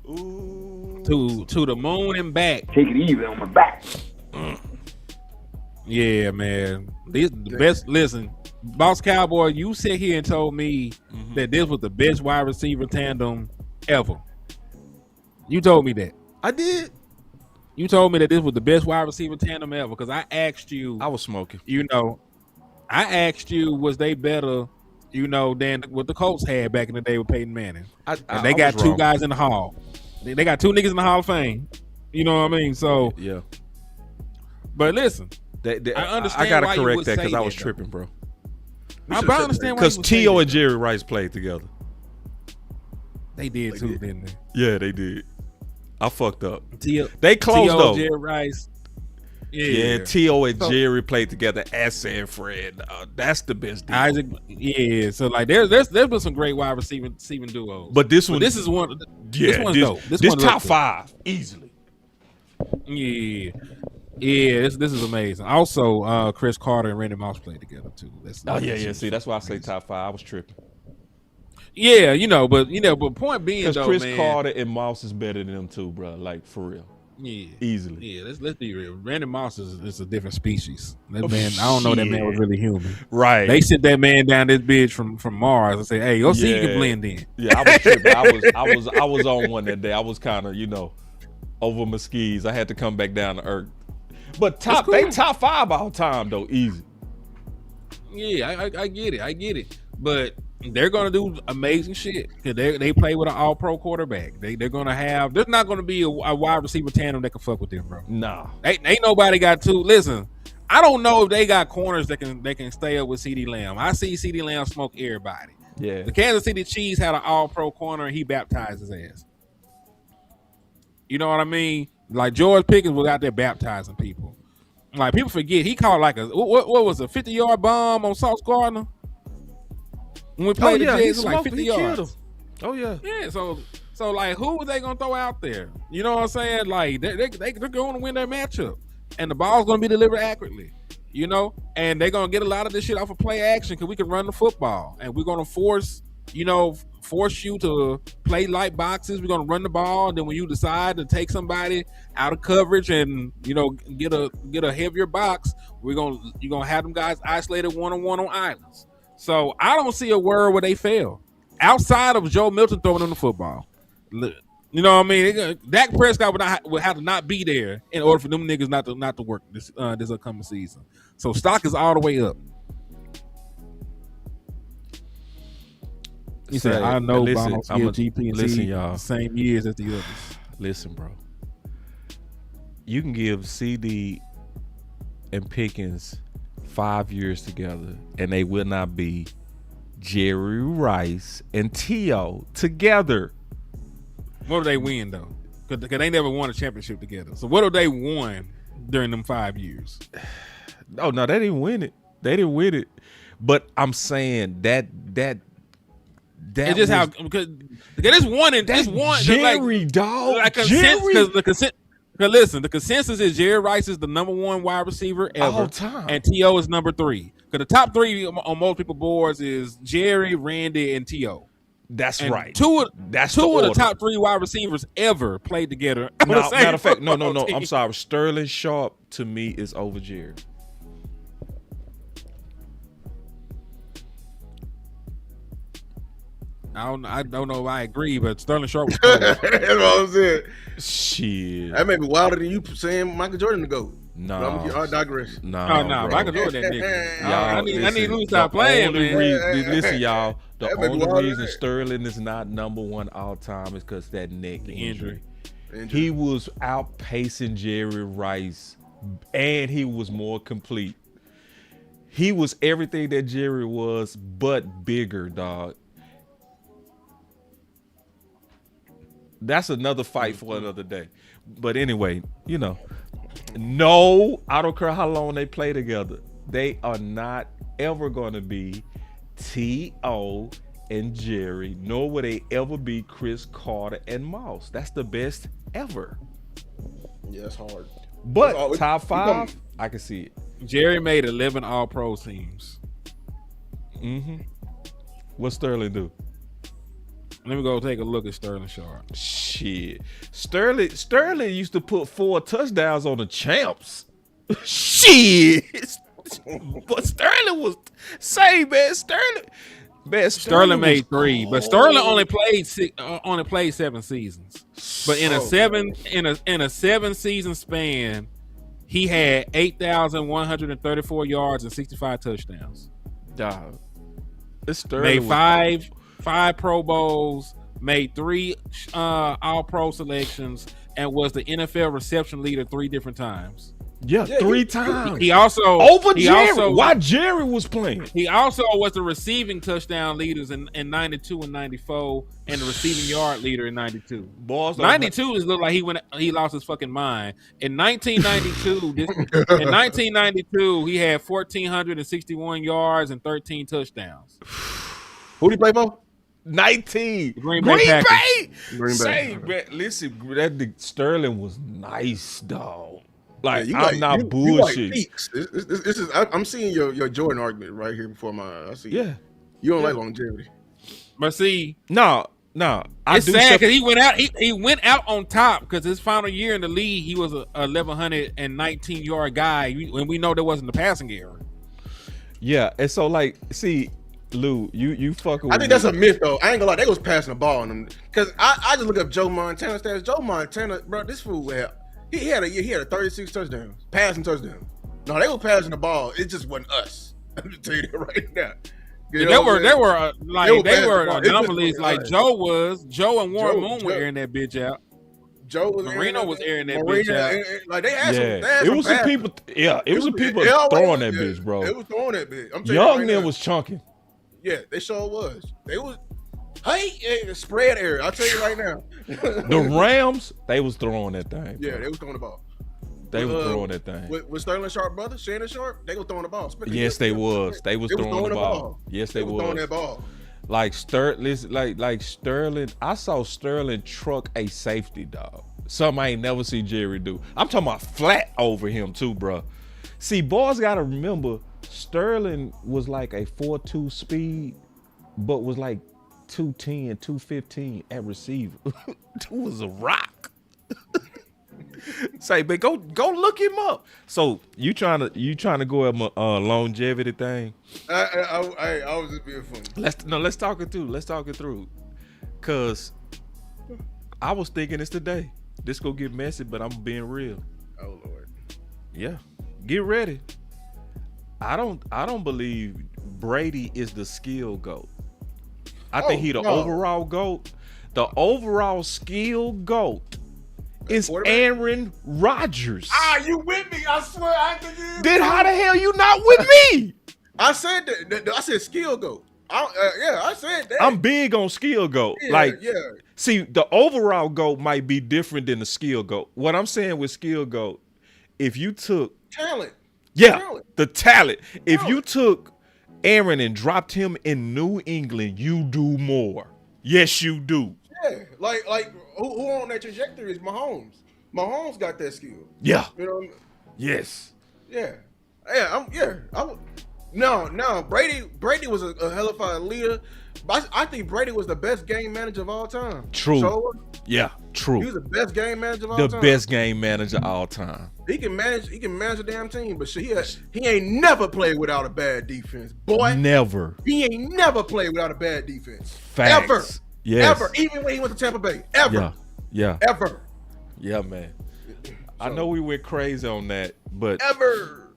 Ooh.
To the moon and back.
Take it easy on my back.
Yeah, man. These the best. Listen, Boss Cowboy, you sit here and told me that this was the best wide receiver tandem ever. You told me that.
I did.
You told me that this was the best wide receiver tandem ever because I asked you.
I was smoking.
I asked you, was they better, than what the Colts had back in the day with Peyton Manning? And they got 2 guys in the Hall. They got 2 niggas in the Hall of Fame. You know what I mean? So
Yeah.
But listen,
I
understand
gotta
why you
correct
would
that
say
because I was
that, though.
tripping, bro.
I understand why
Because
you would say
T.O.
that.
and Jerry Rice played together.
They did too, didn't they?
Yeah, they did. I fucked up.
T.O.
They closed
T.O.
though.
Jerry Rice.
Yeah, T.O. and Jerry played together at San Fran. That's the best deal.
Isaac. Yeah. So like there's been some great wide receiving duos.
But this one,
this is one.
yeah,
this one's dope.
This
one's
top
dope.
5 easily.
Yeah. Yeah, this is amazing. Also, Chris Carter and Randy Moss played together too.
See, that's why I say top 5. I was tripping.
Yeah, but point being
Because
though,
Chris
man,
Carter and Moss is better than them too, bro. Like for real,
yeah,
easily.
yeah. Let's be real. Randy Moss is a different species. That man, I don't know that man was really human.
Right?
They sent that man down this bitch from Mars and say, "Hey, go see if you can blend in."
Yeah, I was tripping. I was on one that day. I was kind of over my skis. I had to come back down to earth. But they top 5 all time though, easy.
Yeah, I get it. But they're gonna do amazing shit because they play with an All-Pro quarterback. They're gonna have. There's not gonna be a wide receiver tandem that can fuck with them, bro.
Nah,
ain't nobody got 2. Listen, I don't know if they got corners that can stay up with CeeDee Lamb. I see CeeDee Lamb smoke everybody.
yeah.
The Kansas City Chiefs had an All-Pro corner and he baptized his ass. You know what I mean? Like George Pickens was out there baptizing people. Like people forget he caught like a what was a 50-yard bomb on Sauce Gardner when we played the Jets, like 50 yards.
Oh yeah,
yeah. So like, who were they gonna throw out there? You know what I'm saying? Like they're going to win their matchup, and the ball's gonna be delivered accurately. You know, and they're gonna get a lot of this shit off of play action because we can run the football, and we're gonna force you to play light boxes. We're gonna run the ball, and then when you decide to take somebody out of coverage and get a heavier box, you're gonna have them guys isolated one-on-one on islands. So I don't see a world where they fail outside of Joe Milton throwing them the football. You know what I mean? Dak Prescott would have to not be there in order for them niggas not to work this upcoming season. So stock is all the way up. He said, "I know Boss give GP and C the same years as the others."
Listen, bro. You can give CD and Pickens 5 years together, and they will not be Jerry Rice and T.O. together.
What do they win though? Because they never won a championship together. So what have they won during them 5 years?
Oh no, they didn't win it. They didn't win it. But I'm saying that
it's just how because this one and this one
Jerry dog.
Like Jerry. Because listen, the consensus is Jerry Rice is the number 1 wide receiver ever,
all time,
and T.O. is number 3. Because the top 3 on most people's boards is Jerry, Randy, and T.O.
That's right.
Two of the top 3 wide receivers ever played together.
No, matter of fact, no. I'm sorry. Sterling Sharp to me is over Jerry.
I don't know if I agree, but Sterling Sharp was cold.
That's what I'm saying.
Shit.
That may be wilder than you saying Michael Jordan to go.
No.
I digress.
No, Michael Jordan that nigga. I need to stop playing, man.
Listen, y'all. The only reason Sterling is not number 1 all time is because that neck injury. He was outpacing Jerry Rice, and he was more complete. He was everything that Jerry was, but bigger, dog. That's another fight for another day. But anyway, no, I don't care how long they play together. They are not ever going to be T.O. and Jerry, nor will they ever be Chris Carter and Moss. That's the best ever.
Yeah, it's hard.
But top 5, I can see it.
Jerry made 11 All-Pro teams.
Mm-hmm. What Sterling do?
Let me go take a look at Sterling Sharp.
Shit. Sterling used to put 4 touchdowns on the champs. Shit. But Sterling was same, man. Sterling
made 3, but Sterling only played 7 seasons. But in a 7 season span, he had 8,134 yards and 65 touchdowns.
Dog. Sterling
made 5 Pro Bowls, made 3 All-Pro selections, and was the NFL reception leader 3 different times.
Yeah, 3 times.
He also
over Jerry. Why Jerry was playing?
He also was the receiving touchdown leaders in 92 and 94, and the receiving yard leader in 92. 92 just looked like he lost his fucking mind. In 1992, he had 1,461 yards and 13 touchdowns.
Who did he play for?
19.
Green Bay.
Listen, that Sterling was nice, dog. Like, I'm not bullshit.
This is I'm seeing your Jordan argument right here before my eyes. I see.
Yeah.
You don't like longevity.
But see,
no.
It's sad because he went out on top because his final year in the league, he was a 1,119 yard guy, when we know there wasn't the passing era.
Yeah, and so see, Lou, you fucking with
I think that's a myth though. I ain't gonna lie, they was passing the ball on them. Cause I just look up Joe Montana stats. Joe Montana, bro, this fool he had a 36 touchdowns, passing touchdowns. No, they were passing the ball. It just wasn't us. I'm just telling you that right now.
They were anomalies like Joe and Warren Moon were airing that bitch out. Marino was airing that bitch out.
Like they had
it was some people. Yeah, it was some people throwing that bitch, bro.
It was throwing that bitch. I'm
Young man was chunking.
Yeah, they sure was. They was. Hey, spread area. I'll tell you right now.
The Rams, they was throwing that thing.
Yeah, they was throwing the ball.
They was throwing that thing.
With Sterling Sharp brother, Shannon Sharp, they were throwing the ball.
Yes, they was. They was throwing the ball. Yes, they was
throwing that ball.
Like Sterling, I saw Sterling truck a safety, dog. Something I ain't never seen Jerry do. I'm talking about flat over him too, bro. See, boys gotta remember, Sterling was like a 4.2 speed, but was like 210, 215 at receiver. Dude was a rock. Say, but go look him up. So you trying to go at my longevity thing?
I was just being funny.
Let's talk it through. Cause I was thinking it's today. This gonna get messy, but I'm being real.
Oh Lord.
Yeah. Get ready. I don't believe Brady is the skill GOAT. I think he the overall GOAT. The overall skill GOAT is Aaron Rodgers.
You with me? I swear I think you.
Then how the hell you not with me?
I said that. I said skill GOAT. I said that.
I'm big on skill GOAT. See, the overall GOAT might be different than the skill GOAT. What I'm saying with skill GOAT, if you took
talent.
The talent. If you took Aaron and dropped him in New England, you do more. Yes, you do.
Yeah, like who on that trajectory is Mahomes. Mahomes got that skill.
Yeah.
You know what I mean?
Yes.
Yeah. No, Brady was a hell of a leader. But I think Brady was the best game manager of all time.
True.
So,
yeah, true.
He was the best game manager of all time.
The best game manager of all time.
He can manage a damn team, but he ain't never played without a bad defense. Boy.
Never.
He ain't never played without a bad defense.
Facts.
Ever.
Yes.
Ever. Even when he went to Tampa Bay. Ever.
Yeah.
Ever.
Yeah, man. I know we went crazy on that, but
ever.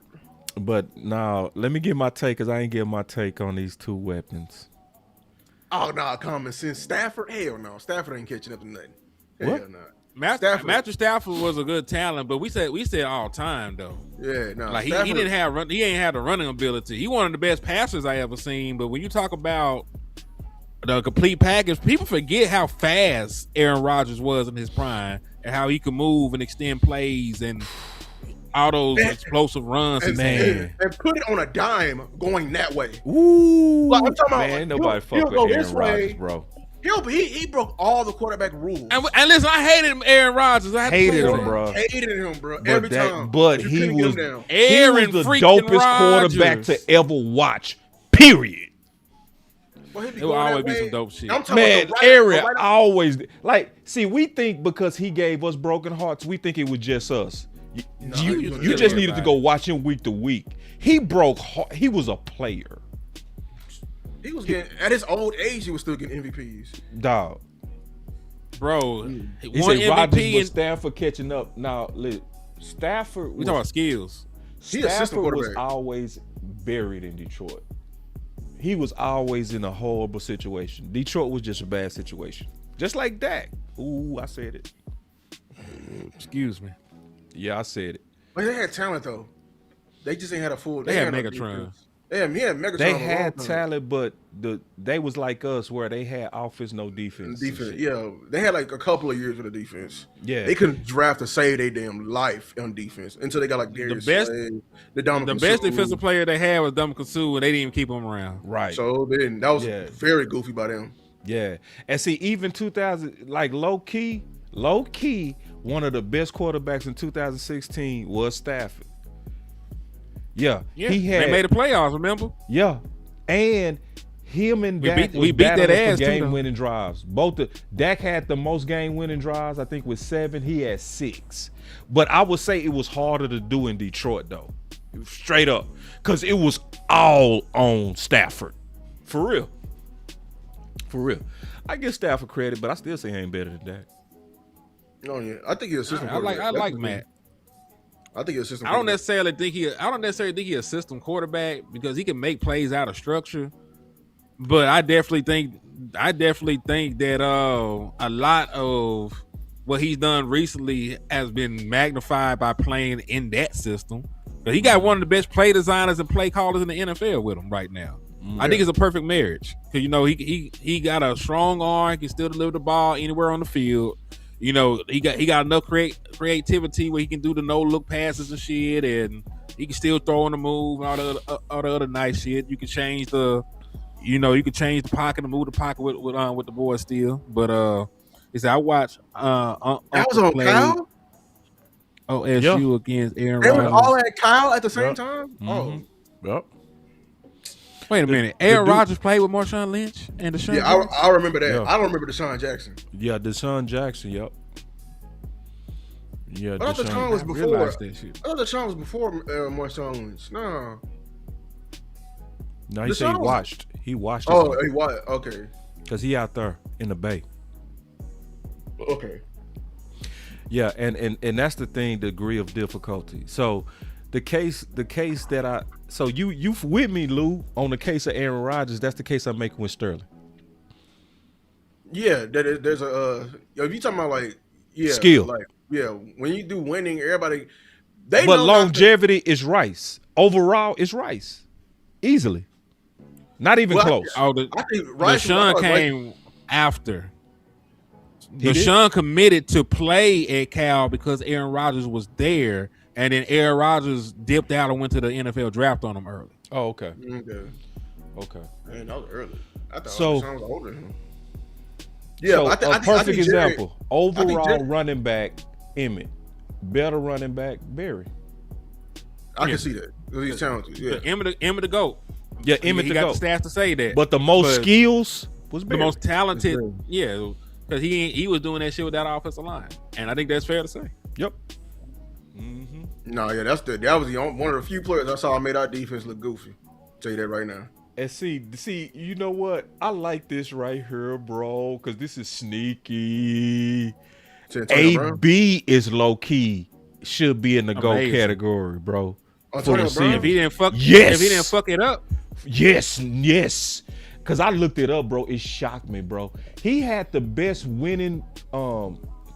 But now, let me get my take, because I ain't getting my take on these two weapons.
Oh, no, common sense. Stafford? Hell no. Stafford ain't catching up to nothing. Hell no.
Matthew Stafford was a good talent, but we said all time though.
Yeah, no.
Like he ain't had the running ability. He one of the best passers I ever seen. But when you talk about the complete package, people forget how fast Aaron Rodgers was in his prime and how he could move and extend plays and all those explosive runs.
And put it on a dime going that way.
Ooh,
like, I'm talking
man,
about,
nobody fuck with Aaron Rodgers, bro.
He broke all the quarterback rules.
And listen, I hated Aaron Rodgers. I
hated him, bro.
Every time.
But he was the
Rodgers.
dopest quarterback to ever watch. Period.
Well,
it will always be some dope shit.
Man, Aaron always see. We think because he gave us broken hearts, we think it was just us. You just needed to go watch him week to week. He was a player.
He was getting at his old age. He was still getting MVPs.
Dog,
bro.
He said Rodgers was Stafford catching up. Now, Stafford.
We talking about skills.
Stafford was always buried in Detroit. He was always in a horrible situation. Detroit was just a bad situation, just like Dak. Ooh, I said it.
Excuse me.
Yeah, I said it.
But they had talent though. They just ain't had a full.
They had Megatron.
Megatron.
They had talent, but they was like us, where they had offense, no defense.
Yeah. They had like a couple of years with the defense.
Yeah,
they couldn't draft to save their damn life on defense until they got like Darius Slade,
the best defensive player they had was Ndamukong Suh, and they didn't even keep him around.
Right.
So then that was very goofy by them.
Yeah, and see, even 2000, like low key, one of the best quarterbacks in 2016 was Stafford. Yeah,
they made the playoffs. Remember?
Yeah, and him and Dak
we beat that ass for
game-winning drives. Dak had the most game-winning drives, I think, with 7. He had 6. But I would say it was harder to do in Detroit, though, straight up, because it was all on Stafford, for real. I give Stafford credit, but I still say he ain't better than Dak.
Oh yeah, I think he's a system.
I like Matt.
I think he's a system.
I don't necessarily think he's a system quarterback because he can make plays out of structure. But I definitely think that a lot of what he's done recently has been magnified by playing in that system. But he got one of the best play designers and play callers in the NFL with him right now. I think it's a perfect marriage because he got a strong arm, he can still deliver the ball anywhere on the field. You know, he got enough creativity where he can do the no look passes and shit, and he can still throw on the move and all the other nice shit. You can change the pocket and move the pocket with the boys still. But I watched
that was on
play
Kyle.
OSU against Aaron
They were
Rodgers.
all at Kyle at the same time.
Mhm.
Oh,
Wait a minute. Aaron Rodgers played with Marshawn Lynch and Deshaun Jackson?
I remember that.
Yeah.
I don't remember Deshaun Jackson.
Yeah, Deshaun Jackson. Yep. Yeah,
I thought Deshaun was before.
realized that shit.
I thought Deshaun was before Marshawn Lynch. No.
No, he said he watched. He watched.
Oh, he watched. Okay.
Because he out there in the Bay.
Okay.
Yeah, and that's the thing, the degree of difficulty. So the case that you with me, Lou, on the case of Aaron Rodgers. That's the case I'm making with Sterling.
Yeah, there's a if you talking about like
skill,
like when you do winning, everybody
but longevity is Rice. Overall, it's Rice, easily, not even close.
I think Rice
Deshaun came after. Deshaun committed to play at Cal because Aaron Rodgers was there, and then Aaron Rodgers dipped out and went to the NFL draft on him early.
Oh, okay.
Okay. Man, that was early. I thought Deshaun was older than him.
Yeah, so a perfect example. Overall running back, Emmett. Better running back, Barry.
I can see that. He's talented. Yeah.
Emmett the GOAT.
Yeah, Emmett
the GOAT. He got the stats to say that.
But the most skills was Barry.
The most talented, because he was doing that shit with that offensive line, and I think that's fair to say.
Yep.
Mm-hmm. No, yeah, that was one of the few players I saw made our defense look goofy. I'll tell you that right now.
And see, you know what? I like this right here, bro, because this is sneaky. AB is low key, should be in the GOAT category, bro.
If he didn't fuck it up,
yes. Because I looked it up, bro. It shocked me, bro. He had the best winning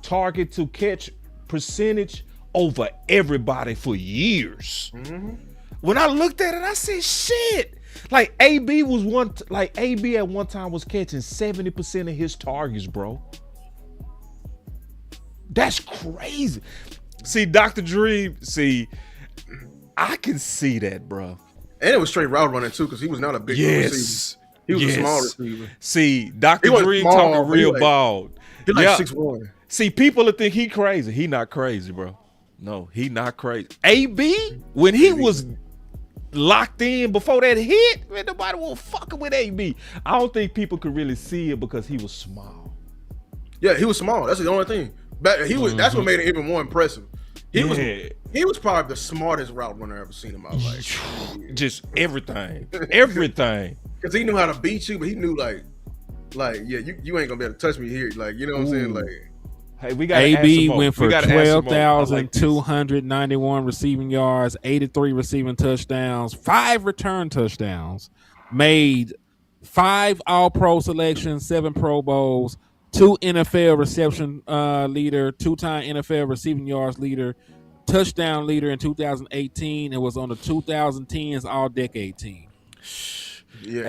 target to catch percentage over everybody for years. Mm-hmm. When I looked at it, I said, shit. Like AB at one time was catching 70% of his targets, bro. That's crazy. See, Dr. Dream, I can see that, bro.
And it was straight route running too, because he was not a big receiver. He was a small receiver.
See, Dr. Dream talking real bald.
He like 6'1".
See, people would think he crazy. He not crazy, bro. No, he not crazy. AB, when he was locked in before that hit, man, nobody was fucking with AB. I don't think people could really see it because he was small.
Yeah, he was small. That's the only thing. But that's what made it even more impressive. He was probably the smartest route runner I ever seen in my life.
Just everything. Because
he knew how to beat you, but he knew you ain't gonna be able to touch me here. Like, you know what I'm saying? Like,
hey, we got
AB went for 12,291 receiving yards, 83 receiving touchdowns, 5 return touchdowns, made 5 All-Pro selections, 7 Pro Bowls, 2 NFL reception leader, 2-time NFL receiving yards leader, touchdown leader in 2018, and was on the 2010s All-Decade team.
Yeah,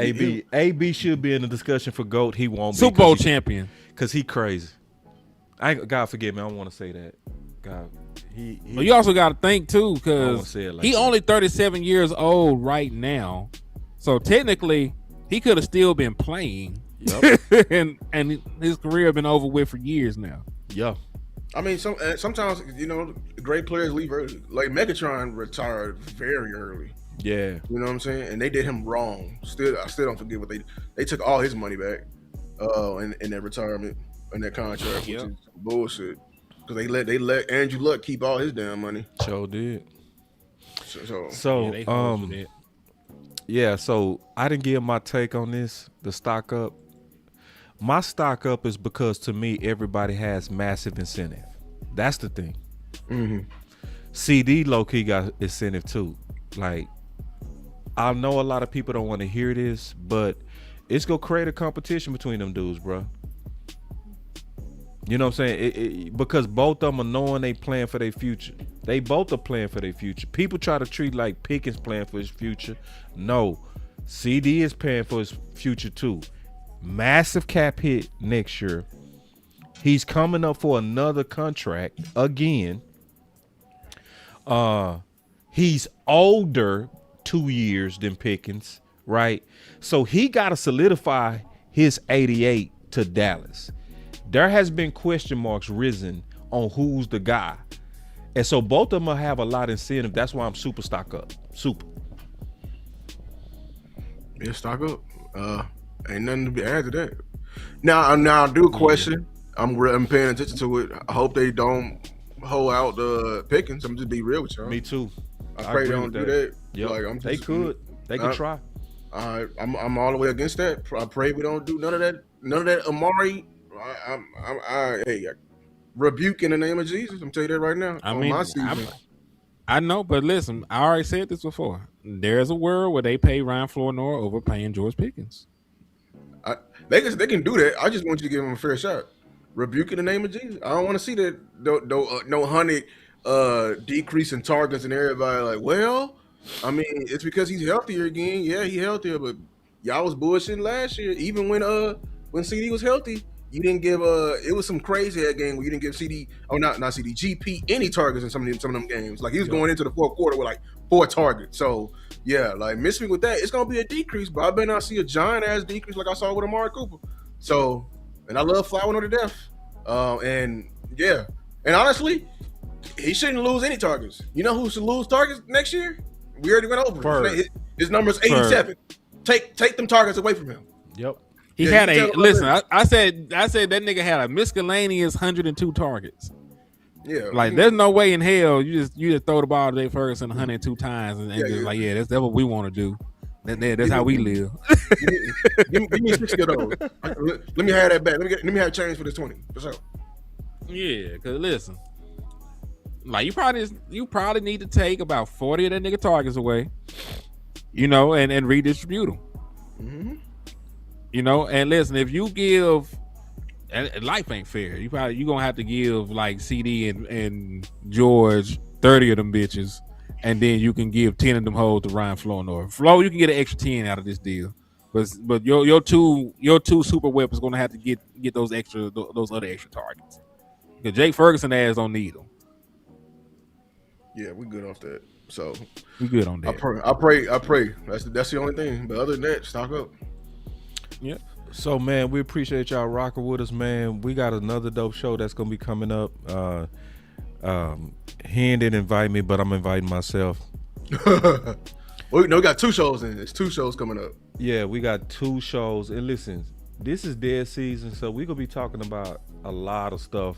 AB should be in the discussion for GOAT. He won't be.
Super Bowl champion.
Because he crazy. God forgive me, I don't want to say that. God,
But you also got to think too, because he only 37 years old right now, so technically he could have still been playing. Yep. and his career been over with for years now.
Yeah.
I mean, sometimes great players leave early. Like Megatron retired very early.
Yeah.
You know what I'm saying? And they did him wrong. I still don't forget what they took all his money back in their retirement and their contract, which is bullshit. Because they let Andrew Luck keep all his damn money.
Sure did.
So
so I didn't give my take on this, the stock up. My stock up is because to me everybody has massive incentive. That's the thing.
Mm-hmm.
CD low-key got incentive too. Like, I know a lot of people don't want to hear this, but it's gonna create a competition between them dudes, bro. You know what I'm saying? Because both of them are knowing they playing for their future. They both are playing for their future. People try to treat like Pickens playing for his future. No, CD is playing for his future too. Massive cap hit next year. He's coming up for another contract again. He's older 2 years than Pickens, right? So he got to solidify his 88 to Dallas. There has been question marks risen on who's the guy. And so both of them have a lot of incentive. That's why I'm super stock up. Super.
Yeah, stock up. Ain't nothing to be added to that. Now I do question. I'm paying attention to it. I hope they don't hold out the Pickens. I'm just be real with y'all.
Me too.
I pray they don't do that.
Yep.
Like,
they could try.
I'm all the way against that. I pray we don't do none of that. None of that Amari. Hey, rebuke in the name of Jesus. I'm telling you that right now.
I mean, I know, but listen, I already said this before. There's a world where they pay Ryan Flournoy over paying George Pickens.
They can do that. I just want you to give them a fair shot. Rebuke in the name of Jesus. I don't want to see that no honey decrease in targets and everybody like, well, I mean, it's because he's healthier again. Yeah, he's healthier, but y'all was bullshitting last year. Even when CD was healthy, you didn't give it was some crazy that game where you didn't give CD not CD GP any targets in some of them games. Like he was going into the fourth quarter with like 4 targets. So yeah, like miss me with that. It's gonna be a decrease, but I better not see a giant ass decrease like I saw with Amari Cooper. So, and I love Flower to death. And yeah, and honestly, he shouldn't lose any targets. You know who should lose targets next year? We already went over. His number's 87. Take them targets away from him.
Yep.
He had I said that nigga had a miscellaneous 102 targets.
Yeah.
Like there's no way in hell you just throw the ball to Jay Ferguson 102 times and just like, that's what we want to do. That's how we live.
give me 60 of those. Let me have that back. Let me have change for this 20. For sure.
Yeah, because listen, like you probably need to take about 40 of that nigga targets away, and redistribute them.
Mm-hmm.
And listen, if you give, and life ain't fair. You gonna have to give like CD and George 30 of them bitches, and then you can give 10 of them hoes to Ryan Flournoy. Flo, you can get an extra 10 out of this deal, but your two super weapons gonna have to get those other extra targets. Because Jake Ferguson ass don't need them.
Yeah, we good off that. So
we good on that.
I pray. That's the only thing. But other than that, stock up.
Yeah.
So man, we appreciate y'all rocking with us, man. We got another dope show that's gonna be coming up. Hen didn't invite me, but I'm inviting myself.
We got 2 shows in. It's 2 shows coming up.
Yeah, we got 2 shows. And listen, this is dead season, so we're gonna be talking about a lot of stuff.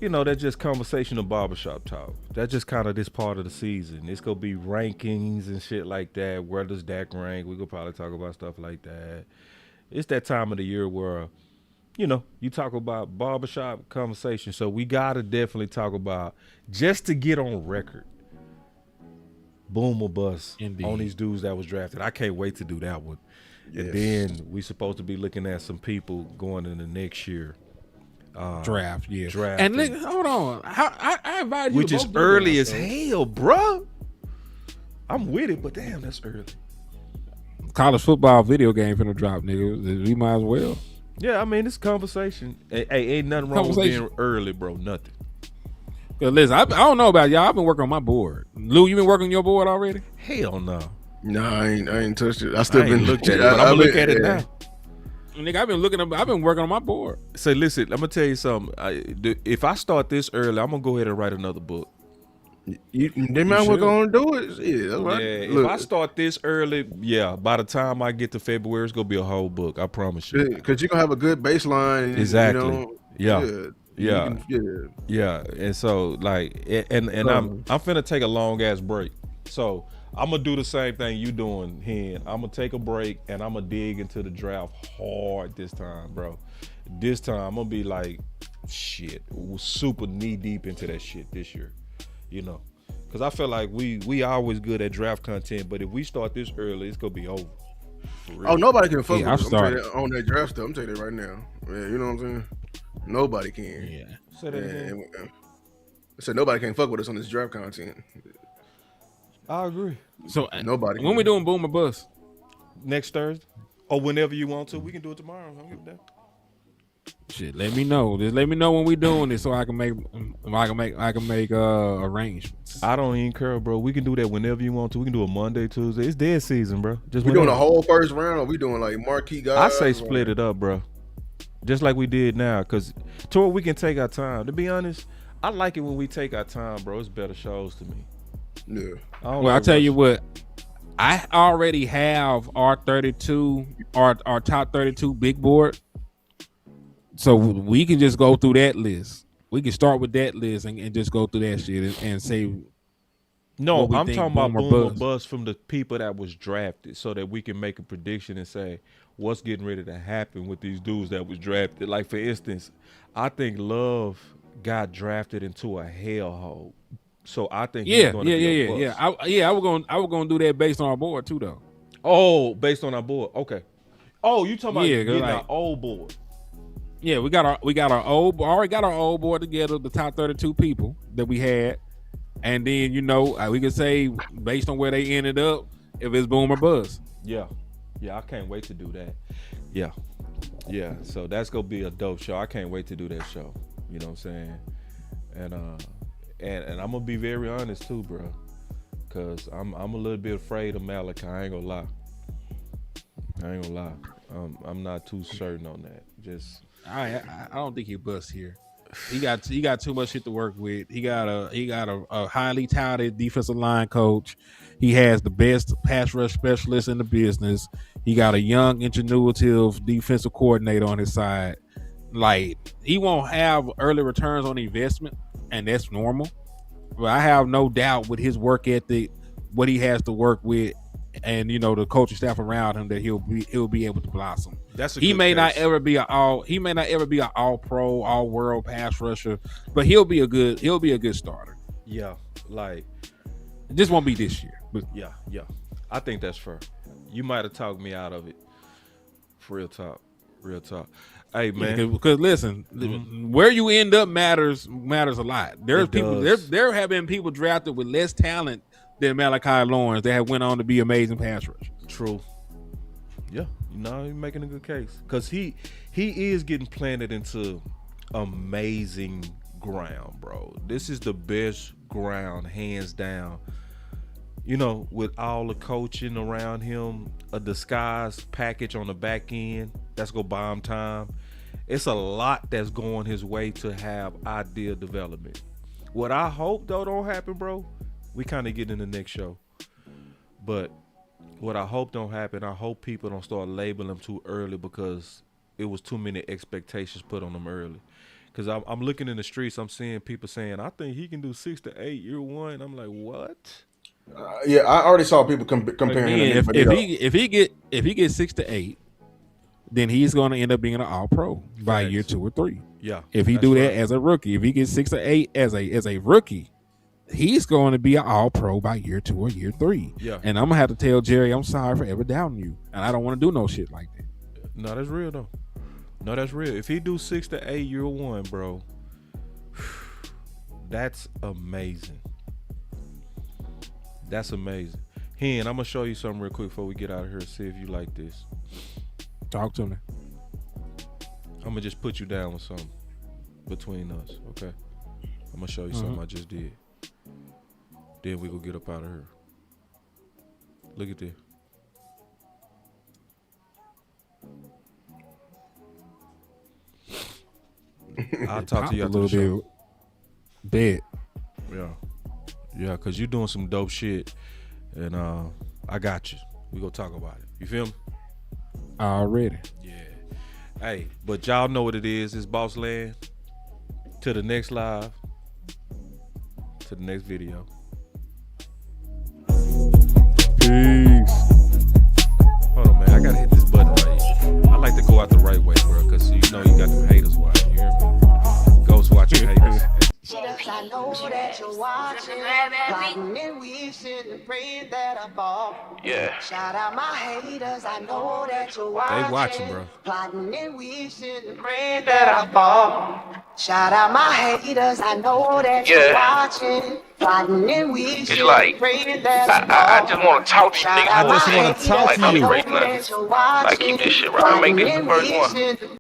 That's just conversational barbershop talk. That's just kind of this part of the season. It's gonna be rankings and shit like that. Where does Dak rank? We could probably talk about stuff like that. It's that time of the year where, you talk about barbershop conversation. So we gotta definitely talk about, just to get on record, boom or bust.
Indeed.
On these dudes that was drafted. I can't wait to do that one.
Yes.
And then we supposed to be looking at some people going into next year.
Draft, yeah.
Draft.
And hold on. I invited you
which
to
is
both
early
those,
as hell, bro. I'm with it, but damn, that's early.
College football video game finna drop, nigga. We might as well.
Yeah, I mean, it's conversation. Hey, ain't nothing wrong with being early, bro. Nothing.
Listen, I don't know about y'all. I've been working on my board. Lou, you been working on your board already?
Hell no.
No, I ain't touched it. I still been
looked at it, but I'm gonna look at it now.
Nigga, I've been working on my board.
Say, listen, I'm gonna tell you something. If I start this early, I'm gonna go ahead and write another book.
They might well gonna do it. Yeah, that's right.
If I start this early, by the time I get to February, it's gonna be a whole book. I promise you.
Because you're gonna have a good baseline.
Exactly.
Yeah.
And so and I'm finna take a long ass break. So I'm gonna do the same thing you doing, Hen. I'm gonna take a break and I'm gonna dig into the draft hard this time, bro. This time I'm gonna be like, super knee deep into that shit this year, because I feel like we always good at draft content, but if we start this early, it's gonna be over.
Oh, nobody can fuck with us. On that draft stuff. I'm telling you that right now. Yeah, you know what I'm saying? Nobody can.
Yeah.
Say that again.
I said nobody can fuck with us on this draft content.
I agree.
So
nobody.
When we doing boom or bust?
Next Thursday, or whenever you want to. We can do it tomorrow. I don't give a damn.
Shit, let me know. Just let me know when we doing this so I can make arrangements.
I don't even care, bro. We can do that whenever you want to. We can do a Monday, Tuesday. It's dead season, bro. Just
we doing a whole first round, or we doing like marquee guys?
I say split it up, bro. Just like we did now, because tour we can take our time. To be honest, I like it when we take our time, bro. It's better shows to me.
Yeah.
I tell you what, I already have our 32, our top 32 big board. So we can just go through that list. We can start with that list and just go through that shit and say.
No, I'm talking about boom or bust from the people that was drafted, so that we can make a prediction and say what's getting ready to happen with these dudes that was drafted. Like, for instance, I think Love got drafted into a hellhole. So I think he's gonna be a bust.
I was gonna do that based on our board too, though.
Oh, based on our board. Okay. Oh, you talking about getting
like,
our old board?
Yeah, we already got our old board together, the top 32 people that we had, and then we could say based on where they ended up if it's boom or bust.
Yeah, I can't wait to do that. Yeah. So that's gonna be a dope show. I can't wait to do that show. You know what I'm saying? And I'm gonna be very honest too, bro, cause I'm a little bit afraid of Malachi. I ain't gonna lie. I'm not too certain on that. Just.
I don't think he busts here. He got too much shit to work with. He got a highly touted defensive line coach. He has the best pass rush specialist in the business. He got a young, ingenuitive defensive coordinator on his side. Like, he won't have early returns on investment, and that's normal. But I have no doubt with his work ethic, what he has to work with, and the coaching staff around him, that he'll be able to blossom. He may not ever be an all pro, all world pass rusher, but he'll be a good starter.
Yeah, like,
it just won't be this year. But
yeah, I think that's fair. You might have talked me out of it. For real talk. Hey, man,
because listen, where you end up matters a lot. There have been people drafted with less talent than Malachi Lawrence that have went on to be amazing pass rushers.
True. Yeah, you're making a good case, because he is getting planted into amazing ground, bro. This is the best ground, hands down. With all the coaching around him, a disguise package on the back end that's gonna buy him time. It's a lot that's going his way to have ideal development. What I hope though don't happen, bro, we kind of get in the next show, but what I hope don't happen, I hope people don't start labeling him too early, because it was too many expectations put on him early. Because I'm looking in the streets, I'm seeing people saying, I think he can do 6 to 8 year one. I'm like, what?
Yeah, I already saw people comparing him.
If he gets 6 to 8, then he's going to end up being an all pro by year 2 or 3.
Yeah.
If he do that as a rookie, if he gets 6 to 8 as a rookie, he's going to be an all pro by year 2 or year 3.
Yeah.
And I'm gonna have to tell Jerry, I'm sorry for ever doubting you, and I don't want to do no shit like that.
No, that's real though. No, that's real. If he do 6 to 8 year one, bro, that's amazing. That's amazing. Hen, I'm gonna show you something real quick before we get out of here. See if you like this.
Talk to me.
I'm gonna just put you down with something between us, okay? I'm gonna show you something I just did. Then we go get up out of here. Look at this. I'll talk to you after the show.
Bet.
Yeah, because you're doing some dope shit, and I got you. We gonna talk about it. You feel me?
Already.
Yeah. Hey, but y'all know what it is. It's Boss Land. To the next live. To the next video.
Peace.
Hold on, man. I gotta hit this button right here. I like to go out the right way, bro, because you got them haters watching. You hear me? Ghost watching haters.
I know that you're watching, plotting and wishing and praying that I fall. Yeah. Shout out my haters, I know that you're watching.
They watching, bro.
Plotting and wishing and praying that I fall. Shout out my haters, I know that you're watching. Plotting and wishing and praying that I fall.
I just want to talk to you niggas.
I just want to talk to you.
Like, keep this shit right. I make this the first one.